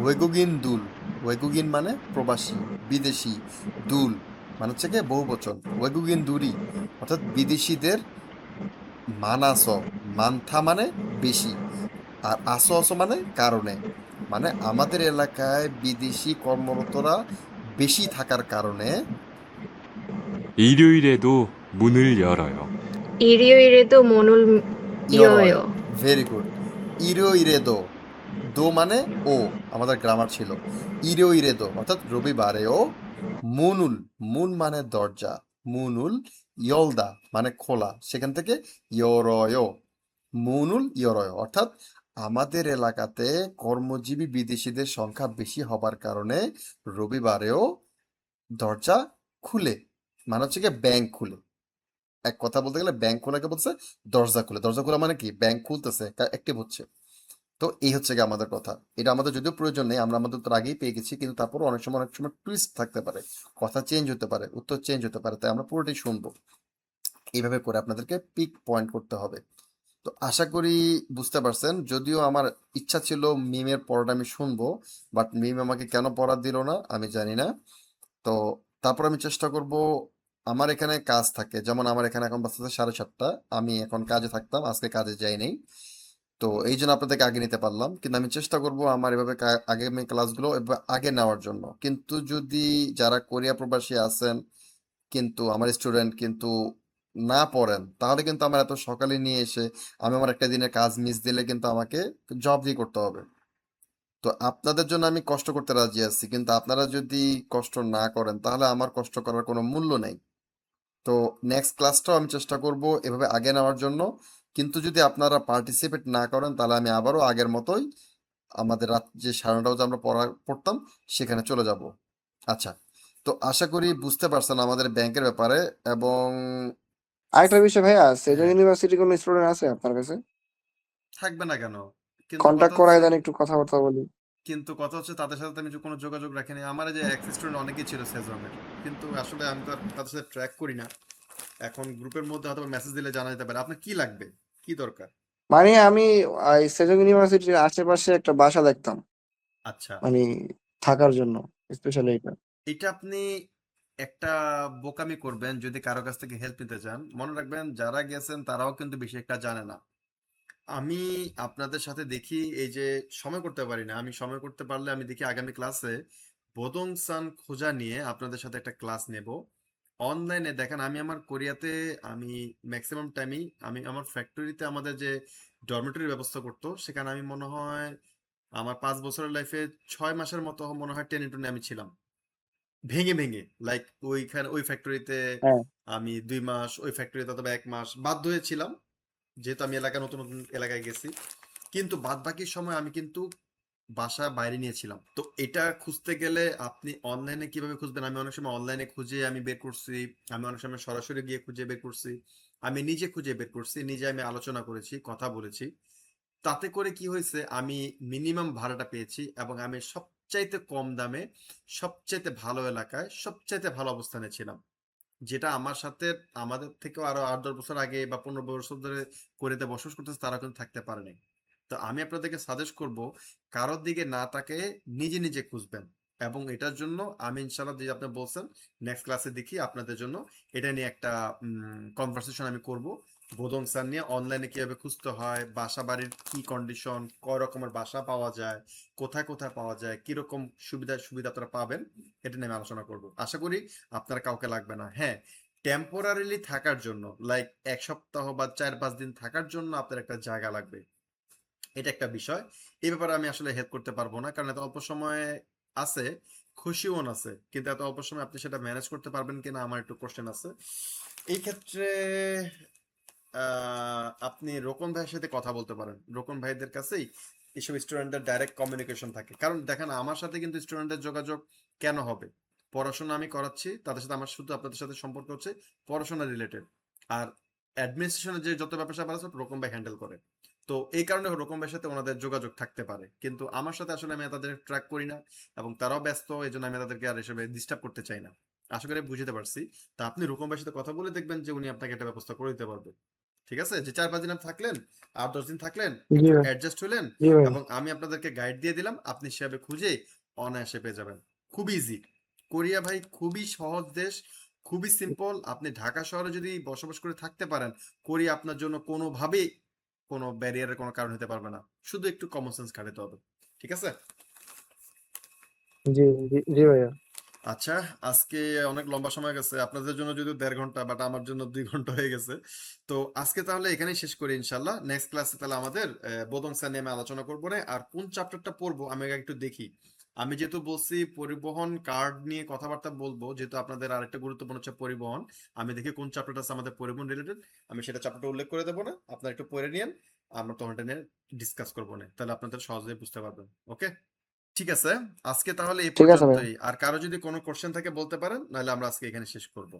ওয়েগুগিন দুল, ওয়েগুগিন মানে প্রবাসী বিদেশি, দুল মানে হচ্ছে গিয়ে বহু বচন, ওয়েগুগিন দুরি অর্থাৎ বিদেশিদের, মানাস, মান্থা মানে বেশি, আর আসো আসো মানে কারণে, মানে আমাদের এলাকায় বিদেশি কর্মরতরা বেশি থাকার কারণে 일요일에도 문을 열어요. 일요일에도 문을 ইয়রয়, 열어요. Very good. ইরো ইরেদো, দো মানে ও, আমাদের গ্রামার ছিল। ইরো ইরেদো অর্থাৎ রবিবারেও, মুনুল, মুন মানে দরজা, মুনুল ইয়লদা মানে খোলা, সেখান থেকে ইয়রয়, মুনুল ইয়রয় অর্থাৎ আমাদের এলাকাতে কর্মজীবী বিদেশিদের সংখ্যা বেশি হবার কারণে রবিবারেও দরজা খুলে, মানে হচ্ছে গিয়ে ব্যাংক খুলে। এক কথা বলতে গেলে ব্যাংক খোলাকে বলছে দরজা খুলে, দরজা খোলা মানে কি ব্যাংক খুলতেছে, অ্যাক্টিভ হচ্ছে। তো এই হচ্ছে গিয়ে আমাদের কথা। এটা আমাদের যদিও প্রয়োজন নেই, আমরা আমাদের উত্তর আগেই পেয়ে গেছি, কিন্তু তারপরও অনেক সময় টুইস্ট থাকতে পারে, কথা চেঞ্জ হতে পারে, উত্তর চেঞ্জ হতে পারে, তাই আমরা পুরোটাই শুনবো। এইভাবে করে আপনাদেরকে পিক পয়েন্ট করতে হবে। তো আশা করি বুঝতে পারছেন। যদিও আমার ইচ্ছা ছিল মিমের পড়াটা আমি শুনবো, বাট মিম আমাকে কেন পড়া দিল না আমি জানি না। তো তারপর আমি চেষ্টা করব, আমার এখানে কাজ থাকে, যেমন আমার এখানে এখন বাজতেছে 7:30, আমি এখন কাজে থাকতাম, আজকে কাজে যাই নাই, তো এই জন্য আপনাদেরকে আগে নিতে পারলাম। কিন্তু আমি চেষ্টা করব আমার এভাবে আগামী ক্লাসগুলো এভাবে আগে নেওয়ার জন্য। কিন্তু যদি যারা কোরিয়া প্রবাসী আছেন কিন্তু আমার স্টুডেন্ট কিন্তু না পড়েন, তাহলে কিন্তু আমার এত সকালে নিয়ে এসে আমি আমার একটা দিনের কাজ মিস দিলে কিন্তু আমাকে জব দিয়ে করতে হবে। তো আপনাদের জন্য আমি কষ্ট করতে রাজি আছি, কিন্তু আপনারা যদি কষ্ট না করেন তাহলে আমার কষ্ট করার কোনো মূল্য নেই। তো নেক্সট ক্লাসটাও আমি চেষ্টা করব এভাবে আগে নেওয়ার জন্য। কিন্তু যদি আপনারা পার্টিসিপেট না করেন তাহলে আমি আবারও আগের মতোই আমাদের রাত যে 9:30 বাজে আমরা পড়তাম সেখানে চলে যাব। আচ্ছা, তো আশা করি বুঝতে পারছেন আমাদের ব্যাংকের ব্যাপারে। এবং আরেকটা বিষয় ভাইয়া, সেজং হ্যাঁ, ইউনিভার্সিটি কোনো স্টুডেন্ট আছে আপনার কাছে? থাকবে না কেন? কিন্তু কথা কন্টাক্ট হচ্ছে, করাই দেন, একটু কথাবার্তা বলি। তাদের সাথে তো আমি কোনো যোগাযোগ রাখিনি। আমার এই যে এক্স স্টুডেন্ট অনেকেই ছিল সেজনের, কিন্তু আসলে আমি তো আর তাদের সাথে ট্র্যাক করি না। এখন গ্রুপের মধ্যে হয়তো মেসেজ দিলে জানা যেতে পারে। আপনার কি লাগবে, কি দরকার? মানে আমি এই সেজং ইউনিভার্সিটির আশেপাশে একটা বাসা দেখতাম, আচ্ছা, মানে থাকার জন্য, স্পেশালি এটা। এটা আপনি একটা বোকামি করবেন যদি কারো কাছ থেকে হেল্প নিতে চান। মনে রাখবেন যারা গেছেন তারাও কিন্তু বেশি একটা জানে না। আমি আপনাদের সাথে দেখি এই যে সময় করতে পারি না, আমি সময় করতে পারলে আমি দেখি আগামী ক্লাসে বোদংসান খোঁজা নিয়ে আপনাদের সাথে একটা ক্লাস নেব অনলাইনে। দেখেন আমি আমার কোরিয়াতে আমি ম্যাক্সিমাম টাইমই আমি আমার ফ্যাক্টরিতে আমাদের যে ডরমেটরি ব্যবস্থা করতো সেখানে আমি মনে হয় আমার 5 বছরের লাইফে 6 মাসের মতো মনে হয় টেনে টুনে আমি ছিলাম ভেঙে ভেঙে, লাইক ওইখানে ওই ফ্যাক্টরিতে হ্যাঁ আমি 2 মাস, ওই ফ্যাক্টরিতে অথবা 1 মাস বাধ্য হয়েছিলাম, যেহেতু আমি নতুন নতুন এলাকায় গেছি। কিন্তু বাদ বাকি সময় আমি কিন্তু বাসা বাইরে নিয়েছিলাম। তো এটা খুঁজতে গেলে আপনি অনলাইনে কিভাবে খুঁজবেন, আমি অনেক সময় অনলাইনে খুঁজে আমি বের করছি, আমি অনেক সময় সরাসরি গিয়ে খুঁজে বের করছি, আমি নিজে খুঁজে বের করছি, নিজে আমি আলোচনা করেছি, কথা বলেছি। তাতে করে কি হয়েছে, আমি মিনিমাম ভাড়াটা পেয়েছি এবং আমি সবচাইতে কম দামে, সবচাইতে ভালো এলাকায়, সবচাইতে ভালো অবস্থানে ছিলাম, যেটা আমার সাথে আমাদের থেকেও আরো 8-10 বছর আগে বা 15 বছর ধরে কোরিয়াতে বসবাস করতেছে তারা কিন্তু থাকতে পারেনি। তো আমি আপনাদেরকে সাজেস্ট করব কারোর দিকে না তাকিয়ে নিজে নিজে খুঁজবেন, এবং এটার জন্য আমি ইনশাল্লাহ যে আপনি বলছেন নেক্সট ক্লাসে দেখি আপনাদের জন্য এটা নিয়ে একটা কনভারসেশন আমি করব, বোদং স্যার নিয়ে অনলাইনে কিভাবে খুঁজতে হয়, বাসা বাড়ির কি কন্ডিশন, কয় রকমের বাসা পাওয়া যায়, কোথায় কোথায় পাওয়া যায়, কিরকম সুবিধা সুবিধা আপনারা পাবেন, এটা নিয়ে আমি আলোচনা করব। আশা করি আপনার কাউকে লাগবে না। হ্যাঁ, টেম্পোরারিলি থাকার জন্য, লাইক 1 সপ্তাহ বা 4-5 দিন থাকার জন্য আপনার একটা জায়গা লাগবে, এটা একটা বিষয়। এই ব্যাপারে আমি আসলে হেল্প করতে পারবো না, কারণ এত অল্প সময় আছে, খুশিও আছে, কিন্তু এত অল্প সময় আপনি সেটা ম্যানেজ করতে পারবেন কিনা আমার একটু কোশ্চেন আছে। এই ক্ষেত্রে আপনি রোকন ভাইয়ের সাথে কথা বলতে পারেন, রোকন ভাইদের কাছেই এইসব স্টুডেন্টদের ডাইরেক্ট কমিউনিকেশন থাকে। কারণ দেখেন আমার সাথে কিন্তু স্টুডেন্টদের যোগাযোগ কেন হবে, পড়াশোনা আমি করাচ্ছি, তাদের সাথে আমার শুধু আপনাদের সাথে সম্পর্ক হচ্ছে পড়াশোনা রিলেটেড, আর অ্যাডমিনিস্ট্রেশনের যে যত ব্যাপার স্যাপার আছে রোকন ভাই হ্যান্ডেল করে। তো এই কারণে রোকন ভাইয়ের সাথে ওনাদের যোগাযোগ থাকতে পারে, কিন্তু আমার সাথে আসলে আমি তাদের ট্র্যাক করি না, এবং তারাও ব্যস্ত, এই জন্য আমি তাদেরকে আর এসবে ডিস্টার্ব করতে চাই না। আশা করি বুঝতে পারছি। তা আপনি রোকন ভাইয়ের সাথে কথা বলে দেখবেন যে উনি আপনাকে একটা ব্যবস্থা করে দিতে পারবে। ঠিক আছে, যে 4-5 দিন আপনি থাকলেন, 8-10 দিন থাকলেন, জি একটু ভাই অ্যাডজাস্ট হলেন, জি ভাই এবং আমি আপনাদেরকে গাইড দিয়ে দিলাম, আপনি সেভাবে খুঁজে অনায়াসে পেয়ে যাবেন। খুব ইজি। কোরিয়া ভাই খুবই সহজ দেশ, খুবই সিম্পল। আপনি ঢাকা শহরে যদি বসবাস করে থাকতে পারেন, কোরিয়া আপনার জন্য কোনোভাবেই কোনো ব্যারিয়ারের কোনো কারণ হতে পারবে না, শুধু একটু কমন সেন্স খাটাতে হবে। ঠিক আছে। জি জি জি ভাইয়া আচ্ছা, আজকে অনেক লম্বা সময় গেছে আপনাদের জন্য, যদিও 1.5 ঘন্টা, বাট আমার জন্য 2 ঘন্টা হয়ে গেছে। তো আজকে তাহলে এখানেই শেষ করি ইনশাল্লাহ। নেক্সট ক্লাসে তাহলে আমাদের বোদং স্যার নিয়ে আমি আলোচনা করবো না, আর কোন চ্যাপ্টারটা পড়বো আমি আগে একটু দেখি। আমি যেহেতু বলছি পরিবহন কার্ড নিয়ে কথাবার্তা বলবো, যেহেতু আপনাদের আরেকটা গুরুত্বপূর্ণ হচ্ছে পরিবহন, আমি দেখি কোন চ্যাপ্টারটা আছে আমাদের পরিবহন রিলেটেড, আমি সেটা চ্যাপ্টারটা উল্লেখ করে দেবো না, আপনারা একটু পড়ে নিন, আমরা তখন এটা নিয়ে ডিসকাস করবো না, তাহলে আপনাদের সহজেই বুঝতে পারবেন। ওকে, ঠিক আছে। আজকে তাহলে এই ঠিক আছে ভাই। পর্যন্তই। আর কারো যদি কোনো কোশ্চেন থাকে বলতে পারেন, নাহলে আমরা আজকে এখানে শেষ করব।